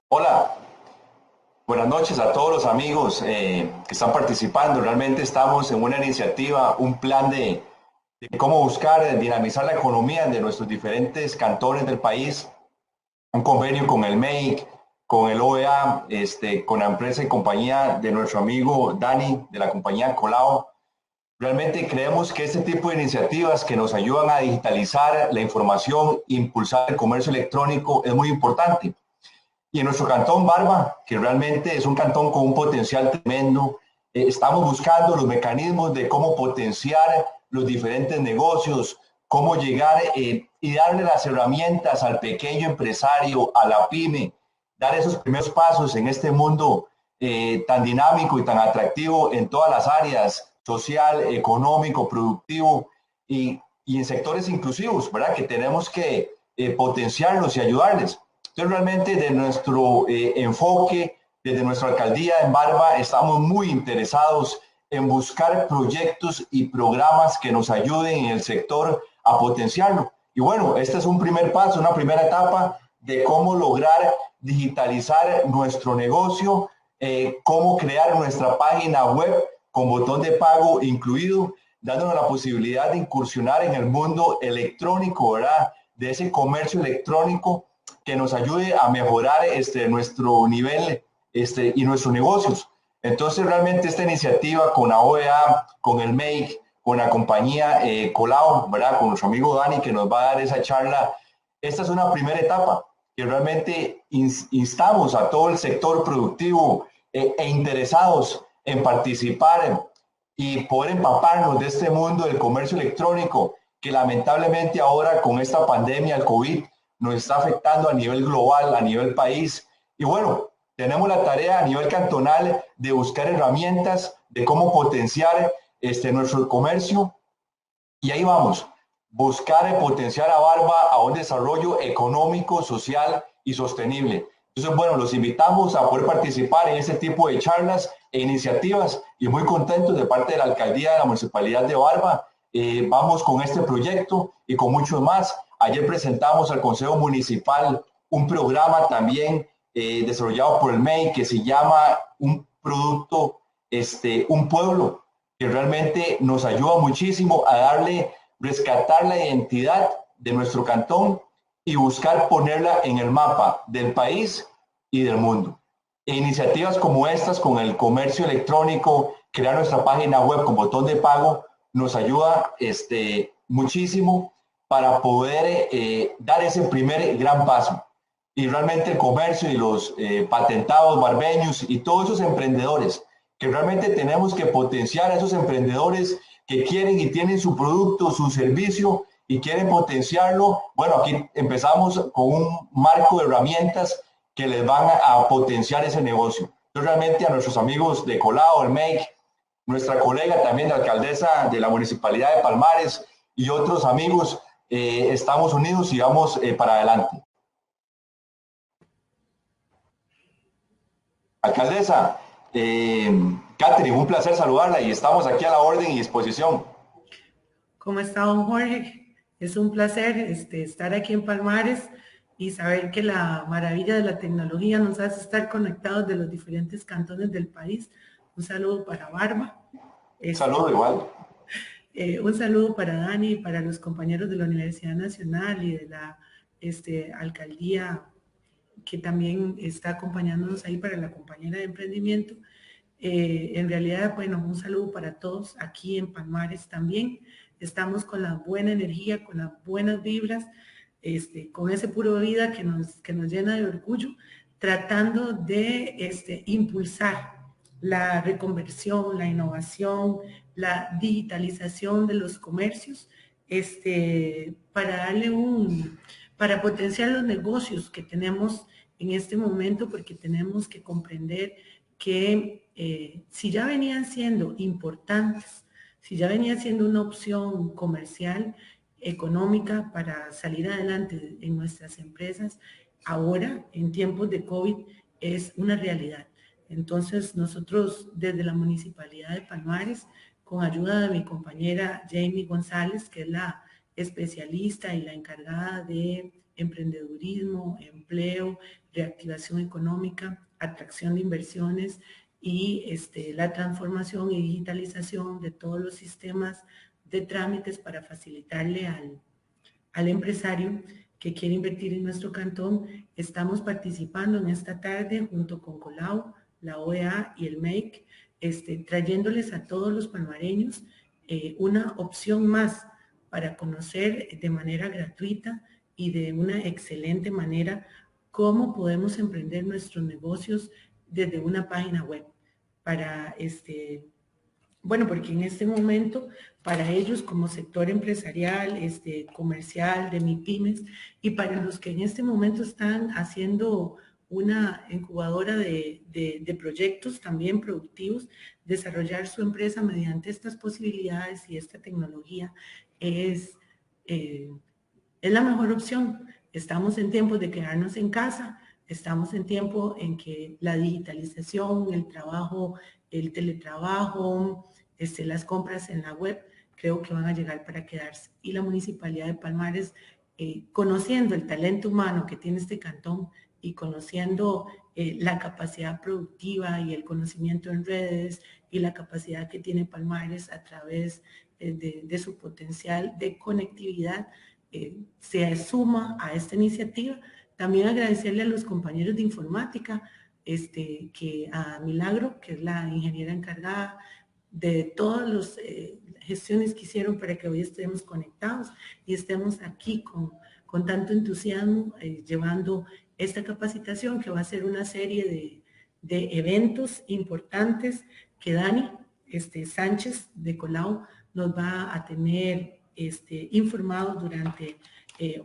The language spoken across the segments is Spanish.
Hola, buenas noches a todos los amigos que están participando. Realmente estamos en una iniciativa, un plan de cómo buscar dinamizar la economía de nuestros diferentes cantones del país, un convenio con el MEIC, con el OEA, con la empresa y compañía de nuestro amigo Dani de la compañía Colao. Realmente creemos que este tipo de iniciativas que nos ayudan a digitalizar la información, impulsar el comercio electrónico es muy importante. Y en nuestro cantón Barba, que realmente es un cantón con un potencial tremendo, estamos buscando los mecanismos de cómo potenciar los diferentes negocios, cómo llegar y darle las herramientas al pequeño empresario, a la pyme, dar esos primeros pasos en este mundo tan dinámico y tan atractivo en todas las áreas, social, económico, productivo y en sectores inclusivos, ¿verdad? Que tenemos que potenciarlos y ayudarles. Entonces, realmente de nuestro enfoque, desde nuestra alcaldía en Barba, estamos muy interesados en buscar proyectos y programas que nos ayuden en el sector a potenciarlo. Y bueno, este es un primer paso, una primera etapa de cómo lograr digitalizar nuestro negocio, cómo crear nuestra página web con botón de pago incluido, dándonos la posibilidad de incursionar en el mundo electrónico, ¿verdad? De ese comercio electrónico que nos ayude a mejorar nuestro nivel y nuestros negocios. Entonces, realmente esta iniciativa con la OEA, con el MEIC, con la compañía Colao, ¿verdad? Con nuestro amigo Dani, que nos va a dar esa charla, esta es una primera etapa que realmente instamos a todo el sector productivo e interesados en participar y poder empaparnos de este mundo del comercio electrónico, que lamentablemente ahora con esta pandemia, el COVID, nos está afectando a nivel global, a nivel país. Y bueno, tenemos la tarea a nivel cantonal de buscar herramientas de cómo potenciar nuestro comercio. Y ahí vamos, buscar potenciar a Barba a un desarrollo económico, social y sostenible. Entonces, bueno, los invitamos a poder participar en este tipo de charlas e iniciativas y muy contentos de parte de la alcaldía de la Municipalidad de Barba. Vamos con este proyecto y con muchos más. Ayer presentamos al Consejo Municipal un programa también desarrollado por el MEI que se llama Un Producto, Un Pueblo, que realmente nos ayuda muchísimo a darle, rescatar la identidad de nuestro cantón y buscar ponerla en el mapa del país y del mundo. E iniciativas como estas con el comercio electrónico, crear nuestra página web con botón de pago, nos ayuda muchísimo para poder dar ese primer gran paso. Y realmente el comercio y los patentados barbeños y todos esos emprendedores que realmente tenemos que potenciar a esos emprendedores que quieren y tienen su producto, su servicio y quieren potenciarlo. Bueno, aquí empezamos con un marco de herramientas que les van a potenciar ese negocio. Entonces, realmente a nuestros amigos de Colao, el MEIC, nuestra colega también la alcaldesa de la Municipalidad de Palmares y otros amigos, estamos unidos y vamos para adelante. Alcaldesa, Catherine, un placer saludarla y estamos aquí a la orden y disposición. ¿Cómo está, don Jorge? Es un placer estar aquí en Palmares y saber que la maravilla de la tecnología nos hace estar conectados de los diferentes cantones del país. Un saludo para Barba. Saludo igual. Un saludo para Dani, para los compañeros de la Universidad Nacional y de la alcaldía que también está acompañándonos ahí, para la compañera de emprendimiento. En realidad, bueno, un saludo para todos aquí en Palmares también. Estamos con la buena energía, con las buenas vibras, con ese puro vida que nos llena de orgullo, tratando de impulsar la reconversión, la innovación, la digitalización de los comercios, para potenciar los negocios que tenemos en este momento, porque tenemos que comprender que si ya venían siendo importantes, si ya venía siendo una opción comercial, económica para salir adelante en nuestras empresas, ahora en tiempos de COVID es una realidad. Entonces, nosotros desde la Municipalidad de Palmares, con ayuda de mi compañera Jamie González, que es la especialista y la encargada de emprendedurismo, empleo, reactivación económica, atracción de inversiones y la transformación y digitalización de todos los sistemas de trámites para facilitarle al empresario que quiere invertir en nuestro cantón. Estamos participando en esta tarde junto con Colau, la OEA y el MEIC, trayéndoles a todos los palmareños una opción más para conocer de manera gratuita y de una excelente manera cómo podemos emprender nuestros negocios desde una página web para bueno, porque en este momento, para ellos como sector empresarial, comercial, de MIPYMES, y para los que en este momento están haciendo una incubadora de proyectos también productivos, desarrollar su empresa mediante estas posibilidades y esta tecnología eh, es la mejor opción. Estamos en tiempos de quedarnos en casa, estamos en tiempo en que la digitalización, el trabajo, el teletrabajo, las compras en la web, creo que van a llegar para quedarse. Y la Municipalidad de Palmares, conociendo el talento humano que tiene este cantón y conociendo la capacidad productiva y el conocimiento en redes y la capacidad que tiene Palmares a través de su potencial de conectividad, se suma a esta iniciativa. También agradecerle a los compañeros de informática, que a Milagro, que es la ingeniera encargada de todas las gestiones que hicieron para que hoy estemos conectados y estemos aquí con tanto entusiasmo llevando esta capacitación, que va a ser una serie de eventos importantes que Dani Sánchez de Colau nos va a tener informados durante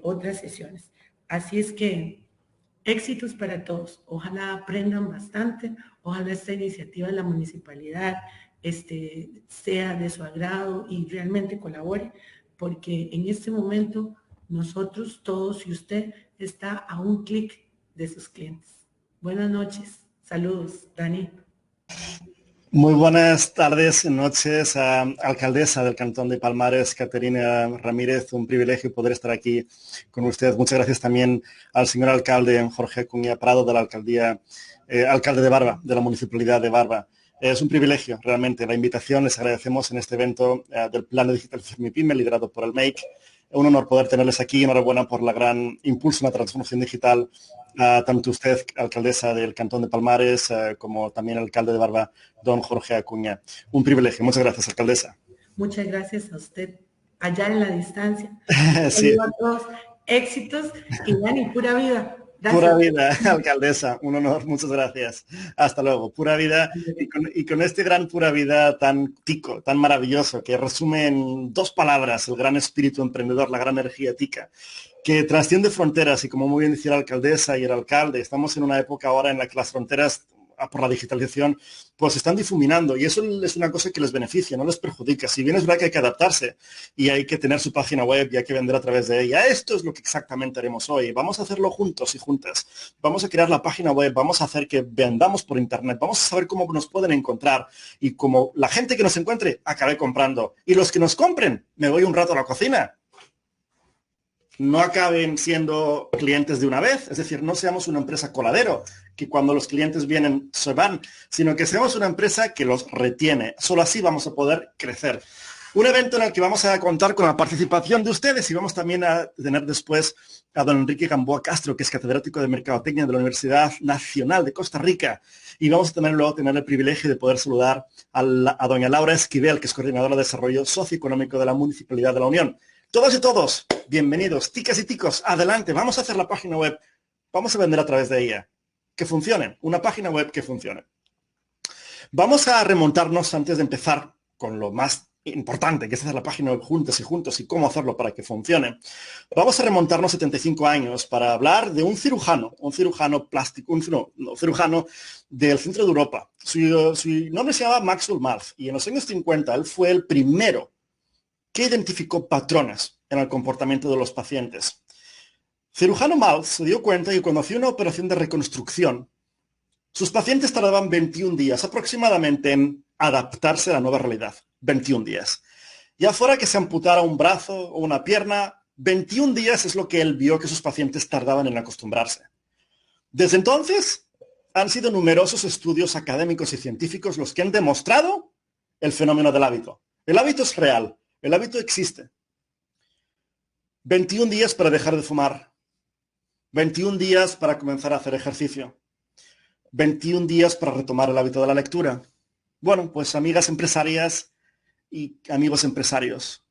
otras sesiones. Así es que éxitos para todos. Ojalá aprendan bastante, ojalá esta iniciativa de la municipalidad sea de su agrado y realmente colabore, porque en este momento nosotros todos y usted está a un clic de sus clientes. Buenas noches. Saludos, Dani. Muy buenas tardes, noches, alcaldesa del Cantón de Palmares, Caterina Ramírez. Un privilegio poder estar aquí con usted. Muchas gracias también al señor alcalde Jorge Acuña Prado de la alcaldía, alcalde de Barba, de la Municipalidad de Barba. Es un privilegio realmente la invitación. Les agradecemos en este evento del Plan de Digitalización MIPYME liderado por el MEIC. Un honor poder tenerles aquí. Enhorabuena por la gran impulso en la transformación digital. Tanto usted, alcaldesa del Cantón de Palmares, como también el alcalde de Barba, don Jorge Acuña. Un privilegio. Muchas gracias, alcaldesa. Muchas gracias a usted, allá en la distancia. Sí. A todos. Éxitos y Dani, pura vida. Gracias. Pura vida, alcaldesa. Un honor. Muchas gracias. Hasta luego. Pura vida. Y con este gran pura vida tan tico, tan maravilloso, que resume en dos palabras el gran espíritu emprendedor, la gran energía tica, que trasciende fronteras. Y como muy bien decía la alcaldesa y el alcalde, estamos en una época ahora en la que las fronteras por la digitalización, pues se están difuminando y eso es una cosa que les beneficia, no les perjudica. Si bien es verdad que hay que adaptarse y hay que tener su página web y hay que vender a través de ella, esto es lo que exactamente haremos hoy. Vamos a hacerlo juntos y juntas. Vamos a crear la página web, vamos a hacer que vendamos por internet, vamos a saber cómo nos pueden encontrar y como la gente que nos encuentre acabe comprando. Y los que nos compren, me voy un rato a la cocina. No acaben siendo clientes de una vez, es decir, no seamos una empresa coladero, que cuando los clientes vienen se van, sino que seamos una empresa que los retiene. Solo así vamos a poder crecer. Un evento en el que vamos a contar con la participación de ustedes y vamos también a tener después a don Enrique Gamboa Castro, que es catedrático de Mercadotecnia de la Universidad Nacional de Costa Rica. Y vamos a tener el privilegio de poder saludar a doña Laura Esquivel, que es coordinadora de Desarrollo Socioeconómico de la Municipalidad de la Unión. Todos y todos, bienvenidos, ticas y ticos, adelante, vamos a hacer la página web, vamos a vender a través de ella, que funcione, una página web que funcione. Vamos a remontarnos antes de empezar con lo más importante, que es hacer la página web juntos y cómo hacerlo para que funcione. Vamos a remontarnos 75 años para hablar de un cirujano plástico, un cirujano del centro de Europa. Su nombre se llama Maxwell Maltz y en los años 50 él fue el primero que identificó patrones en el comportamiento de los pacientes. Cirujano Maltz se dio cuenta que cuando hacía una operación de reconstrucción, Sus pacientes tardaban 21 días aproximadamente en adaptarse a la nueva realidad. 21 días. Ya fuera que se amputara un brazo o una pierna, 21 días es lo que él vio que sus pacientes tardaban en acostumbrarse. Desde entonces, han sido numerosos estudios académicos y científicos los que han demostrado el fenómeno del hábito. El hábito es real, el hábito existe. 21 días para dejar de fumar, 21 días para comenzar a hacer ejercicio, 21 días para retomar el hábito de la lectura. Bueno, pues amigas empresarias y amigos empresarios,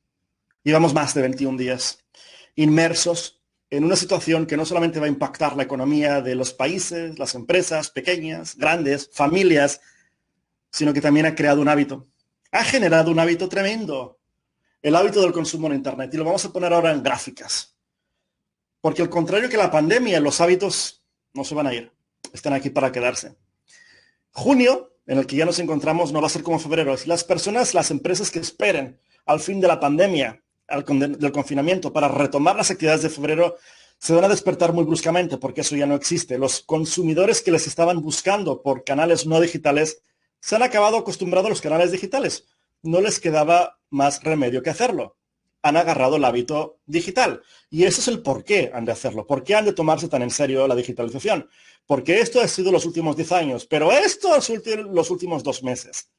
llevamos más de 21 días inmersos en una situación que no solamente va a impactar la economía de los países, las empresas pequeñas, grandes, familias, sino que también ha creado un hábito. Ha generado un hábito tremendo, el hábito del consumo en Internet. Y lo vamos a poner ahora en gráficas. Porque al contrario que la pandemia, los hábitos no se van a ir, están aquí para quedarse. Junio, en el que ya nos encontramos, no va a ser como febrero. Si las personas, las empresas que esperen al fin de la pandemia, del confinamiento, para retomar las actividades de febrero, se van a despertar muy bruscamente, porque eso ya no existe. Los consumidores que les estaban buscando por canales no digitales se han acabado acostumbrando a los canales digitales. No les quedaba más remedio que hacerlo. Han agarrado el hábito digital. Y ese es el por qué han de hacerlo. ¿Por qué han de tomarse tan en serio la digitalización? Porque esto ha sido los últimos 10 años, pero esto los últimos 2 meses.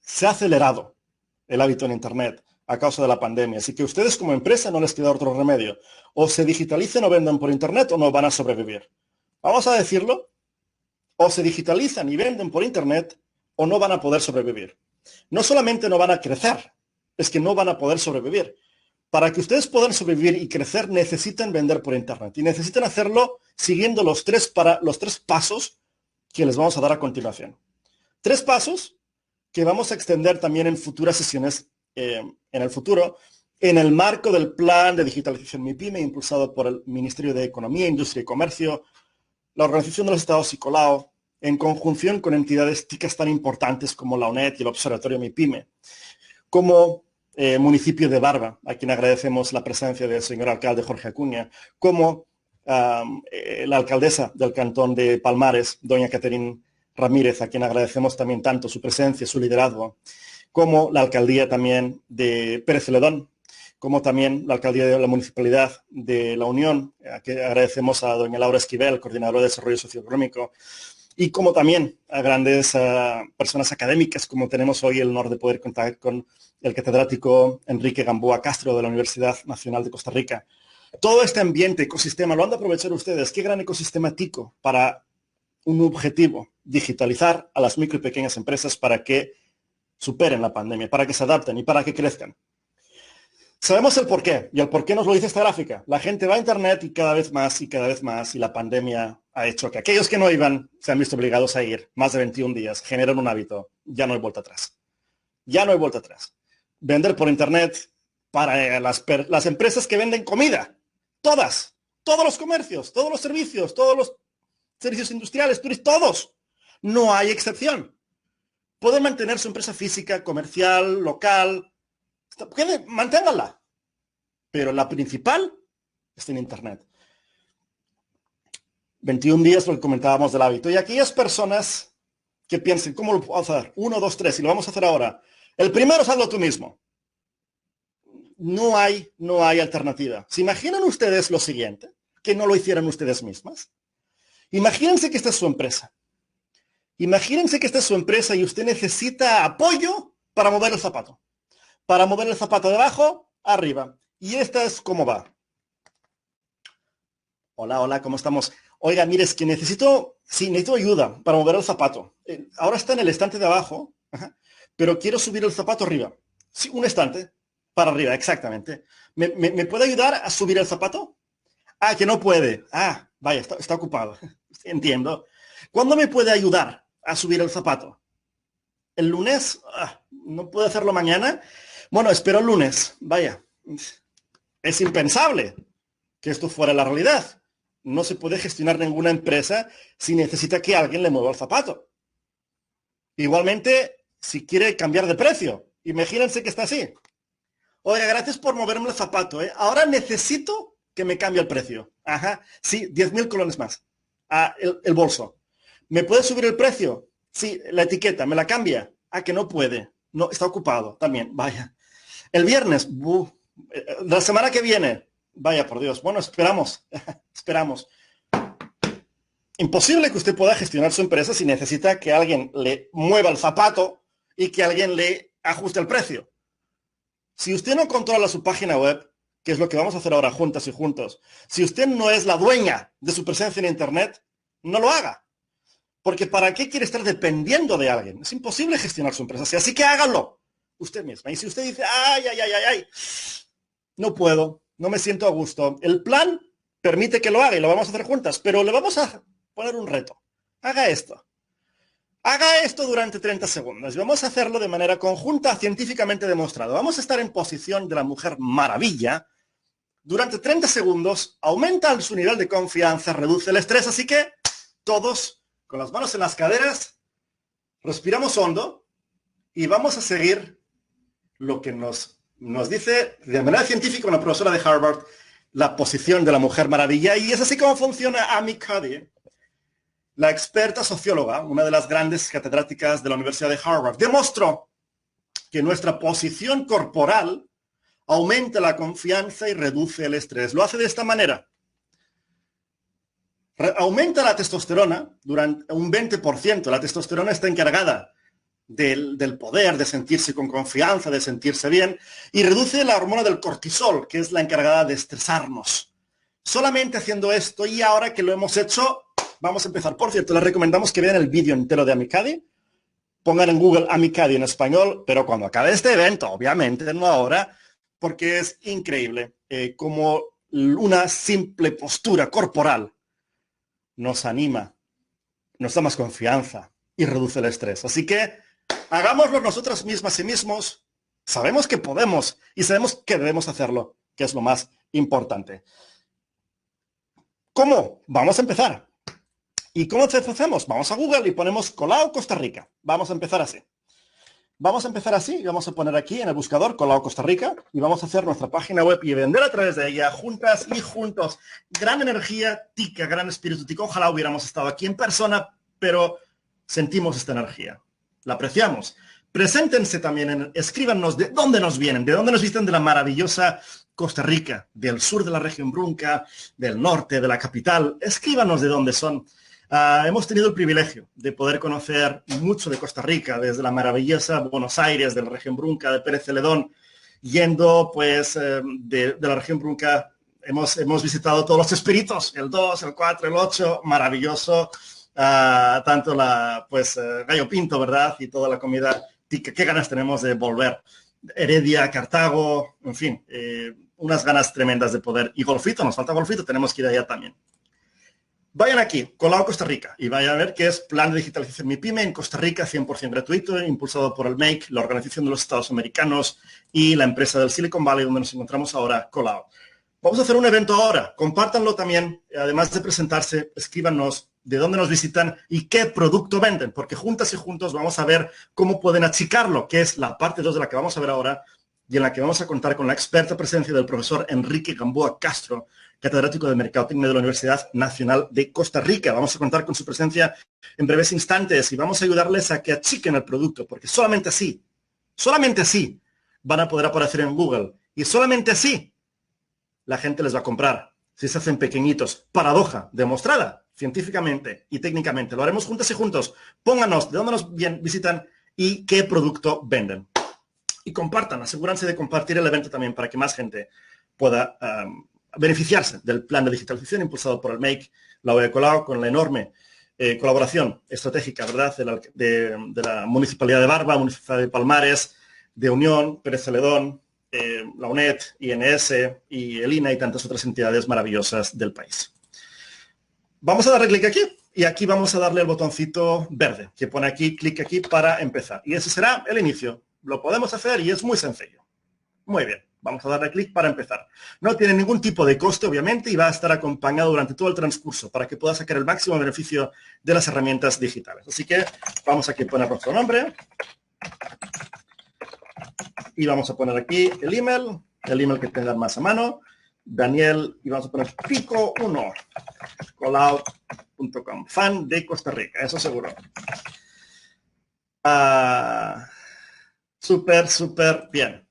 Se ha acelerado el hábito en Internet a causa de la pandemia. Así que ustedes como empresa no les queda otro remedio. O se digitalicen o vendan por Internet o no van a sobrevivir. Vamos a decirlo. O se digitalizan y venden por Internet o no van a poder sobrevivir. No solamente no van a crecer, es que no van a poder sobrevivir. Para que ustedes puedan sobrevivir y crecer, necesitan vender por Internet. Y necesitan hacerlo siguiendo los tres pasos que les vamos a dar a continuación. 3 pasos que vamos a extender también en futuras sesiones en el futuro, en el marco del plan de digitalización MIPYME, impulsado por el Ministerio de Economía, Industria y Comercio, la Organización de los Estados y Colau, en conjunción con entidades TICAs tan importantes como la UNED y el Observatorio MIPYME, como municipio de Barba, a quien agradecemos la presencia del señor alcalde Jorge Acuña, como la alcaldesa del cantón de Palmares, doña Caterín Ramírez, a quien agradecemos también tanto su presencia, su liderazgo, como la alcaldía también de Pérez Celedón, como también la alcaldía de la Municipalidad de La Unión, a que agradecemos a doña Laura Esquivel, coordinadora de Desarrollo Socioeconómico, y como también a grandes personas académicas, como tenemos hoy el honor de poder contar con el catedrático Enrique Gamboa Castro de la Universidad Nacional de Costa Rica. Todo este ambiente, ecosistema, lo han de aprovechar ustedes. Qué gran ecosistema tico para un objetivo, digitalizar a las micro y pequeñas empresas para que superen la pandemia, para que se adapten y para que crezcan. Sabemos el porqué, y el porqué nos lo dice esta gráfica. La gente va a Internet y cada vez más, y la pandemia ha hecho que aquellos que no iban se han visto obligados a ir más de 21 días, generan un hábito. Ya no hay vuelta atrás. Ya no hay vuelta atrás. Vender por Internet para las empresas que venden comida. Todos los comercios, todos los servicios industriales, todos. No hay excepción. Pueden mantener su empresa física, comercial, local. Manténganla. Pero la principal está en Internet. 21 días, lo que comentábamos del hábito. Y aquellas personas que piensen, ¿cómo lo puedo hacer? 1, 2, 3, y lo vamos a hacer ahora. El primero es hazlo tú mismo. No hay alternativa. ¿Se imaginan ustedes lo siguiente? Que no lo hicieran ustedes mismas. Imagínense que esta es su empresa. Imagínense que esta es su empresa y usted necesita apoyo para mover el zapato. Para mover el zapato de abajo, arriba. Y esta es cómo va. Hola, ¿cómo estamos? Oiga, mire, es que necesito ayuda para mover el zapato. Ahora está en el estante de abajo, pero quiero subir el zapato arriba. Sí, un estante para arriba, exactamente. ¿Me puede ayudar a subir el zapato? Ah, que no puede. Ah, vaya, está ocupado. Entiendo. ¿Cuándo me puede ayudar a subir el zapato? ¿El lunes? ¿No puede hacerlo mañana? Bueno, espero el lunes. Vaya, es impensable que esto fuera la realidad. No se puede gestionar ninguna empresa si necesita que alguien le mueva el zapato. Igualmente, si quiere cambiar de precio, imagínense que está así. Oiga, gracias por moverme el zapato. Ahora necesito que me cambie el precio. Ajá, sí, 10.000 colones más. El bolso. ¿Me puede subir el precio? Sí, la etiqueta, ¿me la cambia? Ah, que no puede. No, está ocupado también, vaya. El viernes, la semana que viene, vaya por Dios. Bueno, esperamos, esperamos. Imposible que usted pueda gestionar su empresa si necesita que alguien le mueva el zapato y que alguien le ajuste el precio. Si usted no controla su página web, que es lo que vamos a hacer ahora juntas y juntos, si usted no es la dueña de su presencia en Internet, no lo haga. Porque ¿para qué quiere estar dependiendo de alguien? Es imposible gestionar su empresa. Así que hágalo usted misma. Y si usted dice, ay, no puedo, no me siento a gusto, el plan permite que lo haga y lo vamos a hacer juntas, pero le vamos a poner un reto. Haga esto. Haga esto durante 30 segundos y vamos a hacerlo de manera conjunta, científicamente demostrado. Vamos a estar en posición de la Mujer Maravilla. Durante 30 segundos aumenta su nivel de confianza, reduce el estrés, así que todos con las manos en las caderas, respiramos hondo y vamos a seguir lo que nos dice de manera científica una profesora de Harvard, la posición de la Mujer Maravilla, y es así como funciona Amy Cuddy, la experta socióloga, una de las grandes catedráticas de la Universidad de Harvard, demostró que nuestra posición corporal aumenta la confianza y reduce el estrés. Lo hace de esta manera. Aumenta la testosterona durante un 20%. La testosterona está encargada del poder, de sentirse con confianza, de sentirse bien, y reduce la hormona del cortisol, que es la encargada de estresarnos. Solamente haciendo esto, y ahora que lo hemos hecho, vamos a empezar. Por cierto, les recomendamos que vean el vídeo entero de Amy Cuddy. Pongan en Google Amy Cuddy en español, pero cuando acabe este evento, obviamente, no ahora, porque es increíble como una simple postura corporal nos anima, nos da más confianza y reduce el estrés. Así que hagámoslo nosotras mismas y mismos. Sabemos que podemos y sabemos que debemos hacerlo, que es lo más importante. ¿Cómo? Vamos a empezar. ¿Y cómo hacemos? Vamos a Google y ponemos Colau Costa Rica. Vamos a empezar así. Vamos a empezar así y vamos a poner aquí en el buscador Colau Costa Rica y vamos a hacer nuestra página web y vender a través de ella juntas y juntos. Gran energía tica, gran espíritu tica. Ojalá hubiéramos estado aquí en persona, pero sentimos esta energía. La apreciamos. Preséntense también, escríbanos de dónde nos vienen, de dónde nos visitan de la maravillosa Costa Rica, del sur de la región Brunca, del norte, de la capital. Escríbanos de dónde son. Hemos tenido el privilegio de poder conocer mucho de Costa Rica, desde la maravillosa Buenos Aires, de la región Brunca, de Pérez Celedón, yendo pues de la región Brunca. Hemos visitado todos los espíritus, el 2, el 4, el 8, maravilloso, tanto gallo pinto, ¿verdad? Y toda la comida tica. Qué ganas tenemos de volver. Heredia, Cartago, en fin, unas ganas tremendas de poder. Y Golfito, nos falta Golfito, tenemos que ir allá también. Vayan aquí, Colau Costa Rica, y vayan a ver qué es Plan de Digitalización Mi Pyme en Costa Rica, 100% gratuito, impulsado por el MAKE, la Organización de los Estados Americanos y la empresa del Silicon Valley, donde nos encontramos ahora, Colau. Vamos a hacer un evento ahora, compártanlo también, además de presentarse, escríbanos de dónde nos visitan y qué producto venden, porque juntas y juntos vamos a ver cómo pueden achicarlo, que es la parte 2 de la que vamos a ver ahora, y en la que vamos a contar con la experta presencia del profesor Enrique Gamboa Castro, catedrático de Mercadotecnia de la Universidad Nacional de Costa Rica. Vamos a contar con su presencia en breves instantes y vamos a ayudarles a que achiquen el producto, porque solamente así van a poder aparecer en Google y solamente así la gente les va a comprar. Si se hacen pequeñitos. Paradoja demostrada científicamente y técnicamente. Lo haremos juntas y juntos. Pónganos de dónde nos visitan y qué producto venden. Y compartan, asegúrense de compartir el evento también para que más gente pueda beneficiarse del plan de digitalización impulsado por el MAKE, la OE Colau, con la enorme colaboración estratégica, ¿verdad?, de la Municipalidad de Barba, Municipalidad de Palmares, de Unión, Pérez Celedón, la UNED, INS y el INA y tantas otras entidades maravillosas del país. Vamos a darle clic aquí y aquí vamos a darle el botoncito verde que pone aquí, clic aquí para empezar. Y ese será el inicio. Lo podemos hacer y es muy sencillo. Muy bien. Vamos a darle clic para empezar. No tiene ningún tipo de coste, obviamente, y va a estar acompañado durante todo el transcurso para que pueda sacar el máximo beneficio de las herramientas digitales. Así que vamos aquí a poner nuestro nombre. Y vamos a poner aquí el email que tengan más a mano. Daniel, y vamos a poner pico1, colout.com, fan de Costa Rica, eso seguro. Súper bien.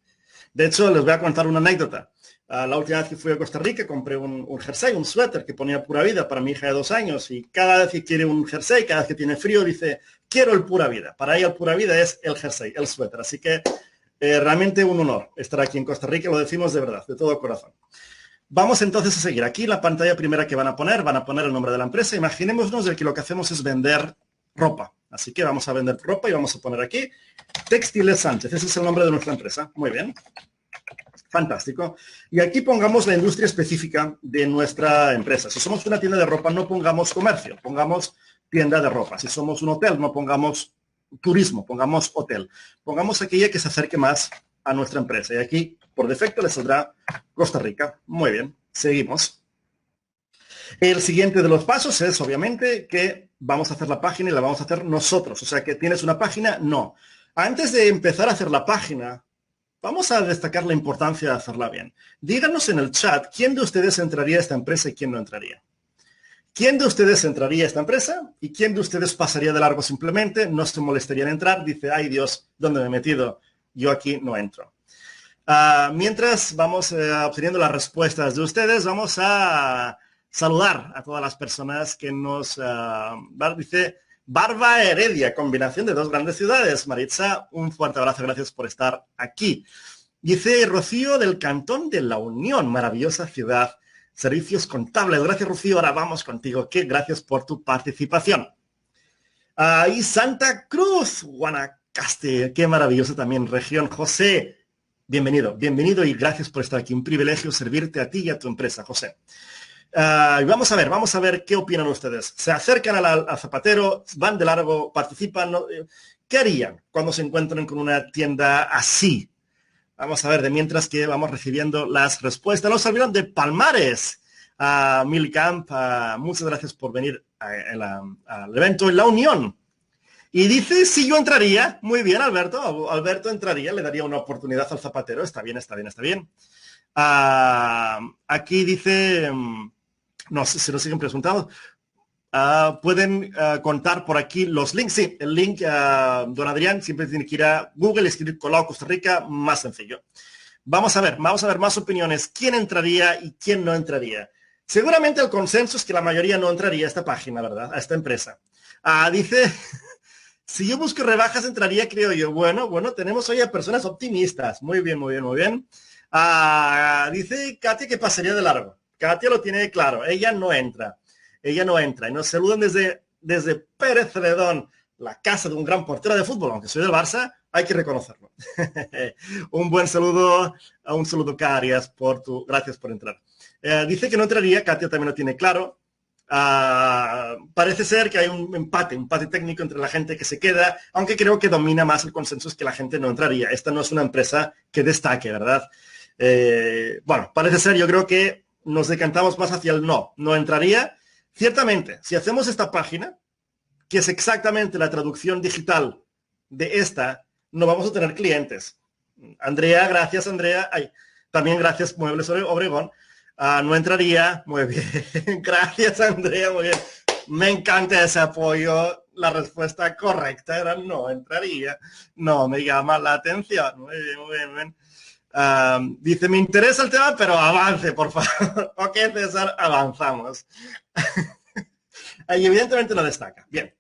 De hecho, les voy a contar una anécdota. La última vez que fui a Costa Rica compré un jersey, un suéter que ponía Pura Vida para mi hija de 2 años, y cada vez que quiere un jersey, cada vez que tiene frío, dice, quiero el Pura Vida. Para ella el Pura Vida es el jersey, el suéter. Así que realmente un honor estar aquí en Costa Rica, lo decimos de verdad, de todo corazón. Vamos entonces a seguir. Aquí la pantalla primera que van a poner el nombre de la empresa. Imaginémonos de que lo que hacemos es vender ropa. Así que vamos a vender ropa y vamos a poner aquí Textiles Sánchez. Ese es el nombre de nuestra empresa. Muy bien. Fantástico. Y aquí pongamos la industria específica de nuestra empresa. Si somos una tienda de ropa, no pongamos comercio, pongamos tienda de ropa. Si somos un hotel, no pongamos turismo, pongamos hotel. Pongamos aquella que se acerque más a nuestra empresa. Y aquí, por defecto, le saldrá Costa Rica. Muy bien. Seguimos. El siguiente de los pasos es, obviamente, que vamos a hacer la página y la vamos a hacer nosotros. O sea, que tienes una página, no. Antes de empezar a hacer la página, vamos a destacar la importancia de hacerla bien. Díganos en el chat quién de ustedes entraría a esta empresa y quién no entraría. ¿Quién de ustedes entraría a esta empresa y quién de ustedes pasaría de largo simplemente? No se molestaría en entrar. Dice, ay Dios, ¿dónde me he metido? Yo aquí no entro. Mientras vamos obteniendo las respuestas de ustedes, vamos a saludar a todas las personas que nos... dice Barba Heredia, combinación de 2 grandes ciudades. Maritza, un fuerte abrazo, gracias por estar aquí. Dice Rocío del Cantón de La Unión, maravillosa ciudad. Servicios contables. Gracias, Rocío. Ahora vamos contigo. Gracias por tu participación. Y Santa Cruz, Guanacaste. Qué maravillosa también región. José, bienvenido y gracias por estar aquí. Un privilegio servirte a ti y a tu empresa, José. Y vamos a ver qué opinan ustedes. ¿Se acercan al zapatero? ¿Van de largo? ¿Participan? ¿Qué harían cuando se encuentran con una tienda así? Vamos a ver, de mientras que vamos recibiendo las respuestas. No se olviden de Palmares. Milcamp, muchas gracias por venir al evento en La Unión. Y dice, si yo entraría. Muy bien, Alberto. Alberto entraría, le daría una oportunidad al zapatero. Está bien. Aquí dice... No sé si lo siguen preguntando. Pueden contar por aquí los links. Sí, el link, don Adrián, siempre tiene que ir a Google, escribir Colau Costa Rica, más sencillo. Vamos a ver más opiniones. ¿Quién entraría y quién no entraría? Seguramente el consenso es que la mayoría no entraría a esta página, ¿verdad? A esta empresa. Dice, si yo busco rebajas, entraría, creo yo. Bueno, tenemos hoy a personas optimistas. Muy bien. Dice Katia que pasaría de largo. Katia lo tiene claro, ella no entra. Y nos saludan desde Pérez Celedón, la casa de un gran portero de fútbol, aunque soy del Barça, hay que reconocerlo. Un saludo, Carias, gracias por entrar. Dice que no entraría, Katia también lo tiene claro. Parece ser que hay un empate técnico entre la gente que se queda, aunque creo que domina más el consenso es que la gente no entraría. Esta no es una empresa que destaque, ¿verdad? Parece ser, yo creo que nos decantamos más hacia el no entraría. Ciertamente, si hacemos esta página, que es exactamente la traducción digital de esta, no vamos a tener clientes. Andrea, gracias, Andrea. También gracias, Muebles Obregón. No entraría. Muy bien. Gracias, Andrea. Muy bien. Me encanta ese apoyo. La respuesta correcta era no entraría. No me llama la atención. Muy bien. Dice, me interesa el tema, pero avance, por favor. Ok, César, avanzamos. Y evidentemente no destaca. Bien.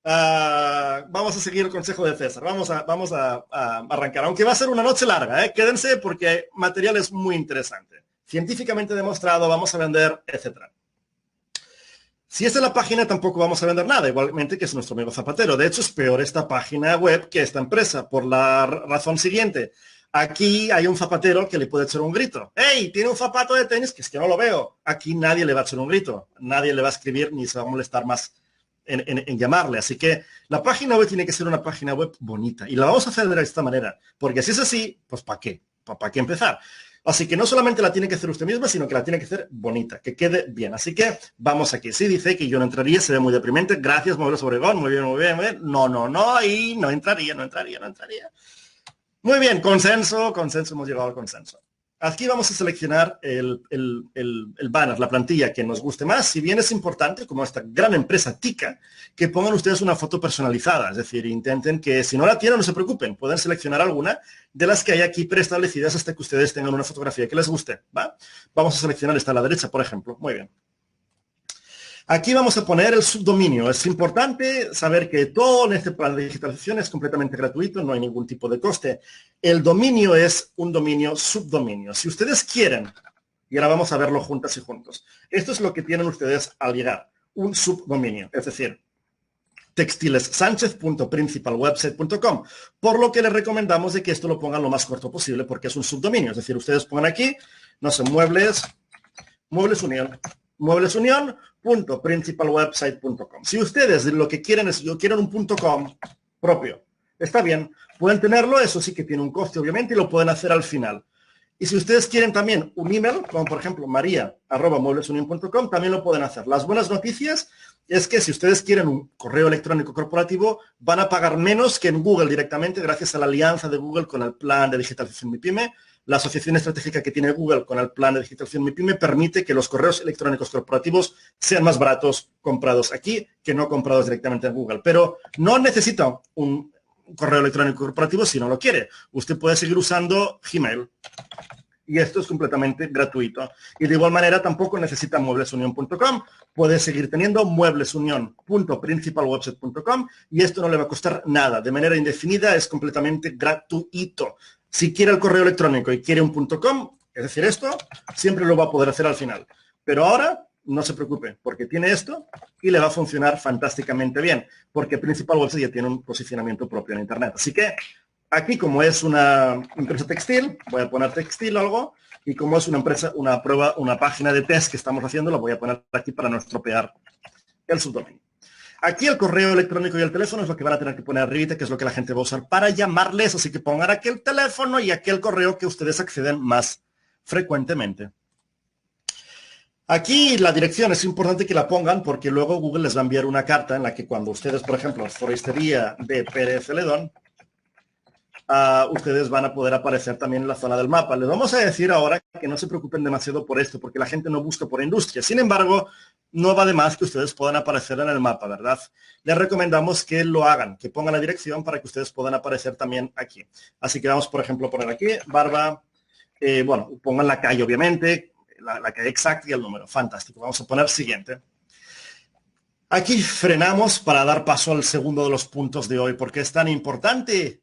Vamos a seguir el consejo de César. Vamos a arrancar. Aunque va a ser una noche larga, quédense porque material es muy interesante. Científicamente demostrado, vamos a vender, etcétera. Si esta es la página, tampoco vamos a vender nada, igualmente que es nuestro amigo Zapatero. De hecho, es peor esta página web que esta empresa, por la razón siguiente. Aquí hay un zapatero que le puede echar un grito. ¡Hey! Tiene un zapato de tenis que es que no lo veo. Aquí nadie le va a echar un grito. Nadie le va a escribir ni se va a molestar más en llamarle. Así que la página web tiene que ser una página web bonita. Y la vamos a hacer de esta manera. Porque si es así, pues ¿para qué? ¿Para qué empezar? Así que no solamente la tiene que hacer usted misma, sino que la tiene que hacer bonita, que quede bien. Así que vamos aquí. Sí, dice que yo no entraría, se ve muy deprimente. Gracias, Muebles Obregón. Muy bien. No. Y no entraría. Muy bien, consenso, hemos llegado al consenso. Aquí vamos a seleccionar el banner, la plantilla que nos guste más. Si bien es importante, como esta gran empresa Tika, que pongan ustedes una foto personalizada. Es decir, intenten que si no la tienen, no se preocupen. Pueden seleccionar alguna de las que hay aquí preestablecidas hasta que ustedes tengan una fotografía que les guste. ¿Va? Vamos a seleccionar esta a la derecha, por ejemplo. Muy bien. Aquí vamos a poner el subdominio. Es importante saber que todo en este plan de digitalización es completamente gratuito, no hay ningún tipo de coste. El dominio es un dominio subdominio. Si ustedes quieren, y ahora vamos a verlo juntas y juntos, esto es lo que tienen ustedes al llegar, un subdominio, es decir, textilessanchez.principalwebsite.com, por lo que les recomendamos de que esto lo pongan lo más corto posible porque es un subdominio. Es decir, ustedes pongan aquí, no sé, mueblesunión.principalwebsite.com. Si ustedes lo que quieren es, yo quiero un .com propio, está bien, pueden tenerlo, eso sí que tiene un coste obviamente y lo pueden hacer al final. Y si ustedes quieren también un email, como por ejemplo maria@mueblesunion.com, también lo pueden hacer. Las buenas noticias es que si ustedes quieren un correo electrónico corporativo, van a pagar menos que en Google directamente gracias a la alianza de Google con el plan de digitalización MIPYME. La asociación estratégica que tiene Google con el plan de digitalización MIPYME permite que los correos electrónicos corporativos sean más baratos comprados aquí que no comprados directamente en Google. Pero no necesita un correo electrónico corporativo si no lo quiere. Usted puede seguir usando Gmail. Y esto es completamente gratuito. Y de igual manera tampoco necesita mueblesunion.com. Puede seguir teniendo mueblesunion.principalwebsite.com y esto no le va a costar nada. De manera indefinida es completamente gratuito. Si quiere el correo electrónico y quiere un .com, es decir, esto, siempre lo va a poder hacer al final. Pero ahora no se preocupe, porque tiene esto y le va a funcionar fantásticamente bien, porque Principal Website ya tiene un posicionamiento propio en Internet. Así que aquí, como es una empresa textil, voy a poner textil o algo, y como es una empresa, una prueba, una página de test que estamos haciendo, la voy a poner aquí para no estropear el subdominio. Aquí el correo electrónico y el teléfono es lo que van a tener que poner arriba, que es lo que la gente va a usar para llamarles, así que pongan aquí el teléfono y aquí el correo que ustedes acceden más frecuentemente. Aquí la dirección es importante que la pongan porque luego Google les va a enviar una carta en la que cuando ustedes, por ejemplo, Floristería de Pérez Celedón, ustedes van a poder aparecer también en la zona del mapa. Les vamos a decir ahora que no se preocupen demasiado por esto, porque la gente no busca por industria. Sin embargo, no va de más que ustedes puedan aparecer en el mapa, ¿verdad? Les recomendamos que lo hagan, que pongan la dirección para que ustedes puedan aparecer también aquí. Así que vamos, por ejemplo, a poner aquí, Barba, bueno, pongan la calle, obviamente, la calle exacta y el número. Fantástico. Vamos a poner siguiente. Aquí frenamos para dar paso al segundo de los puntos de hoy, porque es tan importante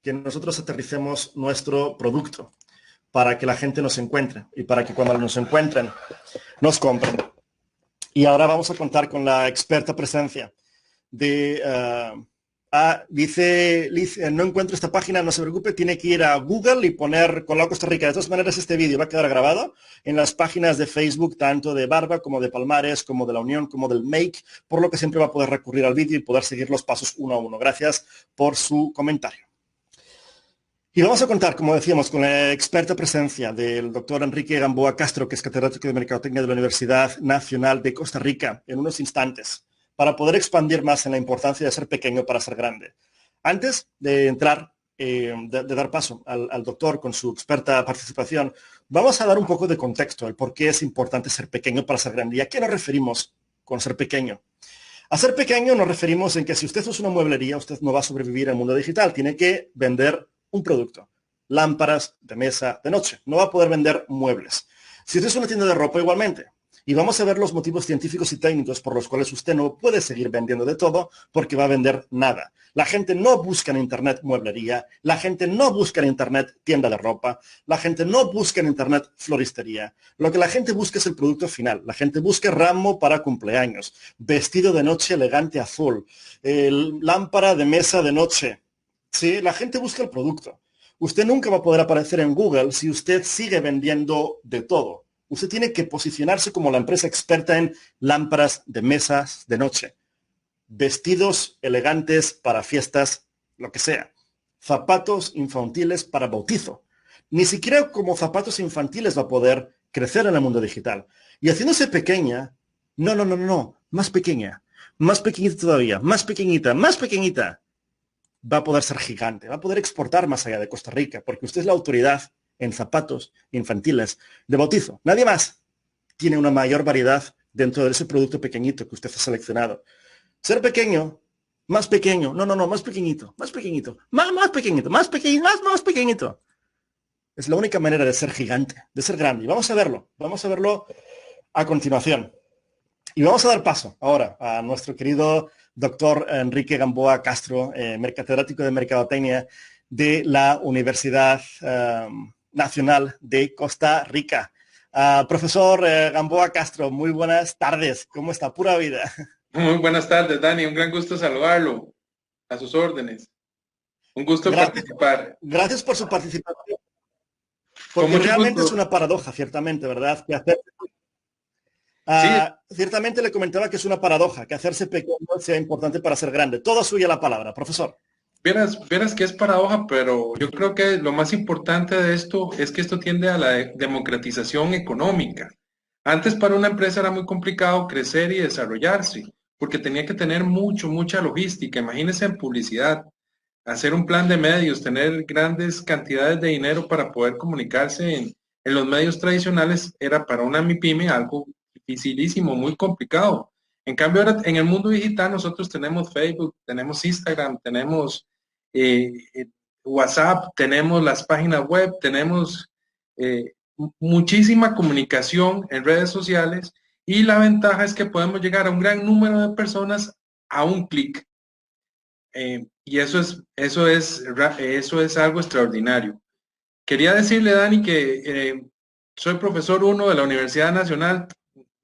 que nosotros aterricemos nuestro producto para que la gente nos encuentre y para que cuando nos encuentren nos compren. Y ahora vamos a contar con la experta presencia de... dice Liz, no encuentro esta página, no se preocupe, tiene que ir a Google y poner Colau Costa Rica. De todas maneras, este vídeo va a quedar grabado en las páginas de Facebook, tanto de Barba como de Palmares, como de la Unión, como del Make, por lo que siempre va a poder recurrir al vídeo y poder seguir los pasos uno a uno. Gracias por su comentario. Y vamos a contar, como decíamos, con la experta presencia del doctor Enrique Gamboa Castro, que es catedrático de Mercadotecnia de la Universidad Nacional de Costa Rica, en unos instantes, para poder expandir más en la importancia de ser pequeño para ser grande. Antes de entrar, de dar paso al doctor con su experta participación, vamos a dar un poco de contexto, el por qué es importante ser pequeño para ser grande. ¿Y a qué nos referimos con ser pequeño? A ser pequeño nos referimos en que si usted es una mueblería, usted no va a sobrevivir al mundo digital. Tiene que vender un producto, lámparas de mesa de noche. No va a poder vender muebles. Si usted es una tienda de ropa, igualmente. Y vamos a ver los motivos científicos y técnicos por los cuales usted no puede seguir vendiendo de todo porque va a vender nada. La gente no busca en Internet mueblería, la gente no busca en Internet tienda de ropa, la gente no busca en Internet floristería. Lo que la gente busca es el producto final. La gente busca ramo para cumpleaños, vestido de noche elegante azul, lámpara de mesa de noche. Sí, la gente busca el producto. Usted nunca va a poder aparecer en Google si usted sigue vendiendo de todo. Usted tiene que posicionarse como la empresa experta en lámparas de mesas de noche, vestidos elegantes para fiestas, lo que sea, zapatos infantiles para bautizo. Ni siquiera como zapatos infantiles va a poder crecer en el mundo digital. Y haciéndose pequeña, no, más pequeñita todavía, más pequeñita, va a poder ser gigante, va a poder exportar más allá de Costa Rica, porque usted es la autoridad en zapatos infantiles de bautizo. Nadie más tiene una mayor variedad dentro de ese producto pequeñito que usted ha seleccionado. Ser pequeño, más pequeño, no, más pequeñito, más pequeñito, más pequeñito, más pequeñito, más pequeñito. Es la única manera de ser gigante, de ser grande. Y vamos a verlo a continuación. Y vamos a dar paso ahora a nuestro querido doctor Enrique Gamboa Castro, catedrático de Mercadotecnia de la Universidad Nacional de Costa Rica. Profesor Gamboa Castro, muy buenas tardes. ¿Cómo está? Pura vida. Muy buenas tardes, Dani. Un gran gusto saludarlo. A sus órdenes. Un gusto participar. Gracias por su participación. Porque realmente es una paradoja, ciertamente, ¿verdad? Que hacer... sí. Ciertamente le comentaba que es una paradoja, que hacerse pequeño sea importante para ser grande. Toda suya la palabra, profesor. Vieras que es paradoja, pero yo creo que lo más importante de esto es que esto tiende a la democratización económica. Antes para una empresa era muy complicado crecer y desarrollarse, porque tenía que tener mucha logística. Imagínense en publicidad, hacer un plan de medios, tener grandes cantidades de dinero para poder comunicarse en los medios tradicionales era para una MIPYME algo dificilísimo, muy complicado. En cambio, ahora en el mundo digital nosotros tenemos Facebook, tenemos Instagram, tenemos WhatsApp, tenemos las páginas web, tenemos muchísima comunicación en redes sociales y la ventaja es que podemos llegar a un gran número de personas a un clic. Y eso es algo extraordinario. Quería decirle, Dani, que soy profesor 1 de la Universidad Nacional,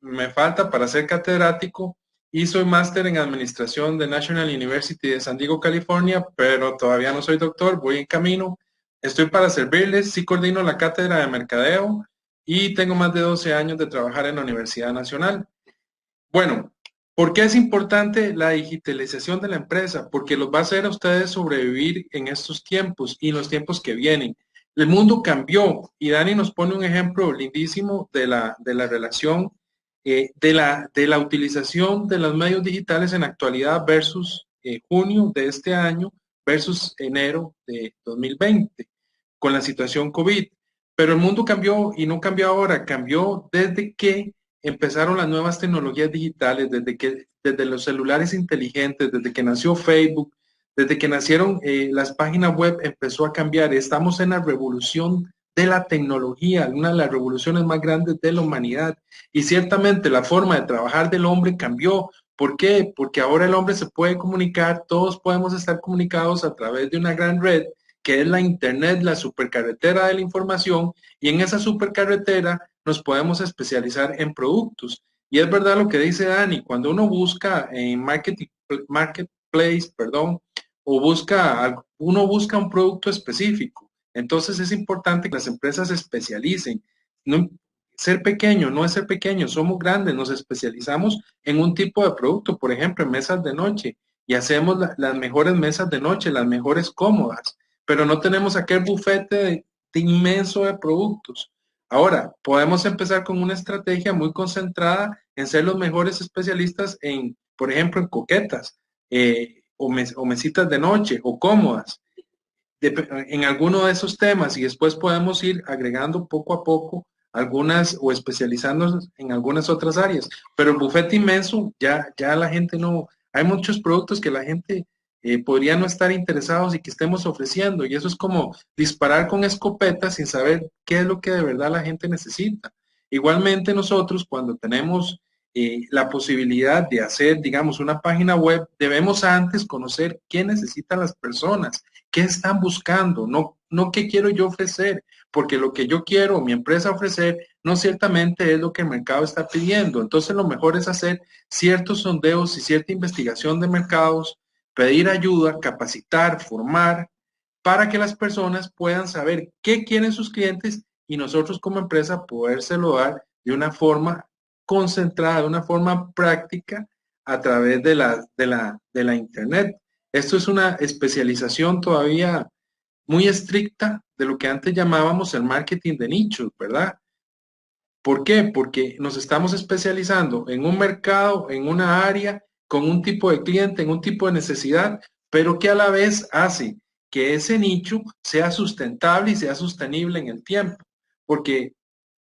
me falta para ser catedrático y soy máster en administración de National University de San Diego, California, pero todavía no soy doctor, voy en camino. Estoy para servirles, sí coordino la cátedra de mercadeo y tengo más de 12 años de trabajar en la Universidad Nacional. Bueno, ¿por qué es importante la digitalización de la empresa? Porque los va a hacer a ustedes sobrevivir en estos tiempos y en los tiempos que vienen. El mundo cambió y Dani nos pone un ejemplo lindísimo de la relación de la utilización de los medios digitales en la actualidad versus junio de este año versus enero de 2020 con la situación COVID. Pero el mundo cambió y no cambió ahora, cambió desde que empezaron las nuevas tecnologías digitales, desde los celulares inteligentes, desde que nació Facebook, desde que nacieron las páginas web, empezó a cambiar. Estamos en la revolución de la tecnología, una de las revoluciones más grandes de la humanidad. Y ciertamente la forma de trabajar del hombre cambió. ¿Por qué? Porque ahora el hombre se puede comunicar, todos podemos estar comunicados a través de una gran red, que es la Internet, la supercarretera de la información, y en esa supercarretera nos podemos especializar en productos. Y es verdad lo que dice Dani, cuando uno busca en marketplace, o uno busca un producto específico, entonces es importante que las empresas se especialicen. No, ser pequeño no es ser pequeño, somos grandes, nos especializamos en un tipo de producto, por ejemplo, en mesas de noche, y hacemos las mejores mesas de noche, las mejores cómodas, pero no tenemos aquel bufete inmenso de productos. Ahora, podemos empezar con una estrategia muy concentrada en ser los mejores especialistas en, por ejemplo, en coquetas, o mesitas de noche, o cómodas, en alguno de esos temas, y después podemos ir agregando poco a poco algunas o especializándonos en algunas otras áreas. Pero el bufete inmenso, ya la gente no, hay muchos productos que la gente podría no estar interesados y que estemos ofreciendo, y eso es como disparar con escopetas sin saber qué es lo que de verdad la gente necesita. Igualmente nosotros cuando tenemos la posibilidad de hacer, digamos, una página web, debemos antes conocer qué necesitan las personas, qué están buscando, no qué quiero yo ofrecer, porque lo que yo quiero, mi empresa ofrecer, no ciertamente es lo que el mercado está pidiendo. Entonces lo mejor es hacer ciertos sondeos y cierta investigación de mercados, pedir ayuda, capacitar, formar, para que las personas puedan saber qué quieren sus clientes y nosotros como empresa podérselo dar de una forma concentrada, de una forma práctica a través de la Internet. Esto es una especialización todavía muy estricta de lo que antes llamábamos el marketing de nichos, ¿verdad? ¿Por qué? Porque nos estamos especializando en un mercado, en una área, con un tipo de cliente, en un tipo de necesidad, pero que a la vez hace que ese nicho sea sustentable y sea sostenible en el tiempo. Porque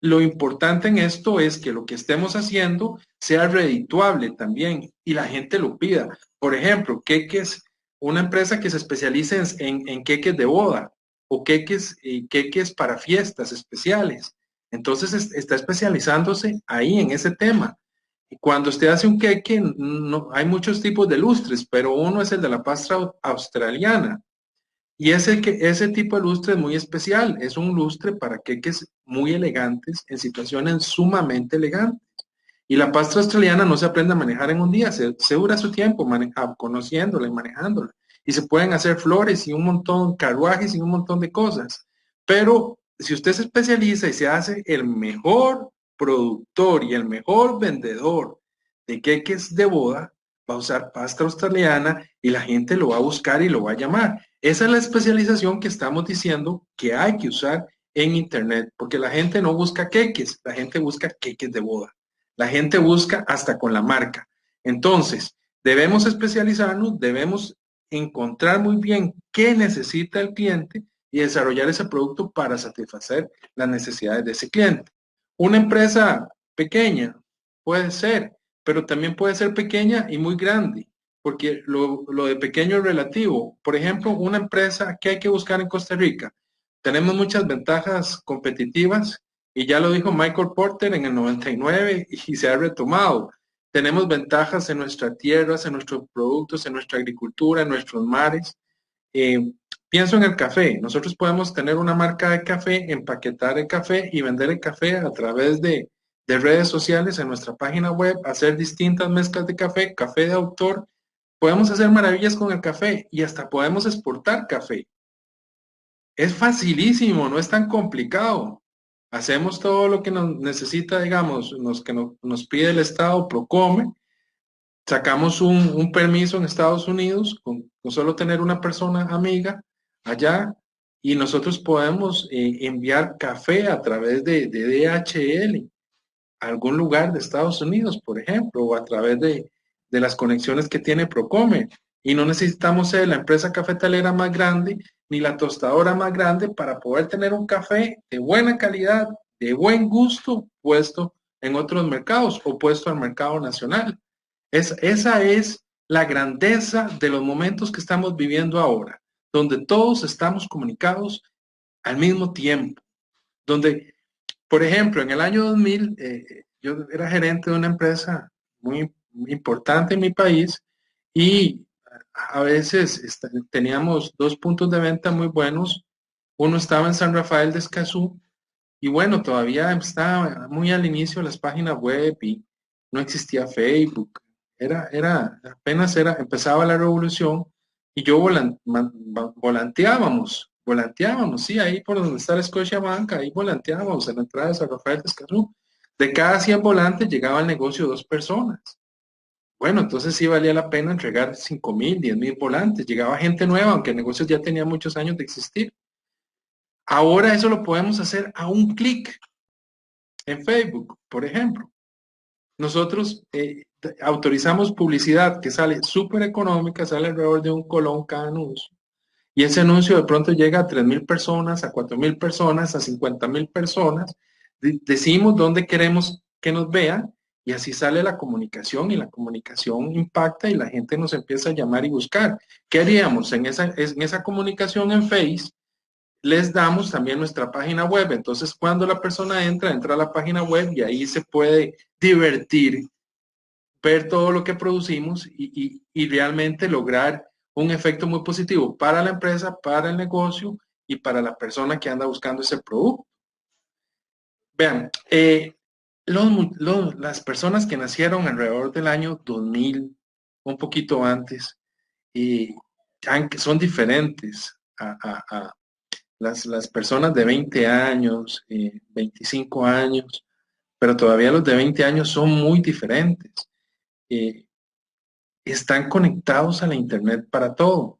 lo importante en esto es que lo que estemos haciendo sea redituable también y la gente lo pida. Por ejemplo, queques, una empresa que se especialice en queques de boda o queques para fiestas especiales. Entonces está especializándose ahí en ese tema. Y cuando usted hace un queque, no, hay muchos tipos de lustres, pero uno es el de la pasta australiana. Y ese tipo de lustre es muy especial. Es un lustre para queques muy elegantes, en situaciones sumamente elegantes. Y la pasta australiana no se aprende a manejar en un día, se dura su tiempo conociéndola y manejándola. Y se pueden hacer flores y un montón, carruajes y un montón de cosas. Pero si usted se especializa y se hace el mejor productor y el mejor vendedor de queques de boda, va a usar pasta australiana y la gente lo va a buscar y lo va a llamar. Esa es la especialización que estamos diciendo que hay que usar en Internet, porque la gente no busca queques, la gente busca queques de boda. La gente busca hasta con la marca. Entonces, debemos especializarnos, debemos encontrar muy bien qué necesita el cliente y desarrollar ese producto para satisfacer las necesidades de ese cliente. Una empresa pequeña puede ser, pero también puede ser pequeña y muy grande, porque lo de pequeño es relativo. Por ejemplo, una empresa que hay que buscar en Costa Rica. Tenemos muchas ventajas competitivas y ya lo dijo Michael Porter en el 99 y se ha retomado. Tenemos ventajas en nuestras tierras, en nuestros productos, en nuestra agricultura, en nuestros mares. Eh, Pienso en el café. Nosotros podemos tener una marca de café, empaquetar el café y vender el café a través de redes sociales en nuestra página web, hacer distintas mezclas de café, café de autor. Podemos hacer maravillas con el café y hasta podemos exportar café. Es facilísimo, no es tan complicado. Hacemos todo lo que nos necesita, digamos, nos pide el Estado, Procome, sacamos un permiso en Estados Unidos con solo tener una persona amiga allá y nosotros podemos enviar café a través de DHL a algún lugar de Estados Unidos, por ejemplo, o a través de las conexiones que tiene Procome. Y no necesitamos ser la empresa cafetalera más grande ni la tostadora más grande para poder tener un café de buena calidad, de buen gusto, puesto en otros mercados o puesto al mercado nacional. Esa es la grandeza de los momentos que estamos viviendo ahora, donde todos estamos comunicados al mismo tiempo, donde, por ejemplo, en el año 2000, yo era gerente de una empresa muy importante en mi país y a veces teníamos dos puntos de venta muy buenos. Uno estaba en San Rafael de Escazú y bueno, todavía estaba muy al inicio las páginas web y no existía Facebook. Empezaba la revolución y yo volanteábamos, sí, ahí por donde está la Scotiabank, ahí volanteábamos en la entrada de San Rafael de Escazú. De cada 100 volantes llegaba al negocio 2 personas. Bueno, entonces sí valía la pena entregar 5,000, 10,000 volantes. Llegaba gente nueva, aunque el negocio ya tenía muchos años de existir. Ahora eso lo podemos hacer a un clic en Facebook, por ejemplo. Nosotros autorizamos publicidad que sale súper económica, sale alrededor de $1 cada anuncio. Y ese anuncio de pronto llega a 3,000 personas, a 4,000 personas, a 50,000 personas. Decimos dónde queremos que nos vean y así sale la comunicación y la comunicación impacta y la gente nos empieza a llamar y buscar. ¿Qué haríamos en esa comunicación en Face? Les damos también nuestra página web. Entonces, cuando la persona entra a la página web y ahí se puede divertir, ver todo lo que producimos y realmente lograr un efecto muy positivo para la empresa, para el negocio y para la persona que anda buscando ese producto. Vean, las personas que nacieron alrededor del año 2000, un poquito antes, son diferentes a las personas de 20 años, 25 años, pero todavía los de 20 años son muy diferentes. Están conectados a la Internet para todo.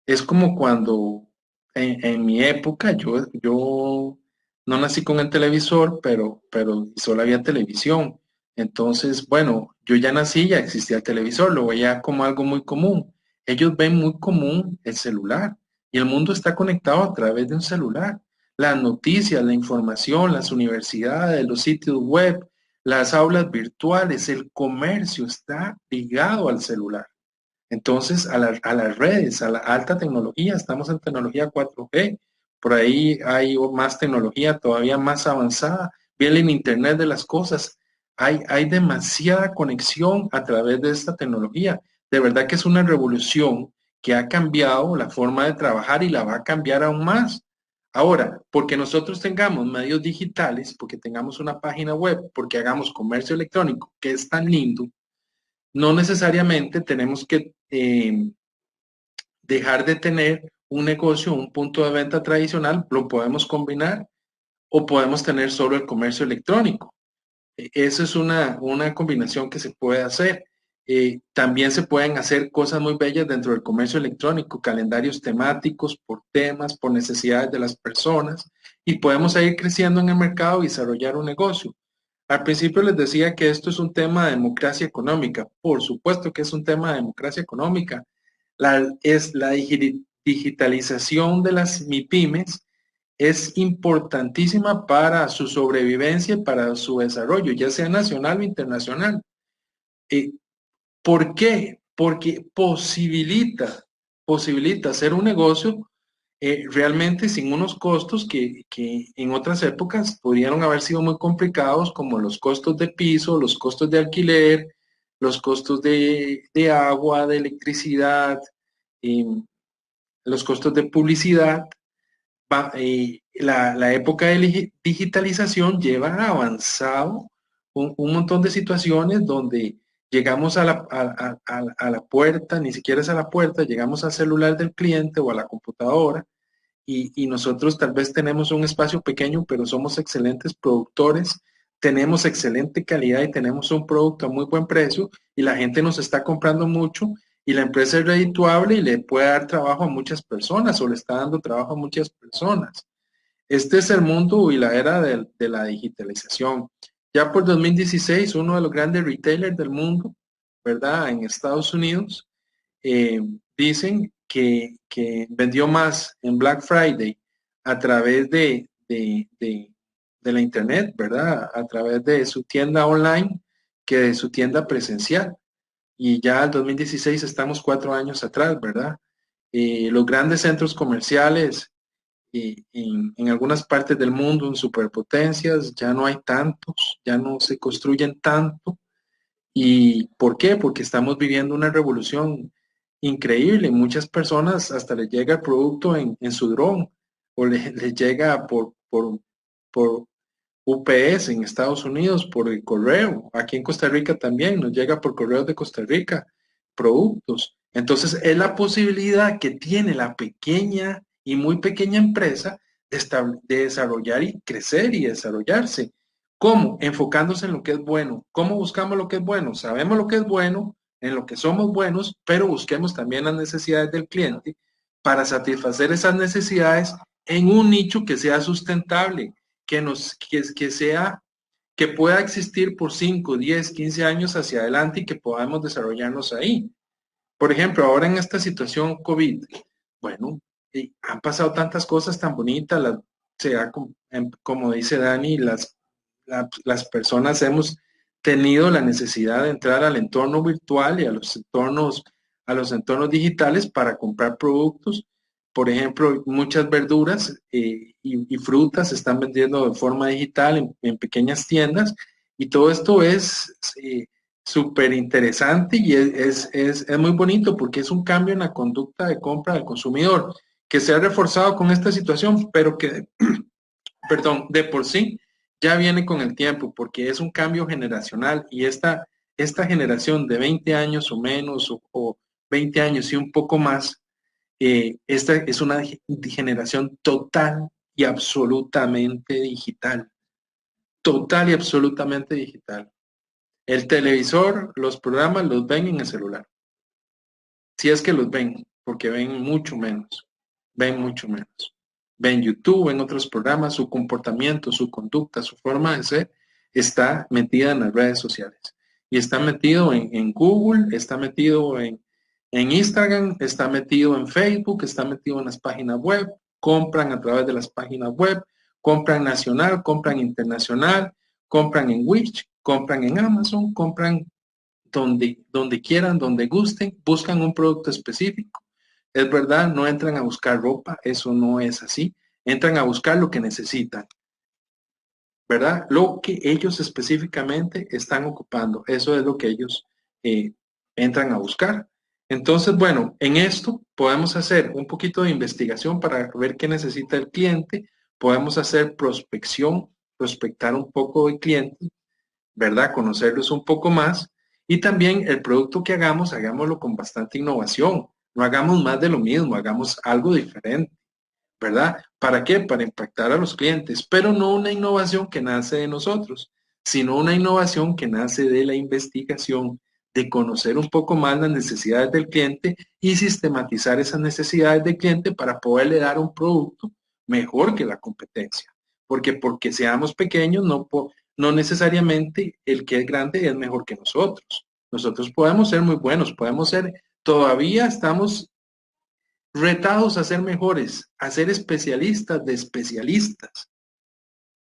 Es como cuando en mi época yo no nací con el televisor, pero solo había televisión. Entonces, bueno, yo ya nací, ya existía el televisor, lo veía como algo muy común. ellos ven muy común el celular y el mundo está conectado a través de un celular. Las noticias, la información, las universidades, los sitios web, las aulas virtuales, el comercio está ligado al celular. Entonces, a las redes, a la alta tecnología, estamos en tecnología 4G, por ahí hay más tecnología todavía más avanzada, viene el Internet de las cosas, hay demasiada conexión a través de esta tecnología. De verdad que es una revolución que ha cambiado la forma de trabajar y la va a cambiar aún más. Ahora, porque nosotros tengamos medios digitales, porque tengamos una página web, porque hagamos comercio electrónico, que es tan lindo, no necesariamente tenemos que dejar de tener un negocio, un punto de venta tradicional, lo podemos combinar o podemos tener solo el comercio electrónico. Eso es una combinación que se puede hacer. También se pueden hacer cosas muy bellas dentro del comercio electrónico, calendarios temáticos por temas, por necesidades de las personas, y podemos seguir creciendo en el mercado y desarrollar un negocio. Al principio les decía que esto es un tema de democracia económica. Por supuesto que es un tema de democracia económica. Es la digitalización de las MIPIMES es importantísima para su sobrevivencia y para su desarrollo, ya sea nacional o internacional. ¿Por qué? Porque posibilita hacer un negocio realmente sin unos costos que en otras épocas pudieron haber sido muy complicados, como los costos de piso, los costos de alquiler, los costos de agua, de electricidad, los costos de publicidad. La época de digitalización lleva avanzado un montón de situaciones donde llegamos a la puerta, ni siquiera es a la puerta, llegamos al celular del cliente o a la computadora y nosotros tal vez tenemos un espacio pequeño, pero somos excelentes productores, tenemos excelente calidad y tenemos un producto a muy buen precio y la gente nos está comprando mucho y la empresa es redituable y le puede dar trabajo a muchas personas o le está dando trabajo a muchas personas. Este es el mundo y la era de la digitalización. Ya por 2016, uno de los grandes retailers del mundo, ¿verdad? En Estados Unidos, dicen que vendió más en Black Friday a través de la internet, ¿verdad? A través de su tienda online que de su tienda presencial. Y ya en 2016 estamos 4 años atrás, ¿verdad? Los grandes centros comerciales en algunas partes del mundo, en superpotencias, ya no hay tantos, ya no se construyen tanto. ¿Y por qué? Porque estamos viviendo una revolución increíble. Muchas personas hasta les llega el producto en su dron o les llega por UPS en Estados Unidos, por el correo. Aquí en Costa Rica también nos llega por correos de Costa Rica productos. Entonces es la posibilidad que tiene la pequeña y muy pequeña empresa de desarrollar y crecer y desarrollarse. ¿Cómo? Enfocándose en lo que es bueno. ¿Cómo buscamos lo que es bueno? Sabemos lo que es bueno, en lo que somos buenos, pero busquemos también las necesidades del cliente para satisfacer esas necesidades en un nicho que sea sustentable, que pueda existir por 5, 10, 15 años hacia adelante y que podamos desarrollarnos ahí. Por ejemplo, ahora en esta situación COVID, bueno, han pasado tantas cosas tan bonitas, como dice Dani, las personas hemos tenido la necesidad de entrar al entorno virtual y a los entornos digitales para comprar productos. Por ejemplo, muchas verduras y frutas se están vendiendo de forma digital en pequeñas tiendas y todo esto es súper interesante y es muy bonito porque es un cambio en la conducta de compra del consumidor que se ha reforzado con esta situación, pero que, perdón, de por sí ya viene con el tiempo porque es un cambio generacional y esta generación de 20 años o menos o 20 años y un poco más, esta es una generación total y absolutamente digital. Total y absolutamente digital. El televisor, los programas los ven en el celular. Si es que los ven, porque ven mucho menos. Ven mucho menos. Ven YouTube, ven otros programas, su comportamiento, su conducta, su forma de ser está metida en las redes sociales. Y está metido en Google, está metido en Instagram, está metido en Facebook, está metido en las páginas web, compran a través de las páginas web, compran nacional, compran internacional, compran en Wish, compran en Amazon, compran donde quieran, donde gusten, buscan un producto específico. Es verdad, no entran a buscar ropa, eso no es así. Entran a buscar lo que necesitan, ¿verdad? Lo que ellos específicamente están ocupando, eso es lo que ellos entran a buscar. Entonces, bueno, en esto podemos hacer un poquito de investigación para ver qué necesita el cliente, podemos hacer prospección, prospectar un poco de clientes, ¿verdad? Conocerlos un poco más y también el producto que hagamos, hagámoslo con bastante innovación, no hagamos más de lo mismo, hagamos algo diferente, ¿verdad? ¿Para qué? Para impactar a los clientes, pero no una innovación que nace de nosotros, sino una innovación que nace de la investigación, de conocer un poco más las necesidades del cliente y sistematizar esas necesidades del cliente para poderle dar un producto mejor que la competencia. Porque seamos pequeños, no necesariamente el que es grande es mejor que nosotros. Nosotros podemos ser muy buenos, todavía estamos retados a ser mejores, a ser especialistas de especialistas,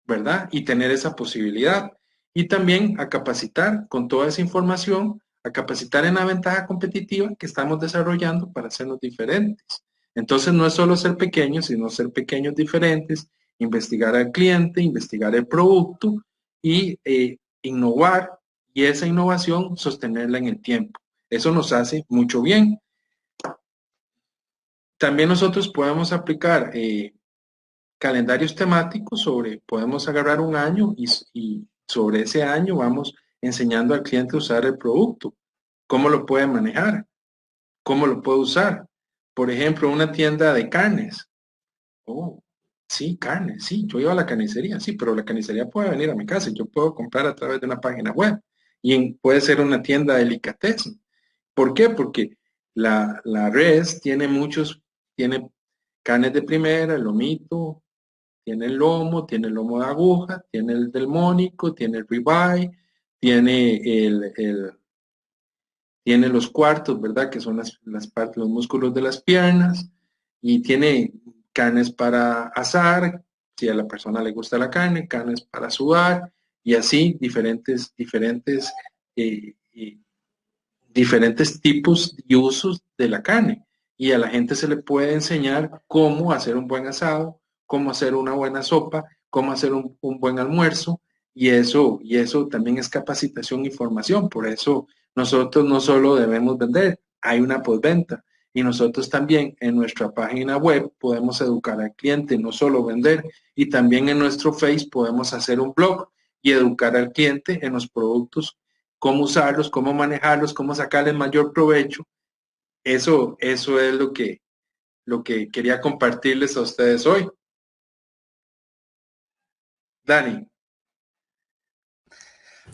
¿verdad? Y tener esa posibilidad. Y también a capacitar con toda esa información, a capacitar en la ventaja competitiva que estamos desarrollando para hacernos diferentes. Entonces no es solo ser pequeños, sino ser pequeños diferentes, investigar al cliente, investigar el producto y innovar y esa innovación sostenerla en el tiempo. Eso nos hace mucho bien. También nosotros podemos aplicar calendarios temáticos podemos agarrar un año y sobre ese año vamos enseñando al cliente a usar el producto, cómo lo puede manejar, cómo lo puede usar. Por ejemplo, una tienda de carnes. Oh, sí, carnes, sí, yo iba a la carnicería, sí, pero la carnicería puede venir a mi casa y yo puedo comprar a través de una página web y puede ser una tienda de delicatessen. ¿Por qué? Porque la res tiene carnes de primera, el lomito, tiene el lomo de aguja, tiene el del mónico, tiene el ribeye, tiene tiene los cuartos, ¿verdad? Que son las partes, los músculos de las piernas, y tiene carnes para asar, si a la persona le gusta la carne, carnes para sudar, y así eh, eh, diferentes tipos y usos de la carne. Y a la gente se le puede enseñar cómo hacer un buen asado, cómo hacer una buena sopa, cómo hacer un buen almuerzo. Y eso también es capacitación y formación. Por eso nosotros no solo debemos vender, hay una postventa. Y nosotros también en nuestra página web podemos educar al cliente, no solo vender. Y también en nuestro Face podemos hacer un blog y educar al cliente en los productos, cómo usarlos, cómo manejarlos, cómo sacarle mayor provecho. Eso es lo que quería compartirles a ustedes hoy. Dani.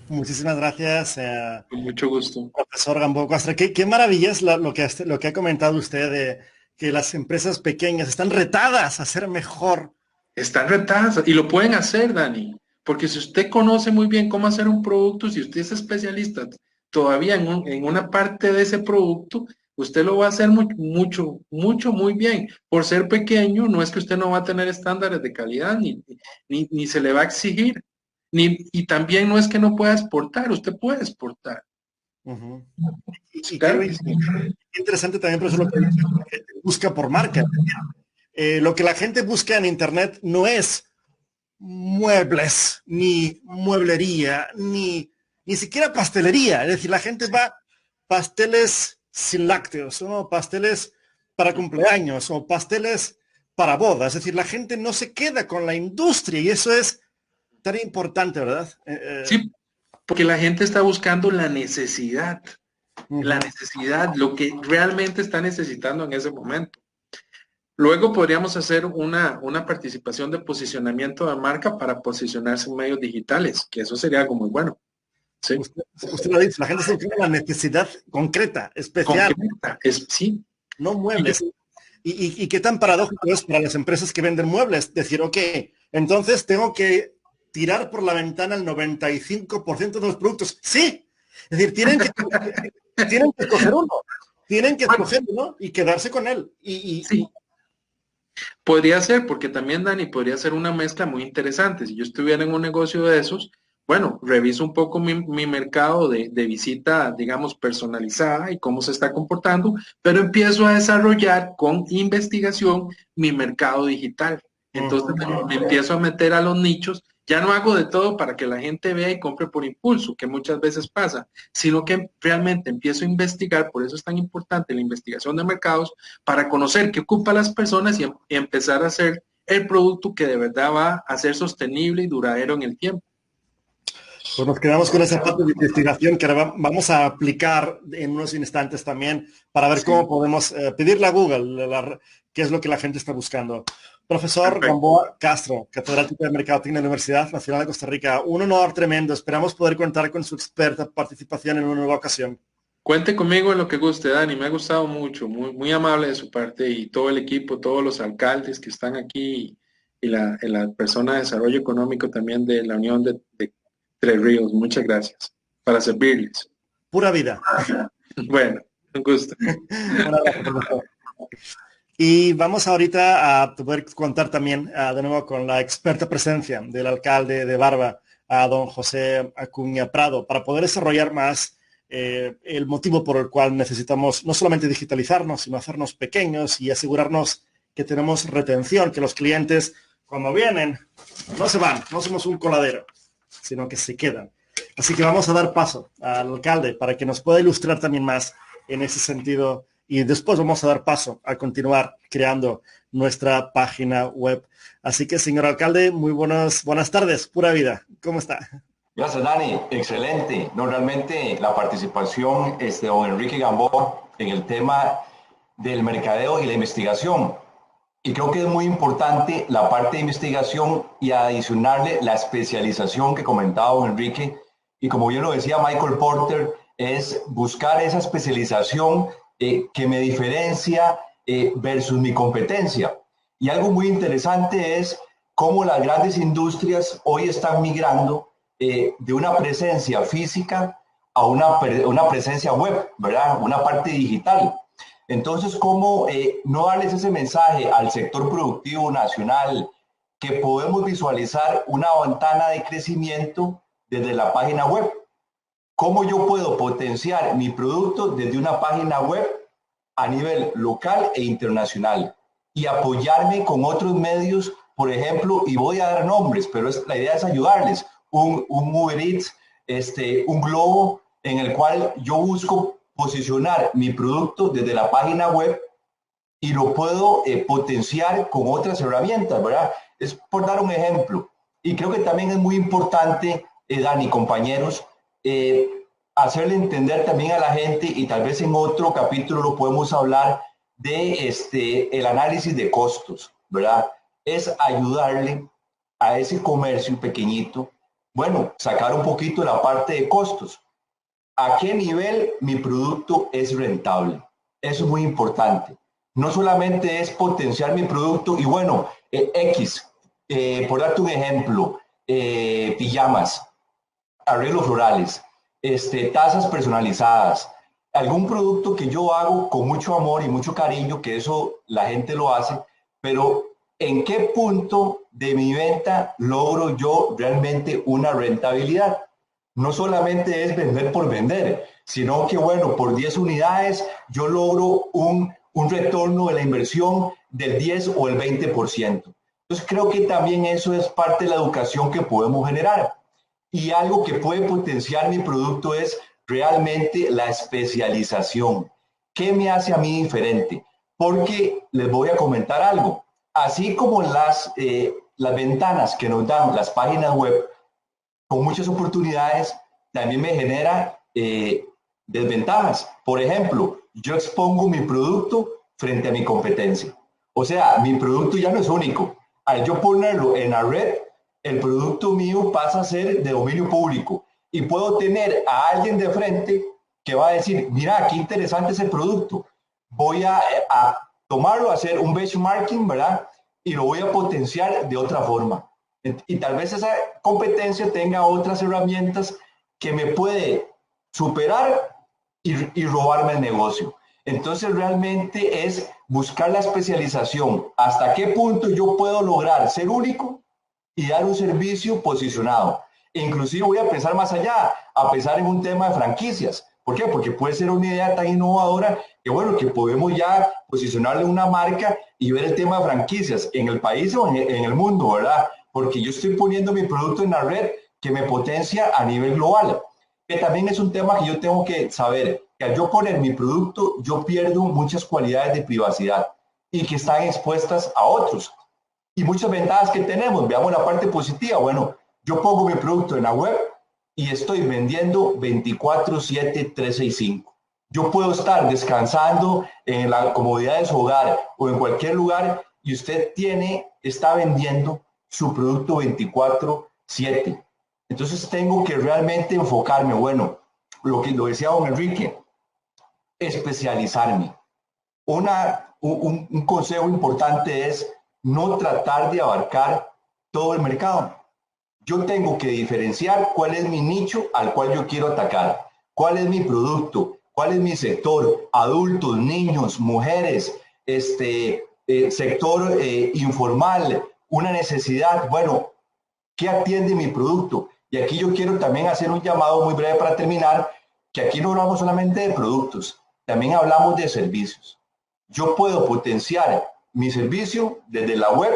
Muchísimas gracias, Con mucho gusto. profesor Gamboa Cuastra. Qué maravilla es lo que ha comentado usted de que las empresas pequeñas están retadas a ser mejor. Están retadas y lo pueden hacer, Dani, porque si usted conoce muy bien cómo hacer un producto, si usted es especialista todavía en una parte de ese producto, usted lo va a hacer muy bien. Por ser pequeño, no es que usted no va a tener estándares de calidad, ni se le va a exigir, y también no es que no pueda exportar, usted puede exportar. Uh-huh. Claro Qué interesante también, por eso lo que busca por marca. Lo que la gente busca en Internet no es muebles, ni mueblería, ni siquiera pastelería. Es decir, la gente va pasteles sin lácteos, ¿no? Pasteles para cumpleaños o pasteles para bodas. Es decir, la gente no se queda con la industria y eso es tan importante, ¿verdad? Sí, porque la gente está buscando la necesidad, lo que realmente está necesitando en ese momento. Luego podríamos hacer una participación de posicionamiento de marca para posicionarse en medios digitales, que eso sería algo muy bueno. ¿Sí? Usted lo ha dicho, la gente está buscando la necesidad concreta, especial. Concreta, sí. No muebles. ¿Y qué tan paradójico es para las empresas que venden muebles? Decir, ok, entonces tengo que tirar por la ventana el 95% de los productos. Sí, es decir, tienen que coger uno. tienen que escogerlo, ¿no? Y quedarse con él. Sí. Podría ser, porque también, Dani, podría ser una mezcla muy interesante. Si yo estuviera en un negocio de esos, bueno, reviso un poco mi mercado de visita, digamos, personalizada y cómo se está comportando, pero empiezo a desarrollar con investigación mi mercado digital. Entonces me empiezo a meter a los nichos. Ya no hago de todo para que la gente vea y compre por impulso, que muchas veces pasa, sino que realmente empiezo a investigar, por eso es tan importante la investigación de mercados, para conocer qué ocupan las personas y empezar a hacer el producto que de verdad va a ser sostenible y duradero en el tiempo. Pues nos quedamos con esa parte de investigación que ahora vamos a aplicar en unos instantes también para ver cómo podemos pedirle a Google qué es lo que la gente está buscando. Profesor Perfecto. Gamboa Castro, catedrático de Mercadotecnia de la Universidad Nacional de Costa Rica. Un honor tremendo. Esperamos poder contar con su experta participación en una nueva ocasión. Cuente conmigo en lo que guste, Dani. Me ha gustado mucho, muy, muy amable de su parte y todo el equipo, todos los alcaldes que están aquí y la persona de desarrollo económico también de la Unión de Tres Ríos. Muchas gracias. Para servirles. Pura vida. Bueno, un gusto. Un abrazo, profesor. Y vamos ahorita a poder contar también de nuevo con la experta presencia del alcalde de Barva, a don José Acuña Prado, para poder desarrollar más el motivo por el cual necesitamos no solamente digitalizarnos, sino hacernos pequeños y asegurarnos que tenemos retención, que los clientes cuando vienen no se van, no somos un coladero, sino que se quedan. Así que vamos a dar paso al alcalde para que nos pueda ilustrar también más en ese sentido. Y después vamos a dar paso a continuar creando nuestra página web. Así que, señor alcalde, muy buenas tardes, pura vida. ¿Cómo está? Gracias, Dani. Excelente. No, realmente la participación de don Enrique Gamboa en el tema del mercadeo y la investigación. Y creo que es muy importante la parte de investigación y adicionarle la especialización que comentaba don Enrique. Y como bien lo decía Michael Porter, es buscar esa especialización que me diferencia versus mi competencia. Y algo muy interesante es cómo las grandes industrias hoy están migrando de una presencia física a una presencia web, ¿verdad? Una parte digital. Entonces, ¿cómo no darles ese mensaje al sector productivo nacional que podemos visualizar una ventana de crecimiento desde la página web? ¿Cómo yo puedo potenciar mi producto desde una página web a nivel local e internacional? Y apoyarme con otros medios, por ejemplo, y voy a dar nombres, pero la idea es ayudarles. Un Uber Eats, un Globo, en el cual yo busco posicionar mi producto desde la página web y lo puedo potenciar con otras herramientas, ¿verdad? Es por dar un ejemplo. Y creo que también es muy importante, Dani, compañeros, hacerle entender también a la gente, y tal vez en otro capítulo lo podemos hablar, de el análisis de costos, ¿verdad? Es ayudarle a ese comercio pequeñito, bueno, sacar un poquito la parte de costos. ¿A qué nivel mi producto es rentable? Eso es muy importante. No solamente es potenciar mi producto y bueno, por darte un ejemplo, pijamas, arreglos florales, tazas personalizadas, algún producto que yo hago con mucho amor y mucho cariño, que eso la gente lo hace, pero ¿en qué punto de mi venta logro yo realmente una rentabilidad? No solamente es vender por vender, sino que bueno, por 10 unidades yo logro un retorno de la inversión del 10 o el 20%. Entonces creo que también eso es parte de la educación que podemos generar. Y algo que puede potenciar mi producto es realmente la especialización. ¿Qué me hace a mí diferente? Porque les voy a comentar algo. Así como las ventanas que nos dan las páginas web con muchas oportunidades, también me genera desventajas. Por ejemplo, yo expongo mi producto frente a mi competencia. O sea, mi producto ya no es único. Al yo ponerlo en la red, el producto mío pasa a ser de dominio público y puedo tener a alguien de frente que va a decir, mira, qué interesante ese producto. Voy a tomarlo, a hacer un benchmarking, ¿verdad? Y lo voy a potenciar de otra forma. Y tal vez esa competencia tenga otras herramientas que me puede superar y robarme el negocio. Entonces realmente es buscar la especialización. ¿Hasta qué punto yo puedo lograr ser único y dar un servicio posicionado? E inclusive voy a pensar más allá, a pensar en un tema de franquicias. ¿Por qué? Porque puede ser una idea tan innovadora que bueno, que podemos ya posicionarle una marca y ver el tema de franquicias en el país o en el mundo, ¿verdad? Porque yo estoy poniendo mi producto en la red que me potencia a nivel global. Que también es un tema que yo tengo que saber, que al yo poner mi producto, yo pierdo muchas cualidades de privacidad y que están expuestas a otros. Y muchas ventajas que tenemos, veamos la parte positiva. Bueno, yo pongo mi producto en la web y estoy vendiendo 24/7, 365. Yo puedo estar descansando en la comodidad de su hogar o en cualquier lugar y usted está vendiendo su producto 24/7. Entonces tengo que realmente enfocarme, bueno, lo decía don Enrique, especializarme. Un consejo importante es no tratar de abarcar todo el mercado. Yo tengo que diferenciar cuál es mi nicho al cual yo quiero atacar, cuál es mi producto, cuál es mi sector, adultos, niños, mujeres, sector informal, una necesidad. Bueno, ¿qué atiende mi producto? Y aquí yo quiero también hacer un llamado muy breve para terminar, que aquí no hablamos solamente de productos, también hablamos de servicios. Yo puedo potenciar mi servicio desde la web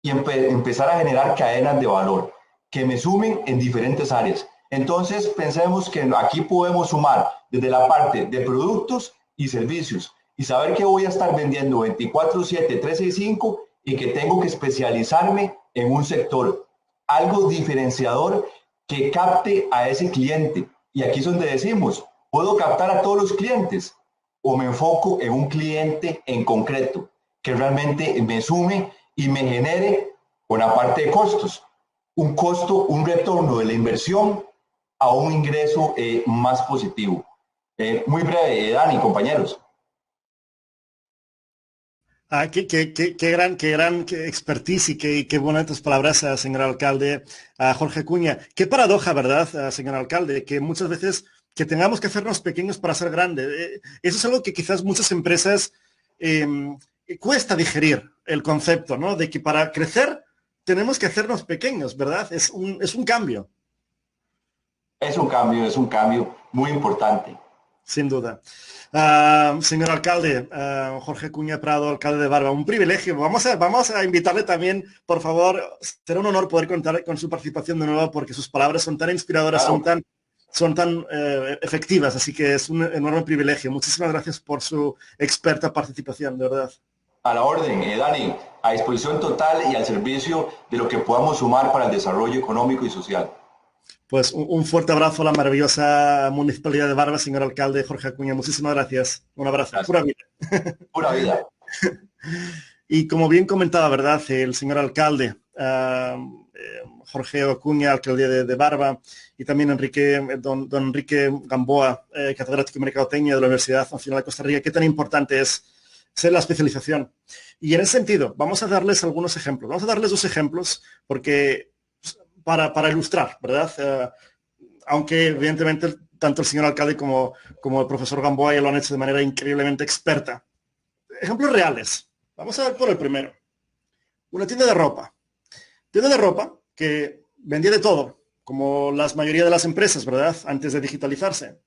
y empezar a generar cadenas de valor que me sumen en diferentes áreas. Entonces, pensemos que aquí podemos sumar desde la parte de productos y servicios y saber que voy a estar vendiendo 24/7, 365 y que tengo que especializarme en un sector, algo diferenciador que capte a ese cliente. Y aquí es donde decimos, ¿puedo captar a todos los clientes o me enfoco en un cliente en concreto que realmente me sume y me genere una parte de costos? Un costo, un retorno de la inversión a un ingreso más positivo. Muy breve, Dani, compañeros. Qué gran expertise y qué bonitas palabras, señor alcalde. Jorge Acuña. Qué paradoja, ¿verdad, señor alcalde? Que muchas veces que tengamos que hacernos pequeños para ser grandes. Eso es algo que quizás muchas empresas cuesta digerir el concepto, ¿no? De que para crecer tenemos que hacernos pequeños, ¿verdad? Es un cambio. Es un cambio muy importante. Sin duda. Señor alcalde, Jorge Acuña Prado, alcalde de Barva, un privilegio. Vamos a invitarle también, por favor, será un honor poder contar con su participación de nuevo porque sus palabras son tan inspiradoras, Claro. son tan efectivas, así que es un enorme privilegio. Muchísimas gracias por su experta participación, de verdad. A la orden, Dani, a disposición total y al servicio de lo que podamos sumar para el desarrollo económico y social. Pues un fuerte abrazo a la maravillosa Municipalidad de Barva, señor alcalde Jorge Acuña. Muchísimas gracias. Un abrazo. Gracias. Pura vida. Pura vida. Y como bien comentaba, ¿verdad? El señor alcalde, Jorge Acuña, alcalde de Barva, y también don Enrique Gamboa, catedrático de Mercadotecnia de la Universidad Nacional de Costa Rica, qué tan importante es ser la especialización. Y en ese sentido, vamos a darles algunos ejemplos. Vamos a darles dos ejemplos porque para ilustrar, ¿verdad? Aunque evidentemente tanto el señor alcalde como el profesor Gamboa ya lo han hecho de manera increíblemente experta. Ejemplos reales. Vamos a ver por el primero. Una tienda de ropa. Tienda de ropa que vendía de todo, como la mayoría de las empresas, ¿verdad? Antes de digitalizarse.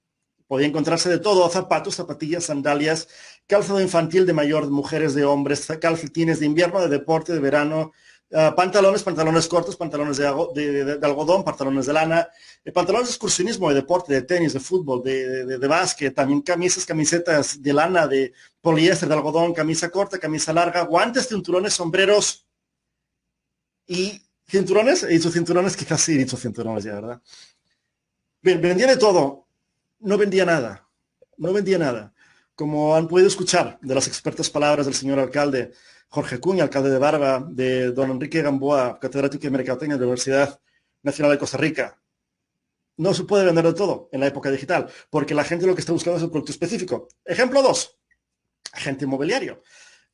Podía encontrarse de todo, zapatos, zapatillas, sandalias, calzado infantil de mayor, de mujeres, de hombres, calcetines de invierno, de deporte, de verano, pantalones cortos, pantalones de algodón, pantalones de lana, pantalones de excursionismo, de deporte, de tenis, de fútbol, de básquet, también camisetas de lana, de poliéster, de algodón, camisa corta, camisa larga, guantes, cinturones, sombreros y cinturones. He dicho cinturones, quizás sí he dicho cinturones ya, ¿verdad? Bien, vendía de todo, no vendía nada. Como han podido escuchar de las expertas palabras del señor alcalde Jorge Acuña, alcalde de Barva, de don Enrique Gamboa, catedrático de Mercadotecnia de la Universidad Nacional de Costa Rica. No se puede vender de todo en la época digital, porque la gente lo que está buscando es un producto específico. Ejemplo 2, agente inmobiliario.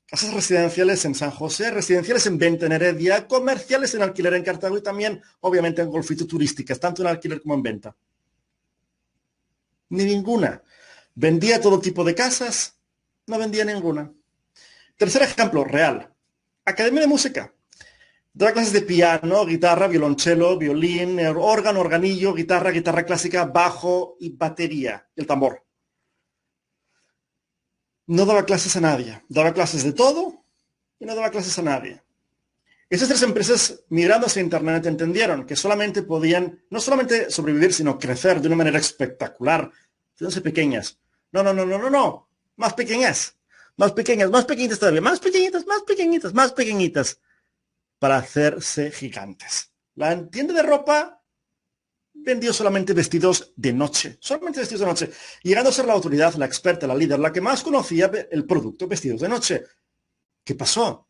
Casas residenciales en San José, residenciales en venta en Heredia, comerciales en alquiler en Cartago y también, obviamente, en golfito turísticas, tanto en alquiler como en venta. Ni ninguna. Vendía todo tipo de casas, no vendía ninguna. Tercer ejemplo, real. Academia de Música. Daba clases de piano, guitarra, violonchelo, violín, órgano, organillo, guitarra, guitarra clásica, bajo y batería, el tambor. No daba clases a nadie. Daba clases de todo y no daba clases a nadie. Esas tres empresas, mirando hacia Internet, entendieron que solamente podían, no solamente sobrevivir, sino crecer de una manera espectacular, haciéndose pequeñas. No. Más pequeñas. Más pequeñas, más pequeñitas todavía. Más pequeñitas, más pequeñitas, más pequeñitas. Para hacerse gigantes. La tienda de ropa vendió solamente vestidos de noche. Solamente vestidos de noche. Llegando a ser la autoridad, la experta, la líder, la que más conocía el producto vestidos de noche. ¿Qué pasó?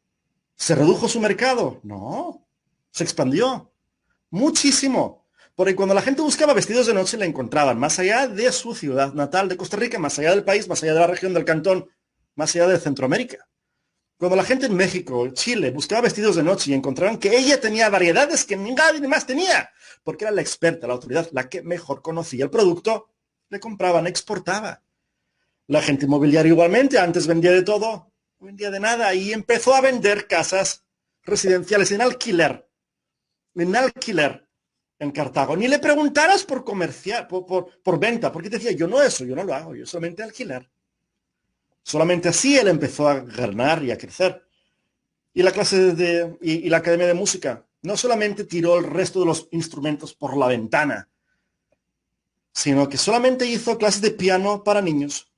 ¿Se redujo su mercado? No, se expandió muchísimo. Porque cuando la gente buscaba vestidos de noche, la encontraban más allá de su ciudad natal de Costa Rica, más allá del país, más allá de la región del Cantón, más allá de Centroamérica. Cuando la gente en México, Chile, buscaba vestidos de noche y encontraron que ella tenía variedades que nadie más tenía, porque era la experta, la autoridad, la que mejor conocía el producto, le compraban, exportaba. La gente inmobiliaria igualmente, antes vendía de todo, no vendía de nada y empezó a vender casas residenciales en alquiler en Cartago. Ni le preguntaras por comercial, por venta, porque decía, yo no lo hago, yo solamente alquiler. Solamente así él empezó a ganar y a crecer. Y la clase y la academia de música no solamente tiró el resto de los instrumentos por la ventana, sino que solamente hizo clases de piano para niños.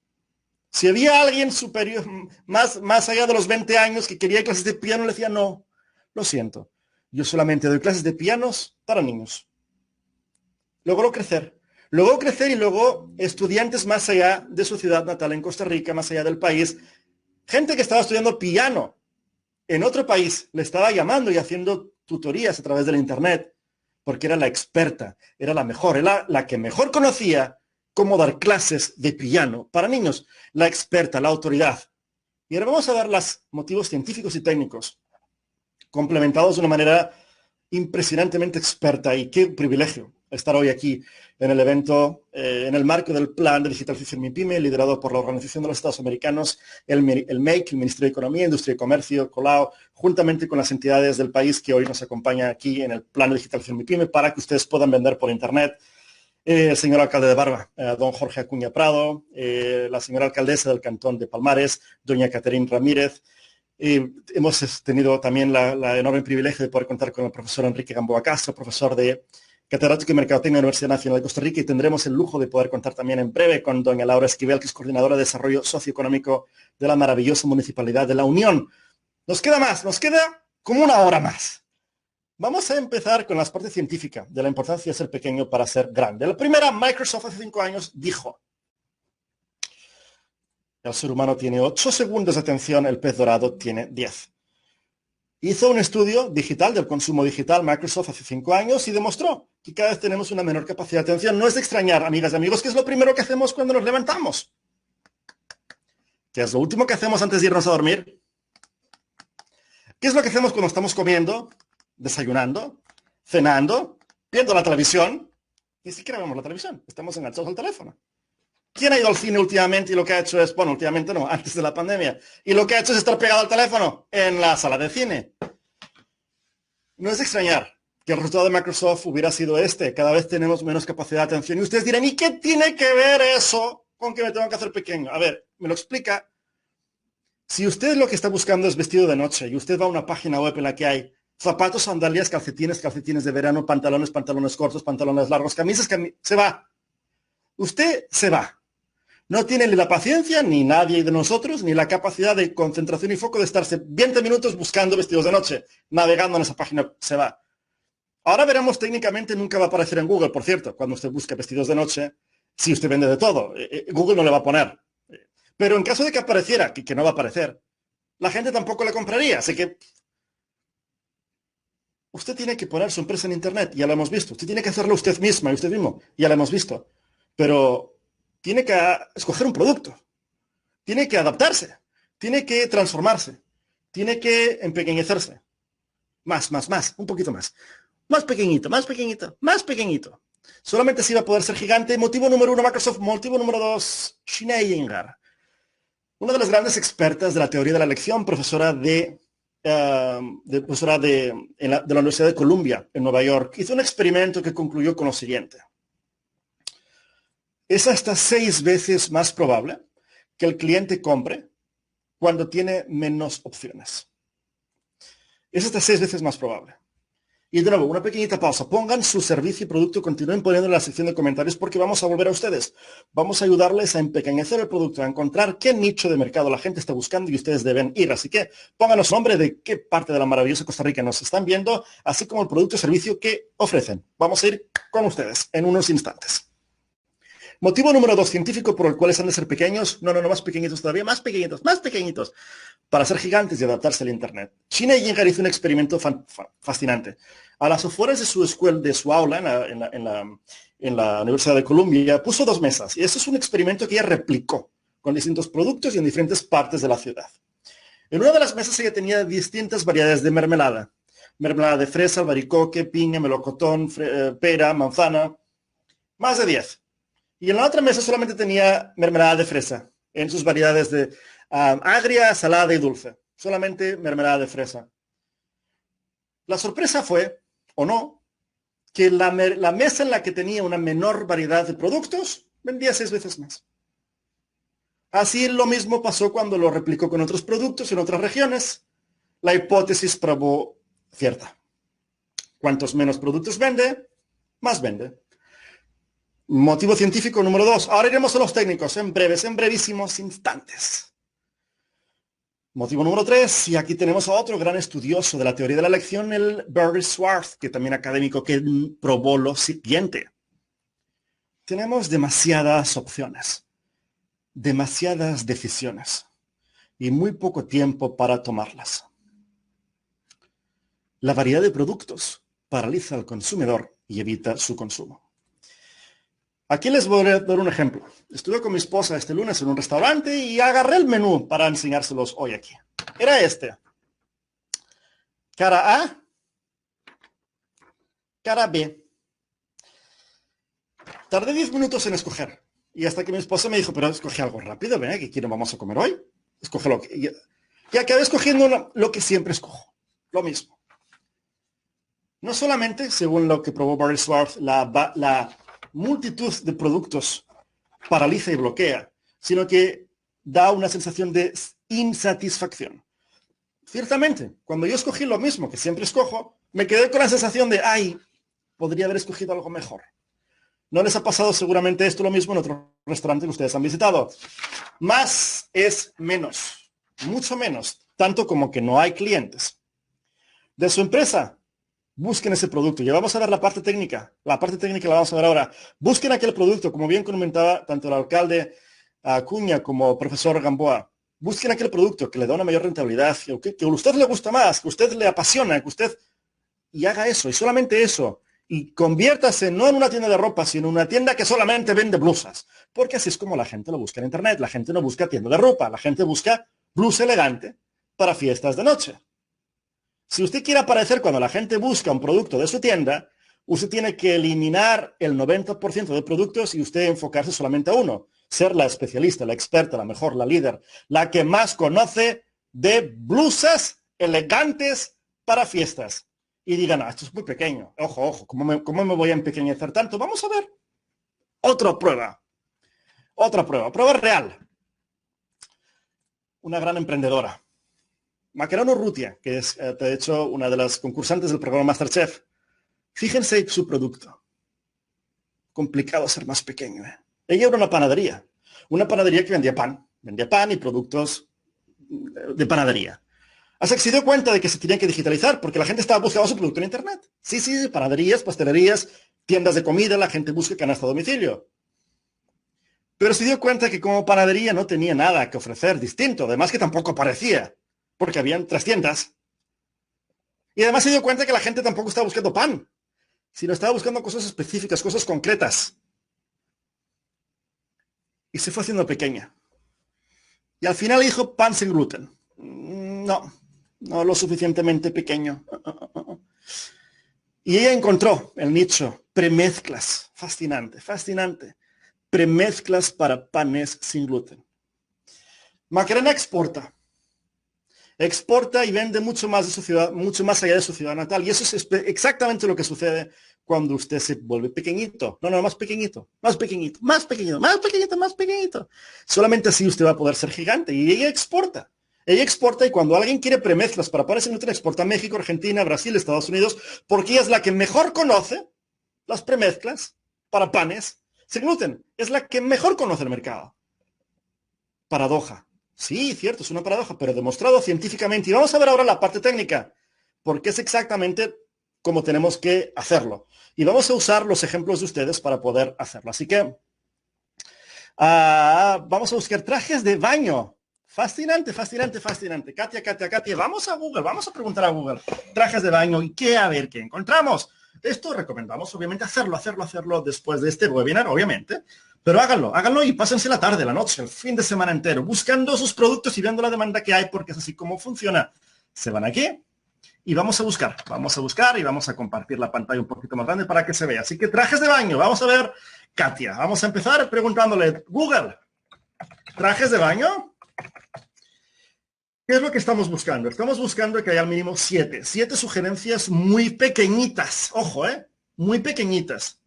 Si había alguien superior, más allá de los 20 años que quería clases de piano, le decía, no, lo siento, yo solamente doy clases de pianos para niños. Logró crecer y luego estudiantes más allá de su ciudad natal en Costa Rica, más allá del país, gente que estaba estudiando piano en otro país, le estaba llamando y haciendo tutorías a través del internet, porque era la experta, era la mejor, era la que mejor conocía cómo dar clases de piano para niños, la experta, la autoridad. Y ahora vamos a ver los motivos científicos y técnicos, complementados de una manera impresionantemente experta, y qué privilegio estar hoy aquí en el evento, en el marco del plan de digitalización MIPYME, liderado por la Organización de los Estados Americanos, el MEIC, el Ministerio de Economía, Industria y Comercio, COLAO, juntamente con las entidades del país que hoy nos acompañan aquí en el plan de digitalización MIPYME para que ustedes puedan vender por Internet. El señor alcalde de Barba, don Jorge Acuña Prado, la señora alcaldesa del Cantón de Palmares, doña Caterín Ramírez. Hemos tenido también la enorme privilegio de poder contar con el profesor Enrique Gamboa Castro, profesor de catedrático y mercadotecnia de la Universidad Nacional de Costa Rica, y tendremos el lujo de poder contar también en breve con doña Laura Esquivel, que es coordinadora de desarrollo socioeconómico de la maravillosa Municipalidad de La Unión. Nos queda como una hora más. Vamos a empezar con la parte científica de la importancia de ser pequeño para ser grande. La primera, Microsoft hace 5 años dijo, el ser humano tiene 8 segundos de atención, el pez dorado tiene 10. Hizo un estudio digital del consumo digital Microsoft hace 5 años y demostró que cada vez tenemos una menor capacidad de atención. No es de extrañar, amigas y amigos, que es lo primero que hacemos cuando nos levantamos. ¿Qué es lo último que hacemos antes de irnos a dormir? ¿Qué es lo que hacemos cuando estamos comiendo, desayunando, cenando, viendo la televisión? Ni siquiera vemos la televisión, estamos enganchados al teléfono. ¿Quién ha ido al cine últimamente y lo que ha hecho es, bueno, últimamente no, antes de la pandemia, y lo que ha hecho es estar pegado al teléfono en la sala de cine? No es de extrañar que el resultado de Microsoft hubiera sido este. Cada vez tenemos menos capacidad de atención. Y ustedes dirán, ¿y qué tiene que ver eso con que me tengo que hacer pequeño? A ver, me lo explica. Si usted lo que está buscando es vestido de noche y usted va a una página web en la que hay zapatos, sandalias, calcetines de verano, pantalones cortos, pantalones largos, camisas, se va. Usted se va. No tiene ni la paciencia, ni nadie de nosotros, ni la capacidad de concentración y foco de estarse 20 minutos buscando vestidos de noche, navegando en esa página, se va. Ahora veremos, técnicamente nunca va a aparecer en Google, por cierto, cuando usted busca vestidos de noche, si usted vende de todo. Google no le va a poner. Pero en caso de que apareciera, que no va a aparecer, la gente tampoco le compraría. Así que usted tiene que poner su empresa en Internet, ya lo hemos visto. Usted tiene que hacerlo usted misma y usted mismo, ya lo hemos visto. Pero tiene que escoger un producto, tiene que adaptarse, tiene que transformarse, tiene que empequeñecerse. Más, un poquito más. Más pequeñito, más pequeñito, más pequeñito. Solamente se iba a poder ser gigante. Motivo número 1, Microsoft. Motivo número 2, Schneider. Una de las grandes expertas de la teoría de la elección, profesora de la Universidad de Columbia en Nueva York, hizo un experimento que concluyó con lo siguiente. Es hasta 6 veces más probable que el cliente compre cuando tiene menos opciones. Es hasta 6 veces más probable. Y de nuevo, una pequeñita pausa. Pongan su servicio y producto, continúen poniendo en la sección de comentarios porque vamos a volver a ustedes. Vamos a ayudarles a empequeñecer el producto, a encontrar qué nicho de mercado la gente está buscando y ustedes deben ir. Así que pónganos nombre de qué parte de la maravillosa Costa Rica nos están viendo, así como el producto o servicio que ofrecen. Vamos a ir con ustedes en unos instantes. Motivo número 2, científico por el cual han de ser pequeños. No, más pequeñitos todavía, más pequeñitos. Para ser gigantes y adaptarse al Internet. Schneider hizo un experimento fascinante. A las afueras de su escuela, de su aula en la Universidad de Columbia, puso 2 mesas. Y eso es un experimento que ella replicó con distintos productos y en diferentes partes de la ciudad. En una de las mesas ella tenía distintas variedades de mermelada. Mermelada de fresa, albaricoque, piña, melocotón, pera, manzana. Más de 10. Y en la otra mesa solamente tenía mermelada de fresa, en sus variedades de agria, salada y dulce. Solamente mermelada de fresa. La sorpresa fue, o no, que la mesa en la que tenía una menor variedad de productos vendía 6 veces más. Así lo mismo pasó cuando lo replicó con otros productos en otras regiones. La hipótesis probó cierta. Cuantos menos productos vende, más vende. Motivo científico número 2. Ahora iremos a los técnicos en brevísimos instantes. Motivo número 3. Y aquí tenemos a otro gran estudioso de la teoría de la elección, el Barry Schwartz, que también académico, que probó lo siguiente. Tenemos demasiadas opciones, demasiadas decisiones y muy poco tiempo para tomarlas. La variedad de productos paraliza al consumidor y evita su consumo. Aquí les voy a dar un ejemplo. Estuve con mi esposa este lunes en un restaurante y agarré el menú para enseñárselos hoy aquí. Era este. Cara A, cara B. Tardé 10 minutos en escoger. Y hasta que mi esposa me dijo, pero escoge algo rápido, ¿ven? ¿Qué quieren vamos a comer hoy? Escoge lo que... Y acabé escogiendo lo que siempre escojo. Lo mismo. No solamente, según lo que probó Barry Schwartz, la multitud de productos paraliza y bloquea, sino que da una sensación de insatisfacción. Ciertamente, cuando yo escogí lo mismo que siempre escojo, me quedé con la sensación de, ay, podría haber escogido algo mejor. ¿No les ha pasado seguramente esto lo mismo en otro restaurante que ustedes han visitado? Más es menos, mucho menos, tanto como que no hay clientes. De su empresa, busquen ese producto. Ya vamos a ver la parte técnica. La parte técnica la vamos a ver ahora. Busquen aquel producto, como bien comentaba tanto el alcalde Acuña como el profesor Gamboa. Busquen aquel producto que le da una mayor rentabilidad, que a usted le gusta más, que a usted le apasiona, que usted... Y haga eso, y solamente eso. Y conviértase no en una tienda de ropa, sino en una tienda que solamente vende blusas. Porque así es como la gente lo busca en Internet. La gente no busca tienda de ropa, la gente busca blusa elegante para fiestas de noche. Si usted quiere aparecer cuando la gente busca un producto de su tienda, usted tiene que eliminar el 90% de productos y usted enfocarse solamente a uno. Ser la especialista, la experta, la mejor, la líder, la que más conoce de blusas elegantes para fiestas. Y digan, esto es muy pequeño. Ojo, ¿cómo me voy a empequeñecer tanto? Vamos a ver. Otra prueba real. Una gran emprendedora. Macarena Urrutia, que es, de hecho, una de las concursantes del programa MasterChef. Fíjense su producto. Complicado ser más pequeño. Ella era una panadería que vendía pan y productos de panadería. Hasta que se dio cuenta de que se tenían que digitalizar porque la gente estaba buscando su producto en Internet. Sí, panaderías, pastelerías, tiendas de comida, la gente busca canasta a domicilio. Pero se dio cuenta que como panadería no tenía nada que ofrecer distinto, además que tampoco parecía, porque habían 3 tiendas. Y además se dio cuenta que la gente tampoco estaba buscando pan, sino estaba buscando cosas específicas, cosas concretas. Y se fue haciendo pequeña. Y al final dijo pan sin gluten. No lo suficientemente pequeño. Y ella encontró el nicho Premezclas, fascinante, fascinante. Premezclas para panes sin gluten. Macarena exporta. Exporta y vende mucho más de su ciudad, mucho más allá de su ciudad natal. Y eso es exactamente lo que sucede cuando usted se vuelve pequeñito. No, más pequeñito, más pequeñito, más pequeñito, más pequeñito, más pequeñito. Solamente así usted va a poder ser gigante. Y ella exporta. Ella exporta y cuando alguien quiere premezclas para panes sin gluten, exporta a México, Argentina, Brasil, Estados Unidos, porque ella es la que mejor conoce las premezclas para panes sin gluten. Es la que mejor conoce el mercado. Paradoja. Sí, cierto, es una paradoja, pero demostrado científicamente. Y vamos a ver ahora la parte técnica, porque es exactamente como tenemos que hacerlo. Y vamos a usar los ejemplos de ustedes para poder hacerlo. Así que vamos a buscar trajes de baño. Fascinante, fascinante, fascinante. Katia, vamos a Google, vamos a preguntar a Google. Trajes de baño y qué, a ver qué encontramos. Esto recomendamos, obviamente, hacerlo después de este webinar, obviamente. Pero háganlo y pásense la tarde, la noche, el fin de semana entero, buscando sus productos y viendo la demanda que hay, porque es así como funciona. Se van aquí y vamos a buscar y vamos a compartir la pantalla un poquito más grande para que se vea. Así que trajes de baño, vamos a ver, Katia. Vamos a empezar preguntándole, Google, ¿trajes de baño? ¿Qué es lo que estamos buscando? Estamos buscando que haya al mínimo 7 sugerencias muy pequeñitas. Ojo, muy pequeñitas.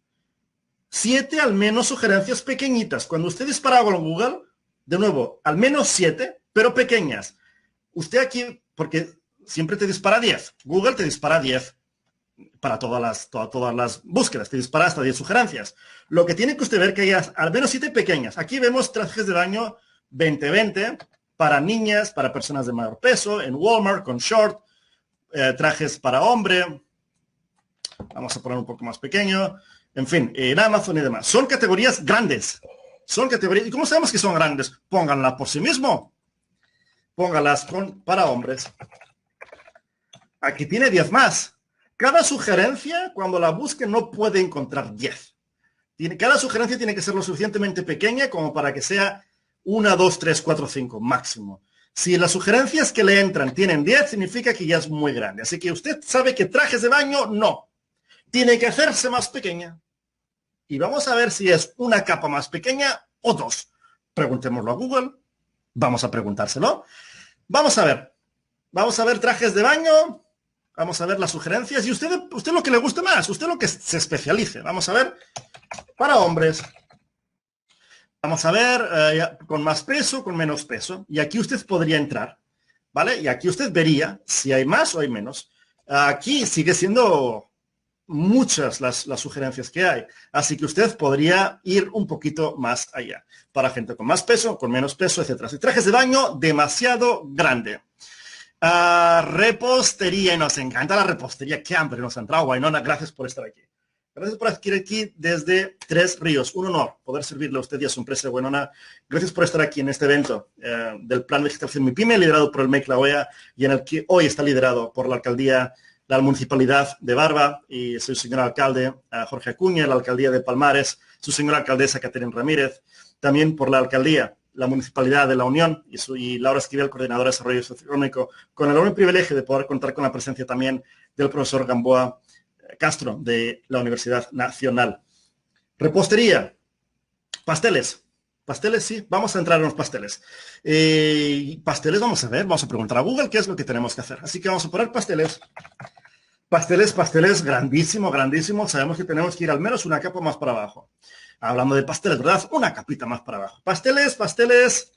7 al menos sugerencias pequeñitas. Cuando usted dispara algo en Google, de nuevo, al menos 7, pero pequeñas. Usted aquí, porque siempre te dispara 10. Google te dispara 10 para todas las búsquedas. Te dispara hasta 10 sugerencias. Lo que tiene que usted ver que haya al menos 7 pequeñas. Aquí vemos trajes de baño 2020 para niñas, para personas de mayor peso, en Walmart, con short, trajes para hombre. Vamos a poner un poco más pequeño. En fin, en Amazon y demás. Son categorías grandes. Son categorías. ¿Y cómo sabemos que son grandes? Pónganla por sí mismo. Pónganlas para hombres. Aquí tiene 10 más. Cada sugerencia, cuando la busque, no puede encontrar 10. Cada sugerencia tiene que ser lo suficientemente pequeña como para que sea 1, 2, 3, 4, 5 máximo. Si las sugerencias que le entran tienen 10, significa que ya es muy grande. Así que usted sabe que trajes de baño, no. Tiene que hacerse más pequeña. Y vamos a ver si es una capa más pequeña o 2. Preguntémoslo a Google. Vamos a preguntárselo. Vamos a ver trajes de baño. Vamos a ver las sugerencias. Y usted lo que le guste más. Usted lo que se especialice. Vamos a ver para hombres. Vamos a ver con más peso, con menos peso. Y aquí usted podría entrar. ¿Vale? Y aquí usted vería si hay más o hay menos. Aquí sigue siendo muchas las sugerencias que hay. Así que usted podría ir un poquito más allá. Para gente con más peso, con menos peso, etc. Si trajes de baño demasiado grande. Repostería. Y nos encanta la repostería. Qué hambre nos ha entrado, Wainona. Gracias por estar aquí. Gracias por estar aquí desde Tres Ríos. Un honor poder servirle a usted y a su empresa, Wainona. Gracias por estar aquí en este evento del Plan de Digitalización MIPYME, liderado por el MEC La OEA, y en el que hoy está liderado por la alcaldía, la municipalidad de Barba y su señor alcalde Jorge Acuña, la alcaldía de Palmares, su señora alcaldesa Caterina Ramírez, también por la alcaldía, la municipalidad de La Unión y Laura Esquivel, coordinadora de desarrollo socioeconómico, con el enorme privilegio de poder contar con la presencia también del profesor Gamboa Castro de la Universidad Nacional. Repostería, pasteles, sí, vamos a entrar en los pasteles. Pasteles, vamos a preguntar a Google qué es lo que tenemos que hacer. Así que vamos a poner pasteles. Pasteles, grandísimo. Sabemos que tenemos que ir al menos una capa más para abajo. Hablando de pasteles, ¿verdad? Una capita más para abajo. Pasteles,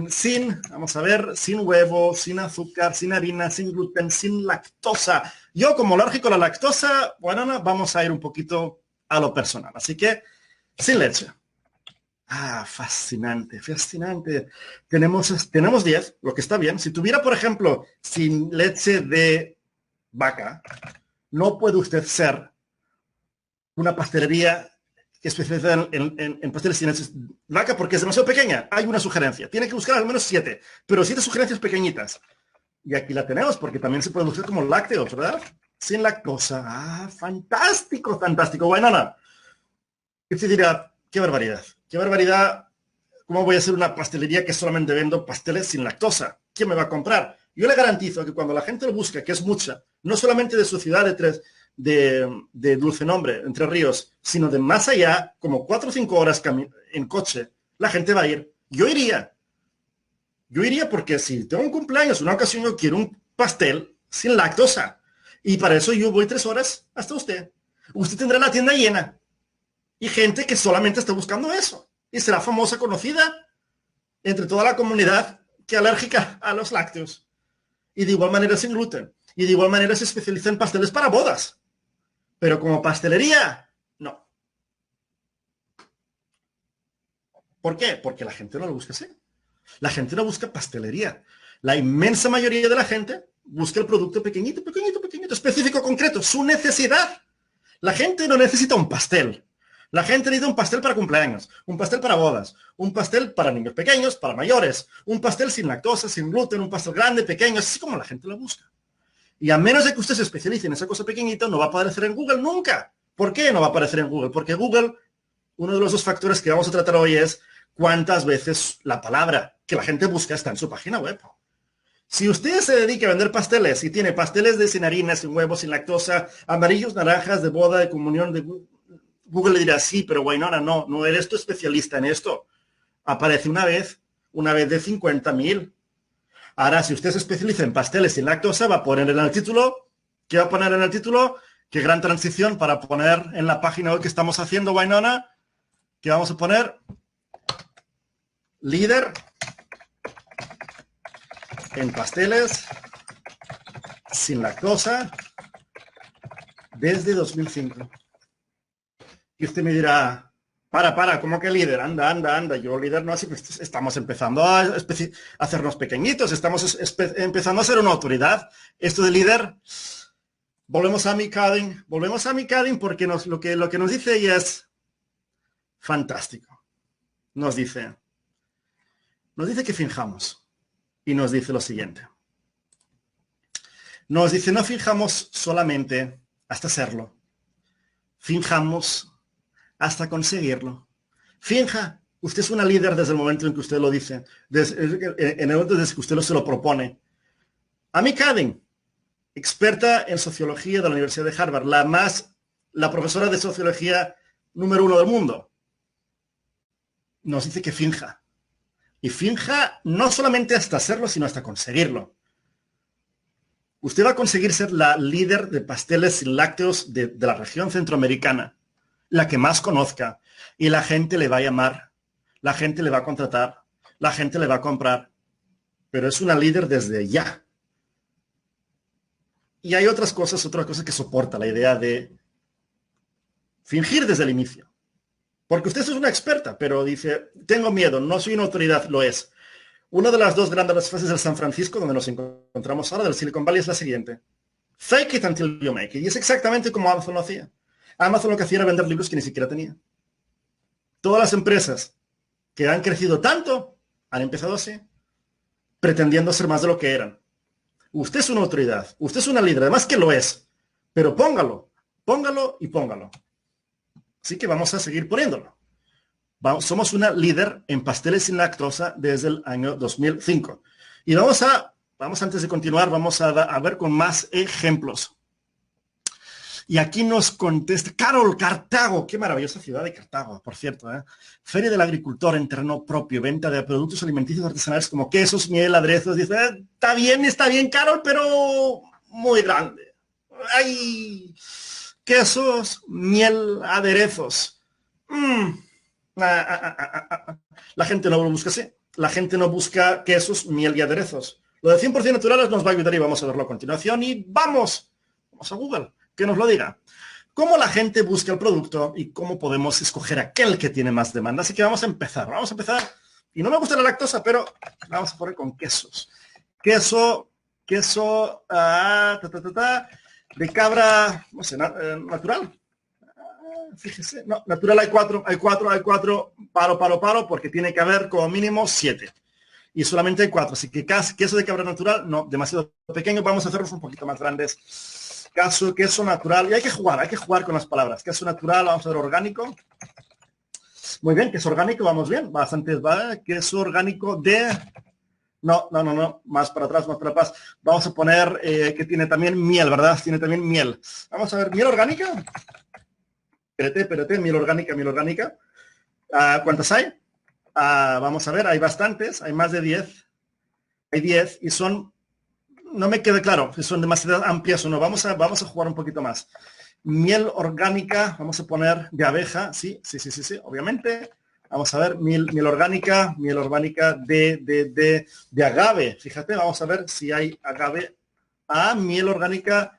sin huevo, sin azúcar, sin harina, sin gluten, sin lactosa. Yo, como alérgico a la lactosa, bueno, vamos a ir un poquito a lo personal. Así que, sin leche. Fascinante. Tenemos 10, lo que está bien. Si tuviera, por ejemplo, sin leche de vaca, no puede usted ser una pastelería especializada en pasteles sin leche de vaca porque es demasiado pequeña. Hay una sugerencia. Tiene que buscar al menos 7, pero 7 sugerencias pequeñitas. Y aquí la tenemos porque también se puede buscar como lácteos, ¿verdad? Sin lactosa. Fantástico. Bueno, no. Usted dirá, qué barbaridad. ¿Cómo voy a hacer una pastelería que solamente vendo pasteles sin lactosa? ¿Quién me va a comprar? Yo le garantizo que cuando la gente lo busca, que es mucha, no solamente de su ciudad de Dulce Nombre, Entre Ríos, sino de más allá, como 4 o 5 horas en coche, la gente va a ir. Yo iría. Yo iría porque si tengo un cumpleaños, una ocasión, yo quiero un pastel sin lactosa. Y para eso yo voy 3 horas hasta usted. Usted tendrá la tienda llena. Y gente que solamente está buscando eso. Y será famosa, conocida entre toda la comunidad que es alérgica a los lácteos. Y de igual manera sin gluten. Y de igual manera se especializa en pasteles para bodas. Pero como pastelería, no. ¿Por qué? Porque la gente no lo busca así. La gente no busca pastelería. La inmensa mayoría de la gente busca el producto pequeñito, pequeñito, pequeñito, específico, concreto, su necesidad. La gente no necesita un pastel. La gente necesita un pastel para cumpleaños, un pastel para bodas, un pastel para niños pequeños, para mayores, un pastel sin lactosa, sin gluten, un pastel grande, pequeño, así como la gente lo busca. Y a menos de que usted se especialice en esa cosa pequeñita, no va a aparecer en Google nunca. ¿Por qué no va a aparecer en Google? Porque Google, uno de los 2 factores que vamos a tratar hoy es cuántas veces la palabra que la gente busca está en su página web. Si usted se dedica a vender pasteles y tiene pasteles de sin harina, sin huevos, sin lactosa, amarillos, naranjas, de boda, de comunión, de Google le dirá, sí, pero Wynonna, no eres tu especialista en esto. Aparece una vez de 50.000. Ahora, si usted se especializa en pasteles sin lactosa, va a poner en el título, ¿qué va a poner en el título? Qué gran transición para poner en la página web que estamos haciendo, Wynonna, que vamos a poner líder en pasteles sin lactosa desde 2005. Y usted me dirá, para, ¿cómo que líder? Anda, yo líder no, así pues estamos empezando a hacernos pequeñitos, estamos empezando a ser una autoridad. Esto de líder, volvemos a Micadding porque lo que nos dice ella es fantástico. Nos dice que finjamos y nos dice lo siguiente. Nos dice, no finjamos solamente hasta serlo, finjamos hasta conseguirlo. Finja, usted es una líder desde el momento en que usted lo dice, en el momento desde que usted se lo propone. Amy Cuddy, experta en sociología de la Universidad de Harvard, la profesora de sociología número 1 del mundo, nos dice que finja. Y finja no solamente hasta hacerlo, sino hasta conseguirlo. Usted va a conseguir ser la líder de pasteles sin lácteos de la región centroamericana, la que más conozca, y la gente le va a llamar, la gente le va a contratar, la gente le va a comprar, pero es una líder desde ya. Y hay otra cosa que soporta la idea de fingir desde el inicio. Porque usted es una experta, pero dice, tengo miedo, no soy una autoridad, lo es. Una de las 2 grandes frases del San Francisco, donde nos encontramos ahora, del Silicon Valley, es la siguiente. Fake it until you make it. Y es exactamente como Amazon lo hacía. Amazon lo que hacía era vender libros que ni siquiera tenía. Todas las empresas que han crecido tanto han empezado así, pretendiendo ser más de lo que eran. Usted es una autoridad, usted es una líder, además que lo es, pero póngalo y póngalo. Así que vamos a seguir poniéndolo. Somos una líder en pasteles sin lactosa desde el año 2005. Y vamos antes de continuar, vamos a ver con más ejemplos. Y aquí nos contesta Carol, Cartago, qué maravillosa ciudad de Cartago, por cierto. Feria del agricultor en terreno propio, venta de productos alimenticios artesanales como quesos, miel, aderezos. Dice, está bien, Carol, pero muy grande. Ay, quesos, miel, aderezos. La gente no lo busca así. La gente no busca quesos, miel y aderezos. Lo de 100% naturales nos va a ayudar y vamos a verlo a continuación. Y vamos a Google. Que nos lo diga. Cómo la gente busca el producto y cómo podemos escoger aquel que tiene más demanda. Así que vamos a empezar. Y no me gusta la lactosa, pero vamos a poner con quesos. Queso de cabra, no sé, natural. Fíjese, no, natural hay 4, paro, porque tiene que haber como mínimo 7. Y solamente hay 4. Así que queso de cabra natural, no, demasiado pequeño. Vamos a hacerlos un poquito más grandes. Queso natural, y hay que jugar con las palabras. Queso natural, vamos a ver orgánico. Muy bien, queso orgánico, vamos bien, bastante, ¿vale? Queso orgánico de No, no, no, no. Más para atrás, más para atrás. Vamos a poner que tiene también miel, ¿verdad? Tiene también miel. Vamos a ver, miel orgánica. Espérate, miel orgánica, miel orgánica. ¿Cuántas hay? Vamos a ver, hay bastantes, hay más de 10. Hay 10 y son, no me queda claro si son demasiado amplias o no. Vamos a jugar un poquito más. Miel orgánica, vamos a poner de abeja, sí, obviamente. Vamos a ver, miel orgánica de agave. Fíjate, vamos a ver si hay agave. Miel orgánica,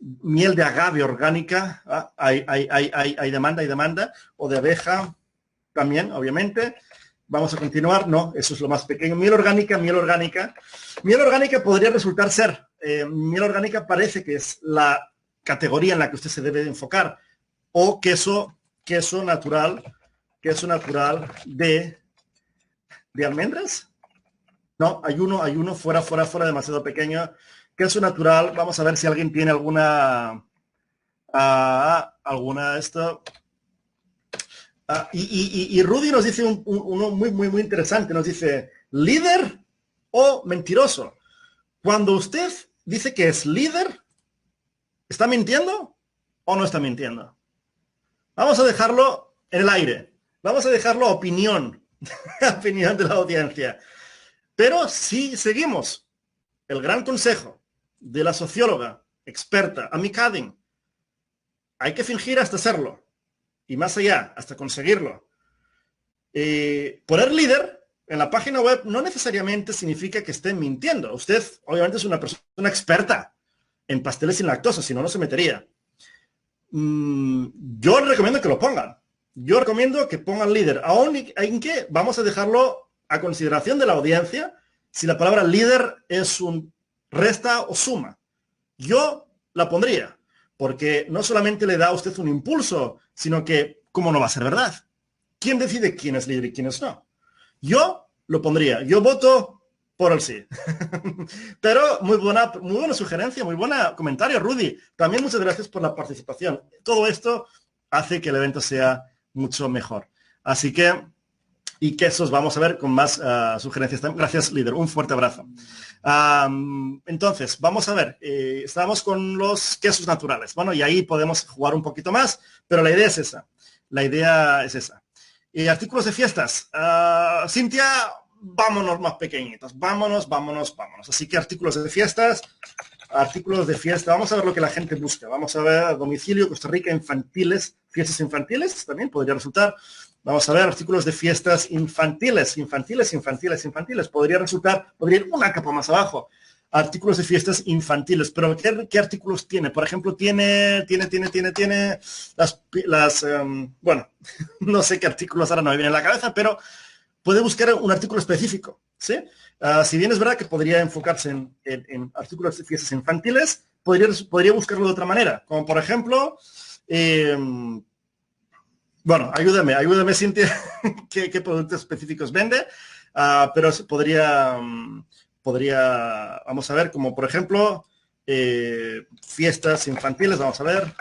miel de agave orgánica. Hay demanda. O de abeja también, obviamente. Vamos a continuar. No, eso es lo más pequeño. Miel orgánica. Miel orgánica podría resultar ser. Miel orgánica parece que es la categoría en la que usted se debe de enfocar. O queso natural de almendras. No, hay uno fuera, demasiado pequeño. Queso natural, vamos a ver si alguien tiene alguna esto. Y Rudy nos dice uno muy interesante, nos dice, ¿líder o mentiroso? Cuando usted dice que es líder, ¿está mintiendo o no está mintiendo? Vamos a dejarlo en el aire. Vamos a dejarlo opinión de la audiencia. Pero si seguimos el gran consejo de la socióloga experta Amy Cuddy, hay que fingir hasta serlo. Y más allá, hasta conseguirlo. Poner líder en la página web no necesariamente significa que esté mintiendo. Usted obviamente es una persona experta en pasteles sin lactosa, si no, no se metería. Yo les recomiendo que lo pongan. Yo recomiendo que pongan líder. Aún en que vamos a dejarlo a consideración de la audiencia si la palabra líder es un resta o suma. Yo la pondría, porque no solamente le da a usted un impulso, sino que, ¿cómo no va a ser verdad? ¿Quién decide quién es líder y quién es no? Yo lo pondría. Yo voto por el sí. Pero muy buena sugerencia, muy buen comentario, Rudy. También muchas gracias por la participación. Todo esto hace que el evento sea mucho mejor. Así que, y quesos, vamos a ver con más sugerencias. Gracias, líder. Un fuerte abrazo. Entonces, vamos a ver. Estamos con los quesos naturales. Bueno, y ahí podemos jugar un poquito más, pero la idea es esa. Artículos de fiestas. Cintia, vámonos más pequeñitos. Vámonos. Así que artículos de fiestas. Vamos a ver lo que la gente busca. Vamos a ver domicilio, Costa Rica, infantiles, fiestas infantiles, también podría resultar. Vamos a ver artículos de fiestas infantiles. Podría ir una capa más abajo. Artículos de fiestas infantiles. Pero ¿qué artículos tiene? Por ejemplo, tiene bueno, no sé qué artículos ahora no me viene a la cabeza, pero puede buscar un artículo específico, ¿sí? Si bien es verdad que podría enfocarse en artículos de fiestas infantiles, podría buscarlo de otra manera. Como por ejemplo, bueno, ayúdame Cintia, qué productos específicos vende, pero podría, vamos a ver, como por ejemplo, fiestas infantiles, vamos a ver,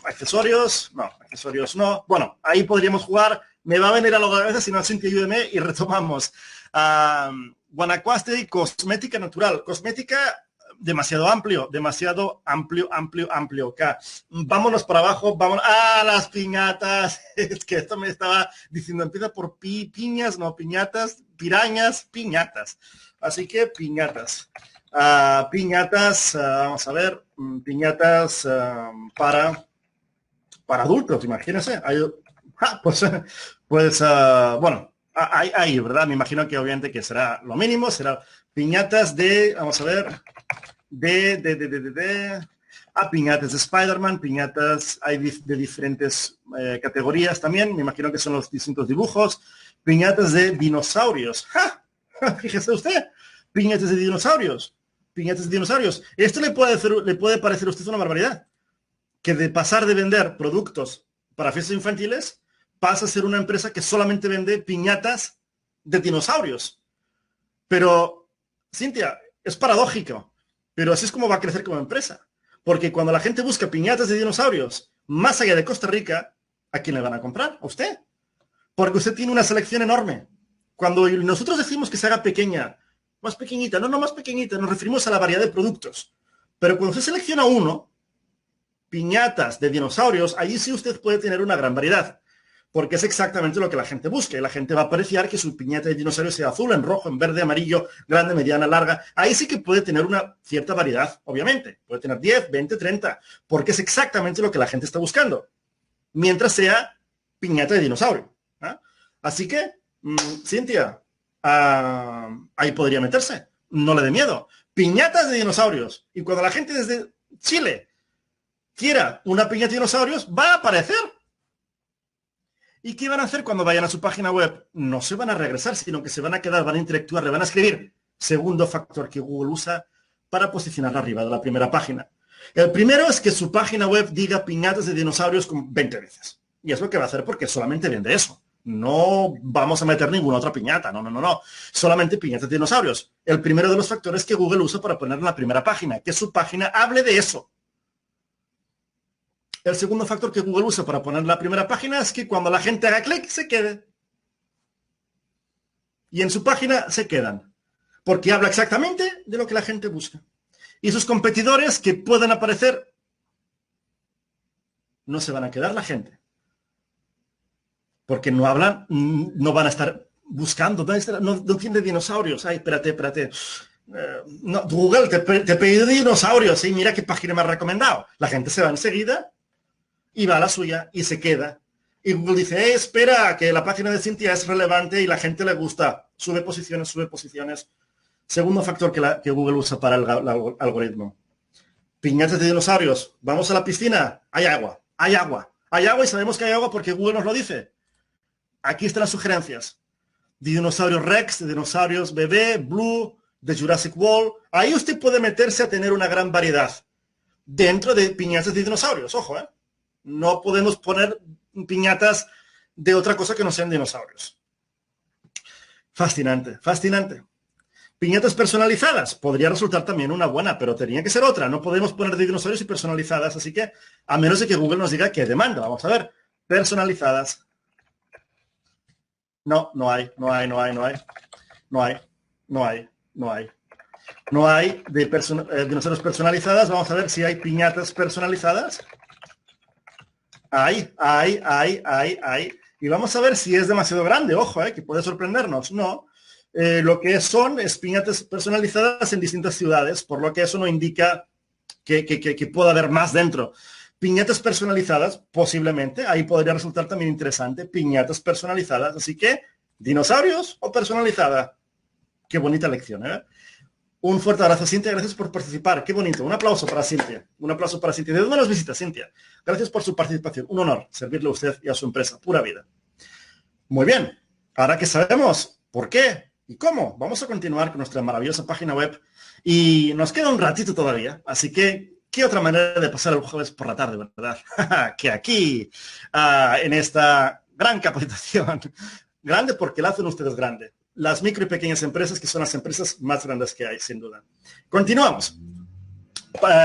accesorios no. Bueno, ahí podríamos jugar. Me va a venir a la cabeza, si no, Cintia, ayúdeme y retomamos. Guanacaste, cosmética natural. Cosmética demasiado amplio. Vámonos para abajo, las piñatas. Es que esto me estaba diciendo, empieza por piñas, no piñatas, pirañas, piñatas. Así que piñatas. Vamos a ver, piñatas para adultos, imagínense. Bueno, ahí, ¿verdad? Me imagino que obviamente que será lo mínimo, será piñatas vamos a ver, piñatas de Spider-Man, piñatas hay de diferentes categorías también, me imagino que son los distintos dibujos, piñatas de dinosaurios. Fíjese usted, piñatas de dinosaurios. Esto le puede parecer a usted una barbaridad, que de pasar de vender productos para fiestas infantiles pasa a ser una empresa que solamente vende piñatas de dinosaurios. Pero, Cintia, es paradójico, pero así es como va a crecer como empresa. Porque cuando la gente busca piñatas de dinosaurios más allá de Costa Rica, ¿a quién le van a comprar? ¿A usted? Porque usted tiene una selección enorme. Cuando nosotros decimos que se haga pequeña, más pequeñita, no más pequeñita, nos referimos a la variedad de productos. Pero cuando se selecciona uno, piñatas de dinosaurios, allí sí usted puede tener una gran variedad, porque es exactamente lo que la gente busca. Y la gente va a apreciar que su piñata de dinosaurio sea azul, en rojo, en verde, amarillo, grande, mediana, larga. Ahí sí que puede tener una cierta variedad, obviamente. Puede tener 10, 20, 30, porque es exactamente lo que la gente está buscando. Mientras sea piñata de dinosaurio. ¿Ah? Así que, Cintia, ahí podría meterse. No le dé miedo. Piñatas de dinosaurios. Y cuando la gente desde Chile quiera una piñata de dinosaurios, va a aparecer. ¿Y qué van a hacer cuando vayan a su página web? No se van a regresar, sino que se van a quedar, van a interactuar, le van a escribir. Segundo factor que Google usa para posicionar arriba de la primera página. El primero es que su página web diga piñatas de dinosaurios como 20 veces. Y es lo que va a hacer porque solamente vende eso. No vamos a meter ninguna otra piñata. No. Solamente piñatas de dinosaurios. El primero de los factores que Google usa para poner en la primera página. Que su página hable de eso. El segundo factor que Google usa para poner en la primera página es que cuando la gente haga clic, se quede. Y en su página se quedan. Porque habla exactamente de lo que la gente busca. Y sus competidores que puedan aparecer, no se van a quedar la gente. Porque no hablan, no van a estar buscando. No tiene dinosaurios. Ay, espérate. No, Google, te he pedido dinosaurios. Sí, mira qué página me ha recomendado. La gente se va enseguida y va a la suya y se queda. Y Google dice, espera, que la página de Cintia es relevante y la gente le gusta. Sube posiciones. Segundo factor que Google usa para el algoritmo. Piñatas de dinosaurios. Vamos a la piscina. Hay agua y sabemos que hay agua porque Google nos lo dice. Aquí están las sugerencias. De dinosaurios Rex, de dinosaurios bebé, Blue, de Jurassic World. Ahí usted puede meterse a tener una gran variedad. Dentro de piñatas de dinosaurios. Ojo, ¿eh? No podemos poner piñatas de otra cosa que no sean dinosaurios. Fascinante. Piñatas personalizadas. Podría resultar también una buena, pero tenía que ser otra. No podemos poner de dinosaurios y personalizadas. Así que, a menos de que Google nos diga qué demanda. Vamos a ver. Personalizadas. No hay. No hay de dinosaurios personalizadas. Vamos a ver si hay piñatas personalizadas. Hay. Y vamos a ver si es demasiado grande. Ojo, que puede sorprendernos. No. Lo que son es piñatas personalizadas en distintas ciudades, por lo que eso no indica que pueda haber más dentro. Piñatas personalizadas, posiblemente, ahí podría resultar también interesante, piñatas personalizadas, así que, ¿dinosaurios o personalizada? Qué bonita lección, ¿eh? Un fuerte abrazo, Cintia, gracias por participar, qué bonito, un aplauso para Cintia, ¿De dónde nos visita, Cintia? Gracias por su participación, un honor servirle a usted y a su empresa, pura vida. Muy bien, ahora que sabemos por qué y cómo, vamos a continuar con nuestra maravillosa página web y nos queda un ratito todavía, así que ¿qué otra manera de pasar el jueves por la tarde, verdad? Que aquí, en esta gran capacitación. Grande porque la hacen ustedes grande. Las micro y pequeñas empresas, que son las empresas más grandes que hay, sin duda. Continuamos.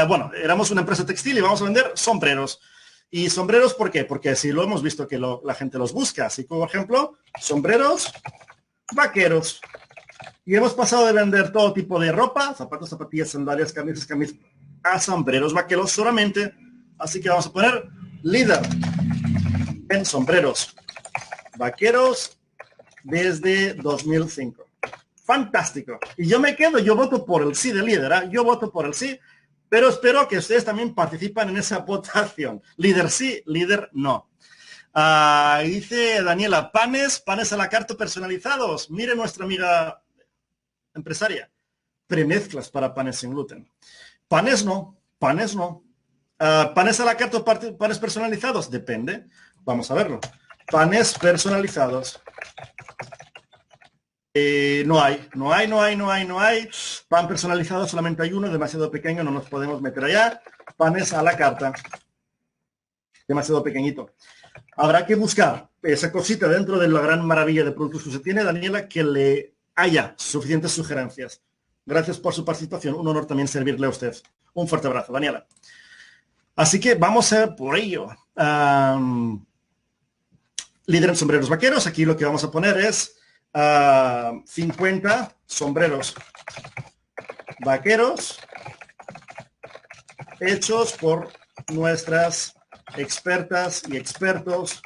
Bueno, éramos una empresa textil y vamos a vender sombreros. ¿Y sombreros por qué? Porque así lo hemos visto que la gente los busca. Así como, por ejemplo, sombreros vaqueros. Y hemos pasado de vender todo tipo de ropa, zapatos, zapatillas, sandalias, camisas, a sombreros vaqueros solamente. Así que vamos a poner líder en sombreros vaqueros desde 2005. Fantástico. Y yo voto por el sí de líder, ¿eh? Yo voto por el sí, pero espero que ustedes también participen en esa votación. Líder sí, líder no. Dice Daniela, panes a la carta personalizados. Mire nuestra amiga empresaria. Premezclas para panes sin gluten. Panes no. Panes a la carta, panes personalizados. Depende. Vamos a verlo. Panes personalizados. No hay. Pan personalizado solamente hay uno, demasiado pequeño, no nos podemos meter allá. Panes a la carta. Demasiado pequeñito. Habrá que buscar esa cosita dentro de la gran maravilla de productos que se tiene, Daniela, que le haya suficientes sugerencias. Gracias por su participación. Un honor también servirle a usted. Un fuerte abrazo, Daniela. Así que vamos a por ello. Líder en sombreros vaqueros. Aquí lo que vamos a poner es 50 sombreros vaqueros hechos por nuestras expertas y expertos,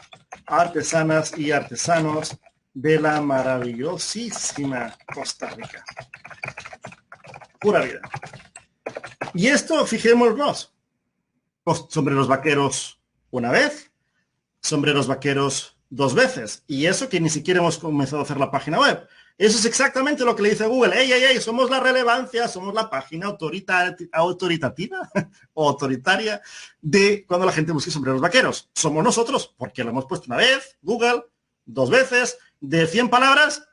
artesanas y artesanos de la maravillosísima Costa Rica. Pura vida. Y esto, fijémonos, sombreros vaqueros una vez, sombreros vaqueros 2 veces. Y eso que ni siquiera hemos comenzado a hacer la página web. Eso es exactamente lo que le dice Google. ¡Ey! Somos la relevancia, somos la página autoritativa o autoritaria de cuando la gente busque sombreros vaqueros. Somos nosotros, porque lo hemos puesto una vez, Google, 2 veces, de 100 palabras,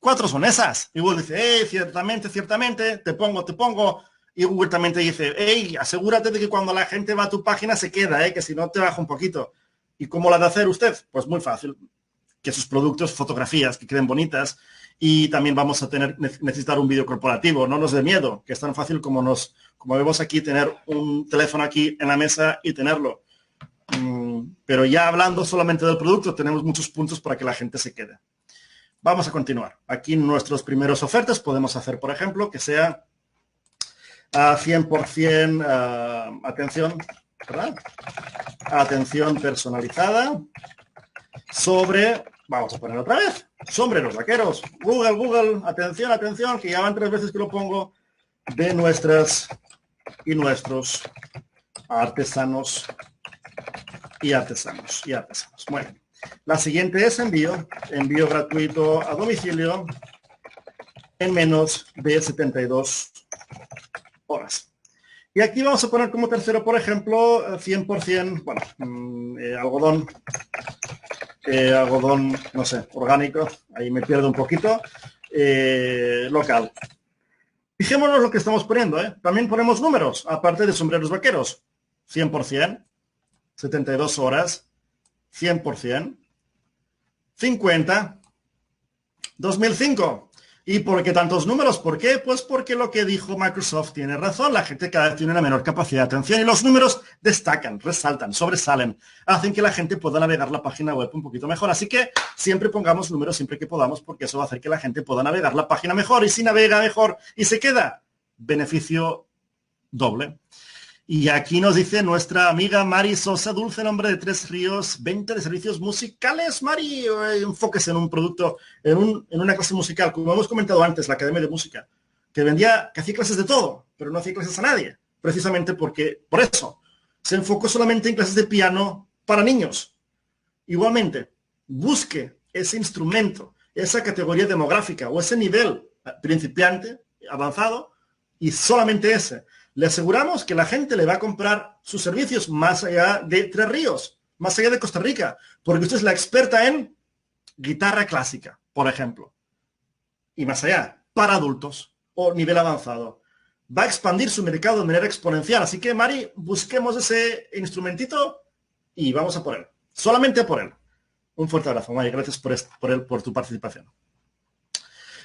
4 son esas. Y Google dice, ciertamente, te pongo. Y Google también te dice, asegúrate de que cuando la gente va a tu página se queda, que si no te baja un poquito. ¿Y cómo la de hacer usted? Pues muy fácil. Que sus productos, fotografías que queden bonitas, y también vamos a necesitar un vídeo corporativo. No nos dé miedo, que es tan fácil como vemos aquí, tener un teléfono aquí en la mesa y tenerlo. Pero ya hablando solamente del producto, tenemos muchos puntos para que la gente se quede. Vamos a continuar. Aquí en nuestros primeros ofertas podemos hacer, por ejemplo, que sea a 100% atención, ¿verdad? Atención personalizada sobre, vamos a poner otra vez, sombreros vaqueros. Google, atención, que ya van 3 veces que lo pongo, de nuestras y nuestros artesanos y artesanos. Muy bien. La siguiente es envío gratuito a domicilio en menos de 72 horas. Y aquí vamos a poner como tercero, por ejemplo, 100%, algodón, no sé, orgánico, ahí me pierdo un poquito, local. Fijémonos lo que estamos poniendo, También ponemos números, aparte de sombreros vaqueros. 100%, 72 horas, 100%, 50, 2005. ¿Y por qué tantos números? ¿Por qué? Pues porque lo que dijo Microsoft tiene razón. La gente cada vez tiene una menor capacidad de atención y los números destacan, resaltan, sobresalen, hacen que la gente pueda navegar la página web un poquito mejor. Así que siempre pongamos números siempre que podamos, porque eso va a hacer que la gente pueda navegar la página mejor, y si navega mejor y se queda, beneficio doble. Y aquí nos dice nuestra amiga Mari Sosa, dulce nombre de Tres Ríos, 20 de servicios musicales. Mari, enfóquese en un producto, en una clase musical, como hemos comentado antes, la Academia de Música, que hacía clases de todo, pero no hacía clases a nadie, precisamente por eso, se enfocó solamente en clases de piano para niños. Igualmente, busque ese instrumento, esa categoría demográfica o ese nivel principiante, avanzado, y solamente ese. Le aseguramos que la gente le va a comprar sus servicios más allá de Tres Ríos, más allá de Costa Rica, porque usted es la experta en guitarra clásica, por ejemplo. Y más allá, para adultos o nivel avanzado. Va a expandir su mercado de manera exponencial. Así que, Mari, busquemos ese instrumentito y vamos a por él. Solamente a por él. Un fuerte abrazo, Mari. Gracias por tu participación.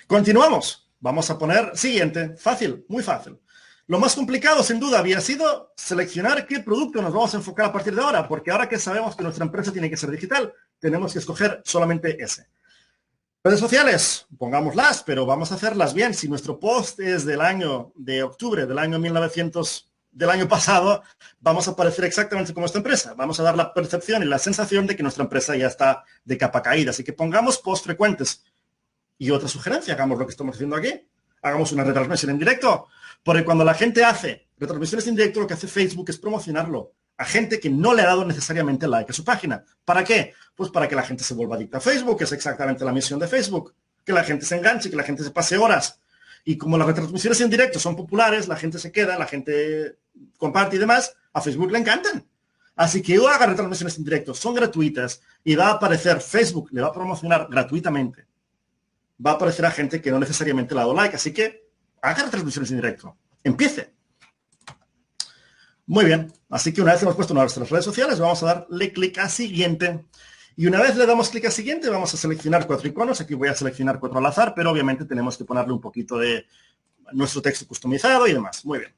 Continuamos. Vamos a poner siguiente. Fácil, muy fácil. Lo más complicado, sin duda, había sido seleccionar qué producto nos vamos a enfocar a partir de ahora, porque ahora que sabemos que nuestra empresa tiene que ser digital, tenemos que escoger solamente ese. Redes sociales, pongámoslas, pero vamos a hacerlas bien. Si nuestro post es de octubre del año 1900, del año pasado, vamos a aparecer exactamente como esta empresa. Vamos a dar la percepción y la sensación de que nuestra empresa ya está de capa caída. Así que pongamos posts frecuentes. Y otra sugerencia, hagamos lo que estamos haciendo aquí. Hagamos una retransmisión en directo. Porque cuando la gente hace retransmisiones en directo, lo que hace Facebook es promocionarlo a gente que no le ha dado necesariamente like a su página. ¿Para qué? Pues para que la gente se vuelva adicta a Facebook, que es exactamente la misión de Facebook. Que la gente se enganche, que la gente se pase horas. Y como las retransmisiones en directo son populares, la gente se queda, la gente comparte y demás, a Facebook le encantan. Así que haga retransmisiones en directo, son gratuitas y va a aparecer, Facebook le va a promocionar gratuitamente. Va a aparecer a gente que no necesariamente le ha dado like. Así que haga retransmisiones en directo. Empiece. Muy bien. Así que una vez hemos puesto nuestras redes sociales, vamos a darle clic a siguiente. Y una vez le damos clic a siguiente, vamos a seleccionar 4 iconos. Aquí voy a seleccionar 4 al azar, pero obviamente tenemos que ponerle un poquito de nuestro texto customizado y demás. Muy bien.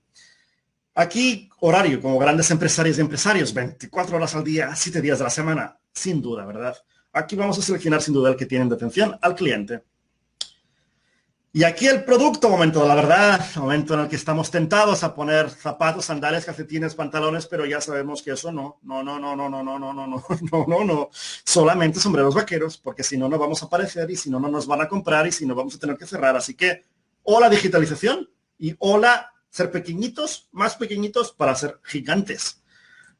Aquí, horario, como grandes empresarios y empresarios, 24 horas al día, 7 días de la semana. Sin duda, ¿verdad? Aquí vamos a seleccionar sin duda el que tienen de atención al cliente. Y aquí el producto, momento de la verdad, momento en el que estamos tentados a poner zapatos, sandalias, calcetines, pantalones, pero ya sabemos que eso no, no, solamente sombreros vaqueros, porque si no, no vamos a aparecer y si no, no nos van a comprar y si no, vamos a tener que cerrar. Así que, o la digitalización y hola, ser pequeñitos, más pequeñitos para ser gigantes.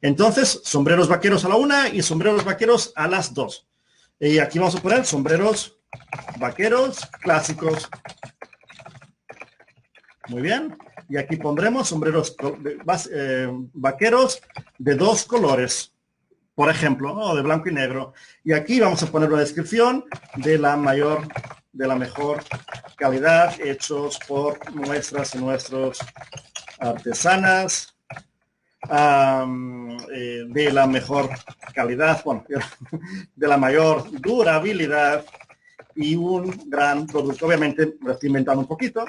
Entonces, sombreros vaqueros a la 1 y sombreros vaqueros a las 2. Y aquí vamos a poner sombreros vaqueros clásicos. Muy bien. Y aquí pondremos sombreros vaqueros de 2 colores, por ejemplo, ¿no? De blanco y negro. Y aquí vamos a poner una descripción de la mejor calidad, hechos por nuestras y nuestros artesanas, de la mejor calidad, bueno, de la mayor durabilidad y un gran producto. Obviamente lo estoy inventando un poquito.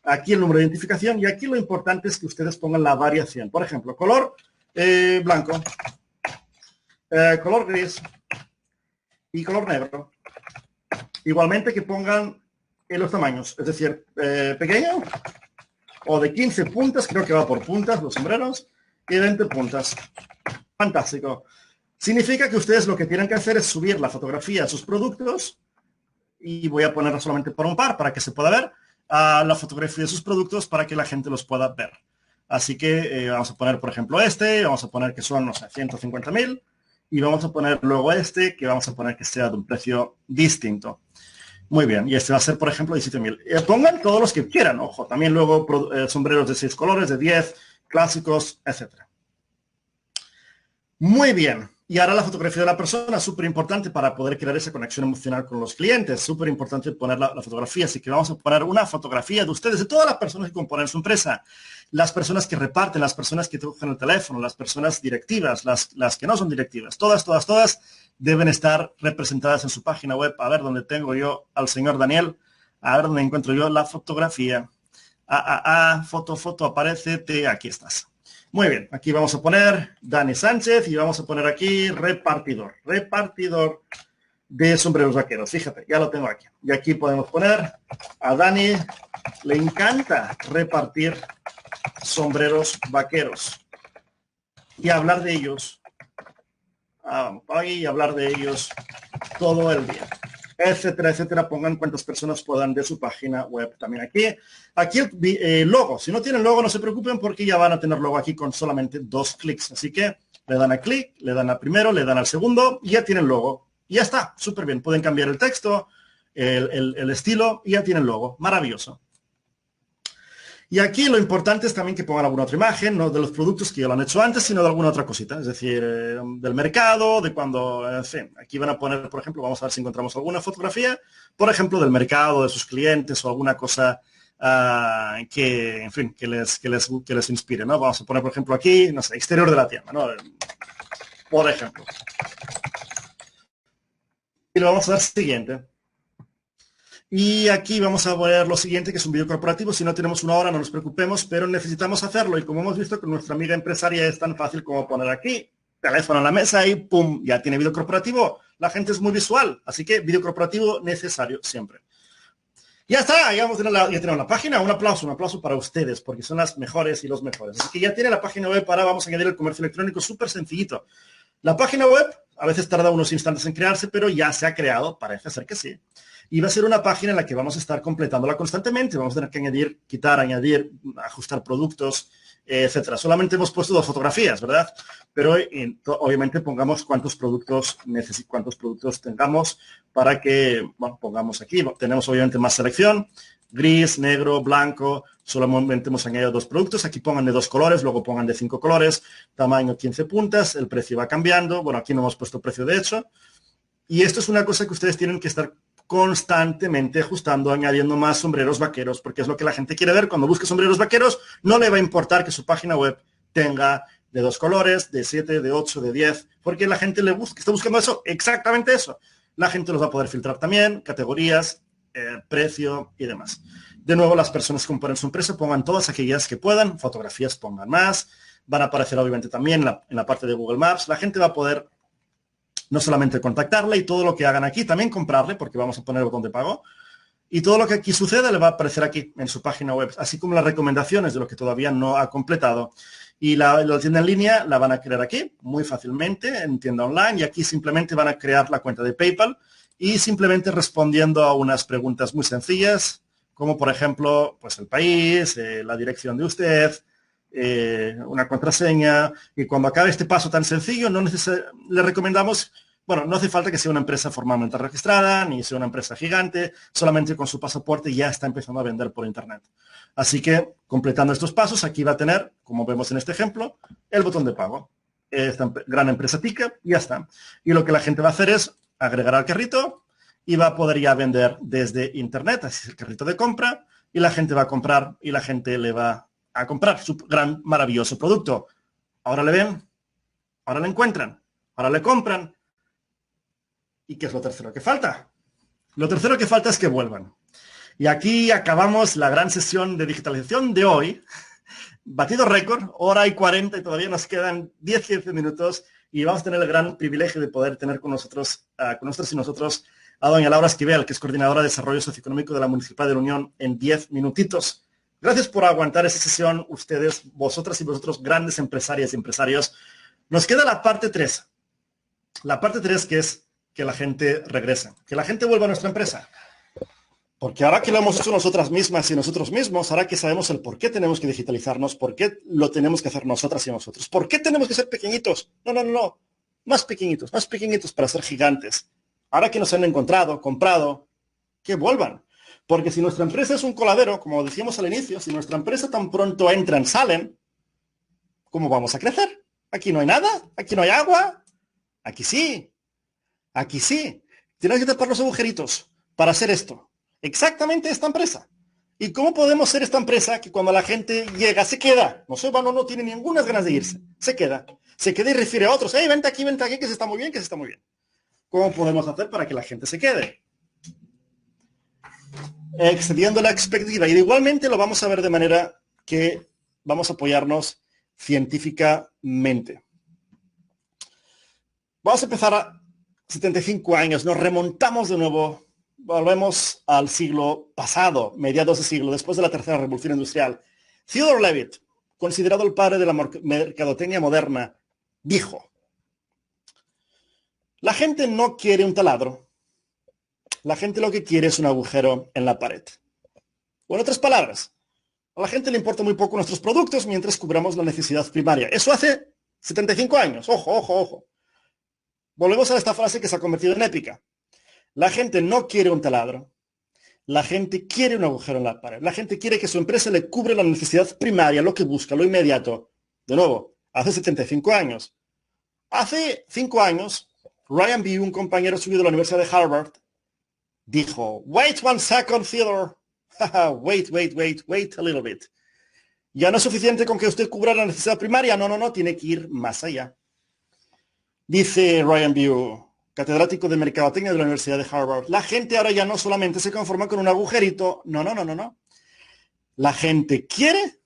Aquí el número de identificación y aquí lo importante es que ustedes pongan la variación. Por ejemplo, color blanco, color gris y color negro. Igualmente que pongan los tamaños, es decir, pequeño o de 15 puntas, creo que va por puntas los sombreros, y 20 puntas. Fantástico. Significa que ustedes lo que tienen que hacer es subir la fotografía de sus productos y voy a ponerla solamente por un par para que se pueda ver la fotografía de sus productos para que la gente los pueda ver. Así que vamos a poner, por ejemplo, vamos a poner que son, no sé, 150.000 y vamos a poner luego que vamos a poner que sea de un precio distinto. Muy bien, y este va a ser, por ejemplo, 17.000. Pongan todos los que quieran, ojo, también luego sombreros de 6 colores, de 10, clásicos, etcétera. Muy bien. Y ahora la fotografía de la persona, súper importante para poder crear esa conexión emocional con los clientes. Súper importante poner la fotografía. Así que vamos a poner una fotografía de ustedes, de todas las personas que componen su empresa. Las personas que reparten, las personas que cogen el teléfono, las personas directivas, las que no son directivas. Todas deben estar representadas en su página web. A ver dónde tengo yo al señor Daniel. A ver dónde encuentro yo la fotografía. Foto, aparece. Aquí estás. Muy bien, aquí vamos a poner Dani Sánchez y vamos a poner aquí repartidor de sombreros vaqueros. Fíjate, ya lo tengo aquí. Y aquí podemos poner a Dani, le encanta repartir sombreros vaqueros y hablar de ellos. Y hablar de ellos todo el día. Etcétera, etcétera. Pongan cuantas personas puedan de su página web también aquí. Aquí el logo. Si no tienen logo, no se preocupen porque ya van a tener logo aquí con solamente 2 clics. Así que le dan a clic, le dan al primero, le dan al segundo y ya tienen logo. Y ya está, súper bien. Pueden cambiar el texto, el estilo y ya tienen logo. Maravilloso. Y aquí lo importante es también que pongan alguna otra imagen, no de los productos que ya lo han hecho antes, sino de alguna otra cosita. Es decir, del mercado, de cuando, en fin, aquí van a poner, por ejemplo, vamos a ver si encontramos alguna fotografía, por ejemplo, del mercado, de sus clientes o alguna cosa que, en fin, que les inspire, ¿no? Vamos a poner, por ejemplo, aquí, no sé, exterior de la tienda, ¿no? Por ejemplo. Y lo vamos a dar siguiente. Y aquí vamos a ver lo siguiente, que es un vídeo corporativo. Si no tenemos una hora, no nos preocupemos, pero necesitamos hacerlo. Y como hemos visto con nuestra amiga empresaria es tan fácil como poner aquí, teléfono en la mesa y ¡pum! Ya tiene vídeo corporativo. La gente es muy visual, así que vídeo corporativo necesario siempre. Ya está, ya tenemos la página. Un aplauso para ustedes, porque son las mejores y los mejores. Así que ya tiene la página web. Ahora vamos a añadir el comercio electrónico, súper sencillito. La página web a veces tarda unos instantes en crearse, pero ya se ha creado, parece ser que sí. Y va a ser una página en la que vamos a estar completándola constantemente. Vamos a tener que añadir, quitar, añadir, ajustar productos, etcétera. Solamente hemos puesto 2 fotografías, ¿verdad? Pero obviamente pongamos cuántos productos tengamos para que, bueno, pongamos aquí. Tenemos obviamente más selección. Gris, negro, blanco. Solamente hemos añadido 2 productos. Aquí pongan de 2 colores, luego pongan de 5 colores. Tamaño 15 puntas. El precio va cambiando. Bueno, aquí no hemos puesto precio de hecho. Y esto es una cosa que ustedes tienen que estar constantemente ajustando, añadiendo más sombreros vaqueros, porque es lo que la gente quiere ver. Cuando busque sombreros vaqueros, no le va a importar que su página web tenga de 2 colores, de 7, de 8, de 10, porque la gente está buscando eso, exactamente eso. La gente los va a poder filtrar también, categorías, precio y demás. De nuevo, las personas que componen su empresa pongan todas aquellas que puedan, fotografías pongan más, van a aparecer obviamente también en la parte de Google Maps. La gente va a poder no solamente contactarle y todo lo que hagan aquí, también comprarle, porque vamos a poner el botón de pago. Y todo lo que aquí sucede le va a aparecer aquí en su página web, así como las recomendaciones de lo que todavía no ha completado. Y la tienda en línea la van a crear aquí muy fácilmente en tienda online, y aquí simplemente van a crear la cuenta de PayPal y simplemente respondiendo a unas preguntas muy sencillas, como por ejemplo, pues el país, la dirección de usted, una contraseña. Y cuando acabe este paso tan sencillo, le recomendamos, bueno, no hace falta que sea una empresa formalmente registrada, ni sea una empresa gigante, solamente con su pasaporte ya está empezando a vender por internet. Así que, completando estos pasos, aquí va a tener, como vemos en este ejemplo, el botón de pago. Esta gran empresa pica y ya está. Y lo que la gente va a hacer es agregar al carrito y va a poder ya vender desde internet, así es el carrito de compra, y la gente va a comprar y la gente le va a comprar su gran, maravilloso producto. Ahora le ven, ahora le encuentran, ahora le compran. ¿Y qué es lo tercero que falta? Lo tercero que falta es que vuelvan. Y aquí acabamos la gran sesión de digitalización de hoy. Batido récord, hora y 40, y todavía nos quedan 10-15 minutos y vamos a tener el gran privilegio de poder tener con nosotros y nosotros a doña Laura Esquivel, que es coordinadora de Desarrollo Socioeconómico de la Municipalidad de la Unión, en 10 minutitos. Gracias por aguantar esa sesión, ustedes, vosotras y vosotros, grandes empresarias y empresarios. Nos queda la parte 3. La parte 3, que es que la gente regrese, que la gente vuelva a nuestra empresa. Porque ahora que lo hemos hecho nosotras mismas y nosotros mismos, ahora que sabemos el por qué tenemos que digitalizarnos, por qué lo tenemos que hacer nosotras y nosotros, por qué tenemos que ser pequeñitos. No. Más pequeñitos para ser gigantes. Ahora que nos han encontrado, comprado, que vuelvan. Porque si nuestra empresa es un coladero, como decíamos al inicio, si nuestra empresa tan pronto entran, salen, ¿cómo vamos a crecer? Aquí no hay nada, aquí no hay agua. Aquí sí. Tienes que tapar los agujeritos para hacer esto. Exactamente esta empresa. ¿Y cómo podemos ser esta empresa que cuando la gente llega se queda? No se va, no tiene ninguna ganas de irse. Se queda y refiere a otros. Hey, vente aquí, que se está muy bien, ¿Cómo podemos hacer para que la gente se quede? Excediendo la expectativa. Y igualmente lo vamos a ver de manera que vamos a apoyarnos científicamente. Vamos a empezar a 75 años. Nos remontamos de nuevo. Volvemos al siglo pasado, mediados de siglo, después de la tercera revolución industrial. Theodore Levitt, considerado el padre de la mercadotecnia moderna, dijo: la gente no quiere un taladro, la gente lo que quiere es un agujero en la pared. O en otras palabras, a la gente le importa muy poco nuestros productos mientras cubramos la necesidad primaria. Eso hace 75 años. Ojo. Volvemos a esta frase que se ha convertido en épica. La gente no quiere un taladro. La gente quiere un agujero en la pared. La gente quiere que su empresa le cubre la necesidad primaria, lo que busca, lo inmediato. De nuevo, hace 75 años. Hace 5 años, Ryan B., un compañero suyo de la Universidad de Harvard, dijo: wait one second, Theodore. wait a little bit. Ya no es suficiente con que usted cubra la necesidad primaria. No, tiene que ir más allá. Dice Ryan B., catedrático de mercadotecnia de la Universidad de Harvard: la gente ahora ya no solamente se conforma con un agujerito. No. La gente quiere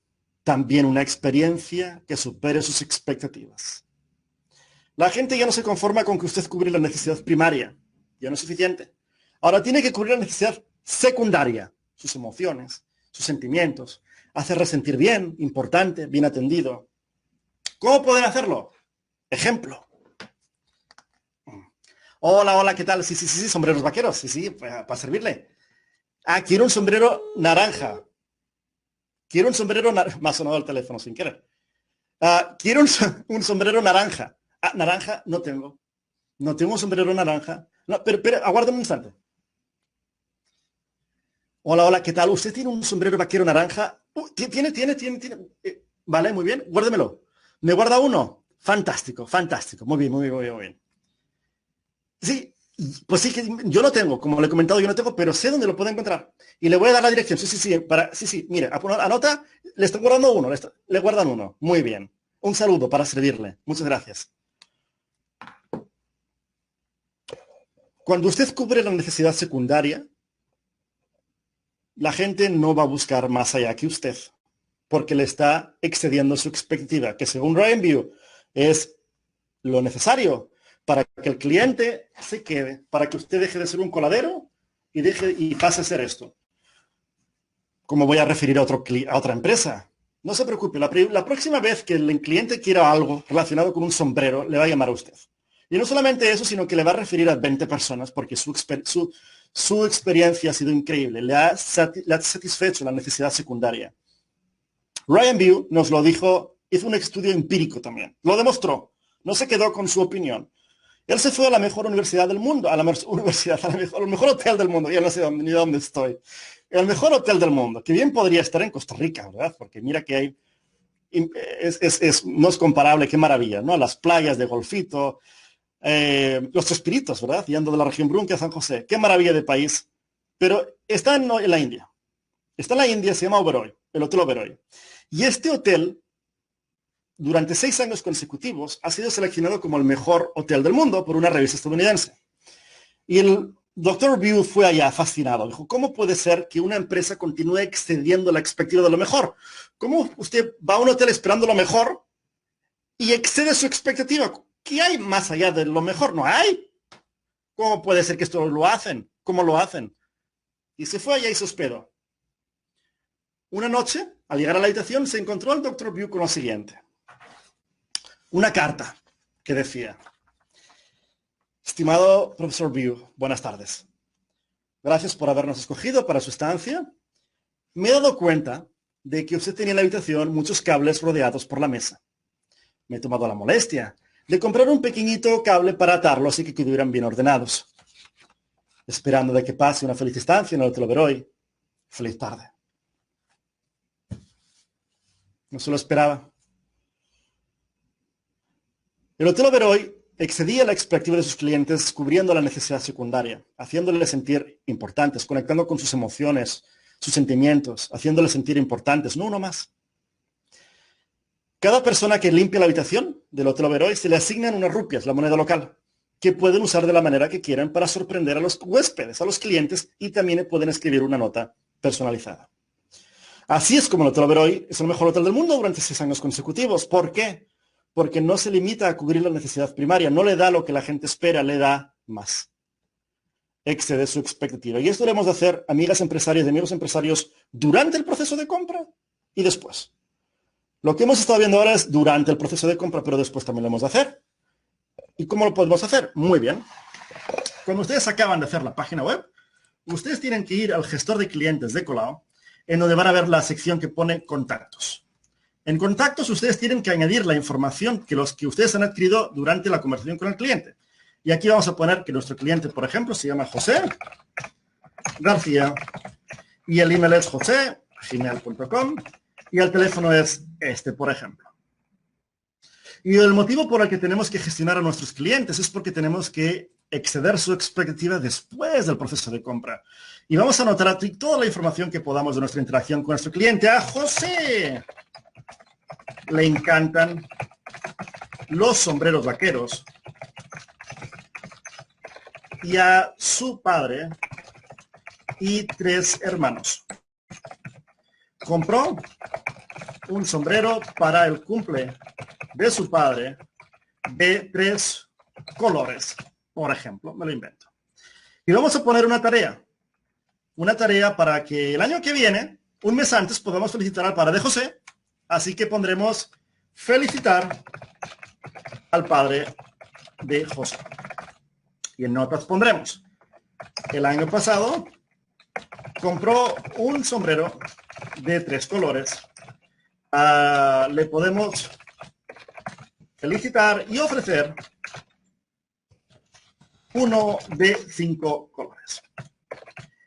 también una experiencia que supere sus expectativas. La gente ya no se conforma con que usted cubre la necesidad primaria. Ya no es suficiente. Ahora tiene que cubrir la necesidad secundaria, sus emociones, sus sentimientos, hacerle sentir bien, importante, bien atendido. ¿Cómo pueden hacerlo? Ejemplo. Hola, ¿qué tal? Sí, sombreros vaqueros, sí, para servirle. Quiero un sombrero naranja. Me ha sonado el teléfono sin querer. Quiero un sombrero naranja. Naranja no tengo. No tengo un sombrero naranja. No, pero, aguárdame un instante. Hola, ¿qué tal? ¿Usted tiene un sombrero vaquero naranja? Tiene. Vale, muy bien, guárdemelo. ¿Me guarda uno? Fantástico. Muy bien. Sí, pues sí, que yo lo tengo, como le he comentado, yo no tengo, pero sé dónde lo puedo encontrar. Y le voy a dar la dirección. Sí, mire, anota, le estoy guardando uno, le guardan uno. Muy bien. Un saludo para servirle. Muchas gracias. Cuando usted cubre la necesidad secundaria, la gente no va a buscar más allá que usted, porque le está excediendo su expectativa, que según Ryan B. es lo necesario para que el cliente se quede, para que usted deje de ser un coladero y pase a ser esto. ¿Cómo voy a referir a otra empresa? No se preocupe, la próxima vez que el cliente quiera algo relacionado con un sombrero, le va a llamar a usted. Y no solamente eso, sino que le va a referir a 20 personas porque su experiencia ha sido increíble. Le ha satisfecho la necesidad secundaria. Ryan Bew nos lo dijo, hizo un estudio empírico también. Lo demostró. No se quedó con su opinión. Él se fue a la mejor universidad del mundo, al mejor hotel del mundo. Ya no sé ni dónde estoy. El mejor hotel del mundo, que bien podría estar en Costa Rica, ¿verdad? Porque mira que hay, no es comparable, qué maravilla, ¿no? Las playas de Golfito, los Chespiritos, ¿verdad? Yendo de la región Brunque a San José. Qué maravilla de país. Pero está en la India. Está en la India, se llama Oberoi, el Hotel Oberoi. Y este hotel, durante 6 años consecutivos, ha sido seleccionado como el mejor hotel del mundo por una revista estadounidense. Y el Dr. Bew fue allá fascinado. Dijo, ¿cómo puede ser que una empresa continúe excediendo la expectativa de lo mejor? ¿Cómo usted va a un hotel esperando lo mejor y excede su expectativa? ¿Qué hay más allá de lo mejor? No hay. ¿Cómo puede ser que esto lo hacen? ¿Cómo lo hacen? Y se fue allá y se hospedó. Una noche, al llegar a la habitación, se encontró al Dr. Bew con lo siguiente. Una carta que decía: estimado profesor Bew, buenas tardes. Gracias por habernos escogido para su estancia. Me he dado cuenta de que usted tenía en la habitación muchos cables rodeados por la mesa. Me he tomado la molestia de comprar un pequeñito cable para atarlos y que estuvieran bien ordenados. Esperando de que pase una feliz estancia en el Hotel Oberoi. Feliz tarde. No se lo esperaba. El Hotel Oberoi excedía la expectativa de sus clientes, cubriendo la necesidad secundaria, haciéndoles sentir importantes, conectando con sus emociones, sus sentimientos, haciéndoles sentir importantes, no uno más. Cada persona que limpia la habitación del Hotel Oberoi se le asignan unas rupias, la moneda local, que pueden usar de la manera que quieran para sorprender a los huéspedes, a los clientes, y también pueden escribir una nota personalizada. Así es como el Hotel Oberoi es el mejor hotel del mundo durante 6 años consecutivos. ¿Por qué? Porque no se limita a cubrir la necesidad primaria, no le da lo que la gente espera, le da más. Excede su expectativa. Y esto debemos de hacer, amigas empresarias y amigos empresarios, durante el proceso de compra y después. Lo que hemos estado viendo ahora es durante el proceso de compra, pero después también lo hemos de hacer. ¿Y cómo lo podemos hacer? Muy bien. Cuando ustedes acaban de hacer la página web, ustedes tienen que ir al gestor de clientes de Colao, en donde van a ver la sección que pone contactos. En contactos ustedes tienen que añadir la información que ustedes han adquirido durante la conversación con el cliente. Y aquí vamos a poner que nuestro cliente, por ejemplo, se llama José García y el email es jose@gmail.com y el teléfono es este, por ejemplo. Y el motivo por el que tenemos que gestionar a nuestros clientes es porque tenemos que exceder su expectativa después del proceso de compra. Y vamos a anotar aquí toda la información que podamos de nuestra interacción con nuestro cliente. A José le encantan los sombreros vaqueros y a su padre y 3 hermanos. Compró un sombrero para el cumple de su padre de 3 colores, por ejemplo, me lo invento. Y vamos a poner una tarea para que el año que viene, un mes antes, podamos felicitar al padre de José. Así que pondremos felicitar al padre de José. Y en notas pondremos: el año pasado compró un sombrero de 3 colores. Le podemos felicitar y ofrecer uno de 5 colores.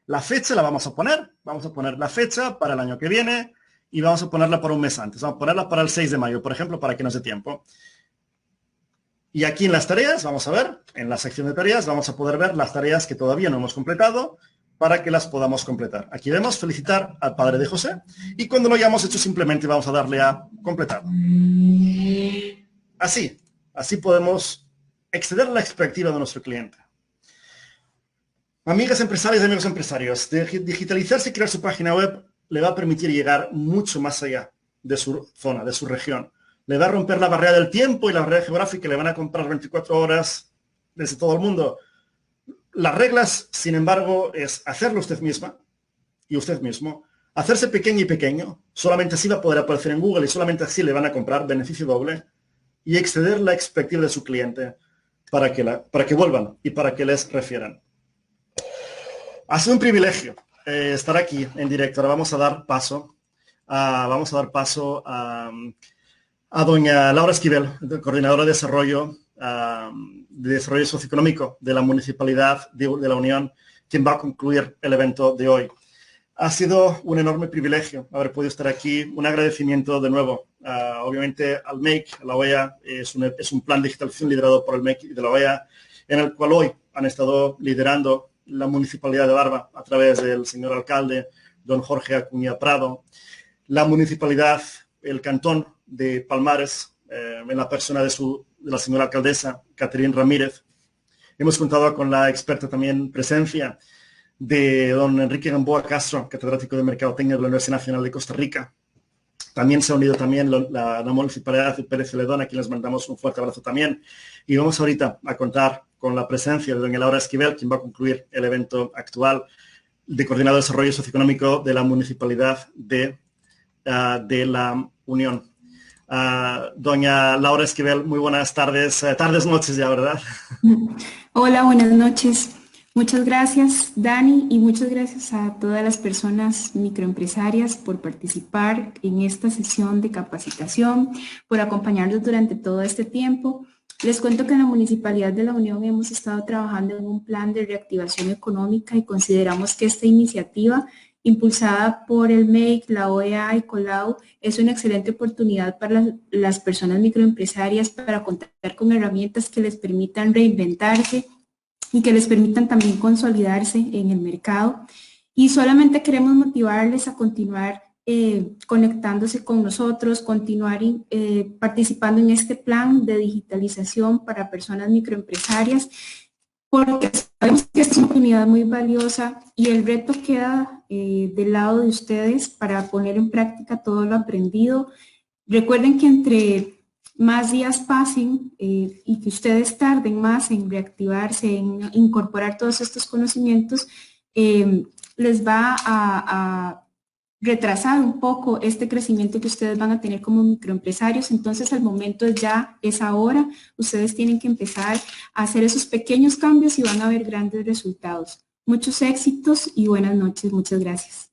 La fecha la vamos a poner la fecha para el año que viene y vamos a ponerla para un mes antes. Vamos a ponerla para el 6 de mayo, por ejemplo, para que nos dé tiempo. Y aquí en las tareas, vamos a ver, en la sección de tareas, vamos a poder ver las tareas que todavía no hemos completado para que las podamos completar. Aquí vemos felicitar al padre de José y cuando lo hayamos hecho simplemente vamos a darle a completar. Así podemos exceder la expectativa de nuestro cliente. Amigas empresarias y amigos empresarios, digitalizarse y crear su página web le va a permitir llegar mucho más allá de su zona, de su región. Le va a romper la barrera del tiempo y la barrera geográfica, le van a comprar 24 horas desde todo el mundo. Las reglas, sin embargo, es hacerlo usted misma y usted mismo, hacerse pequeño y pequeño, solamente así va a poder aparecer en Google y solamente así le van a comprar, beneficio doble, y exceder la expectativa de su cliente para que vuelvan y para que les refieran. Ha sido un privilegio estar aquí en directo. Ahora vamos a dar paso a doña Laura Esquivel, coordinadora de desarrollo socioeconómico de la Municipalidad de la Unión, quien va a concluir el evento de hoy. Ha sido un enorme privilegio haber podido estar aquí. Un agradecimiento de nuevo, obviamente, al MEIC, a la OEA. Es un plan de digitalización liderado por el MEIC y de la OEA, en el cual hoy han estado liderando la Municipalidad de Barba a través del señor alcalde, don Jorge Acuña Prado, la Municipalidad, el Cantón de Palmares, en la persona de la señora alcaldesa, Caterín Ramírez. Hemos contado con la experta también presencia de don Enrique Gamboa Castro, catedrático de Mercadotecnia de la Universidad Nacional de Costa Rica. También se ha unido también la Municipalidad de Pérez Celedón, a quien les mandamos un fuerte abrazo también. Y vamos ahorita a contar con la presencia de doña Laura Esquivel, quien va a concluir el evento actual de Coordinador de Desarrollo Socioeconómico de la Municipalidad de la Unión. Doña Laura Esquivel, muy buenas tardes, noches ya, ¿verdad? Hola, buenas noches. Muchas gracias, Dani, y muchas gracias a todas las personas microempresarias por participar en esta sesión de capacitación, por acompañarnos durante todo este tiempo. Les cuento que en la Municipalidad de la Unión hemos estado trabajando en un plan de reactivación económica y consideramos que esta iniciativa, impulsada por el MEIC, la OEA y COLAU, es una excelente oportunidad para las personas microempresarias para contar con herramientas que les permitan reinventarse y que les permitan también consolidarse en el mercado. Y solamente queremos motivarles a continuar conectándose con nosotros, continuar participando en este plan de digitalización para personas microempresarias, porque sabemos que es una oportunidad muy valiosa y el reto queda del lado de ustedes para poner en práctica todo lo aprendido. Recuerden que entre más días pasen y que ustedes tarden más en reactivarse, en incorporar todos estos conocimientos, les va a retrasar un poco este crecimiento que ustedes van a tener como microempresarios. Entonces el momento ya es ahora. Ustedes tienen que empezar a hacer esos pequeños cambios y van a ver grandes resultados. Muchos éxitos y buenas noches. Muchas gracias.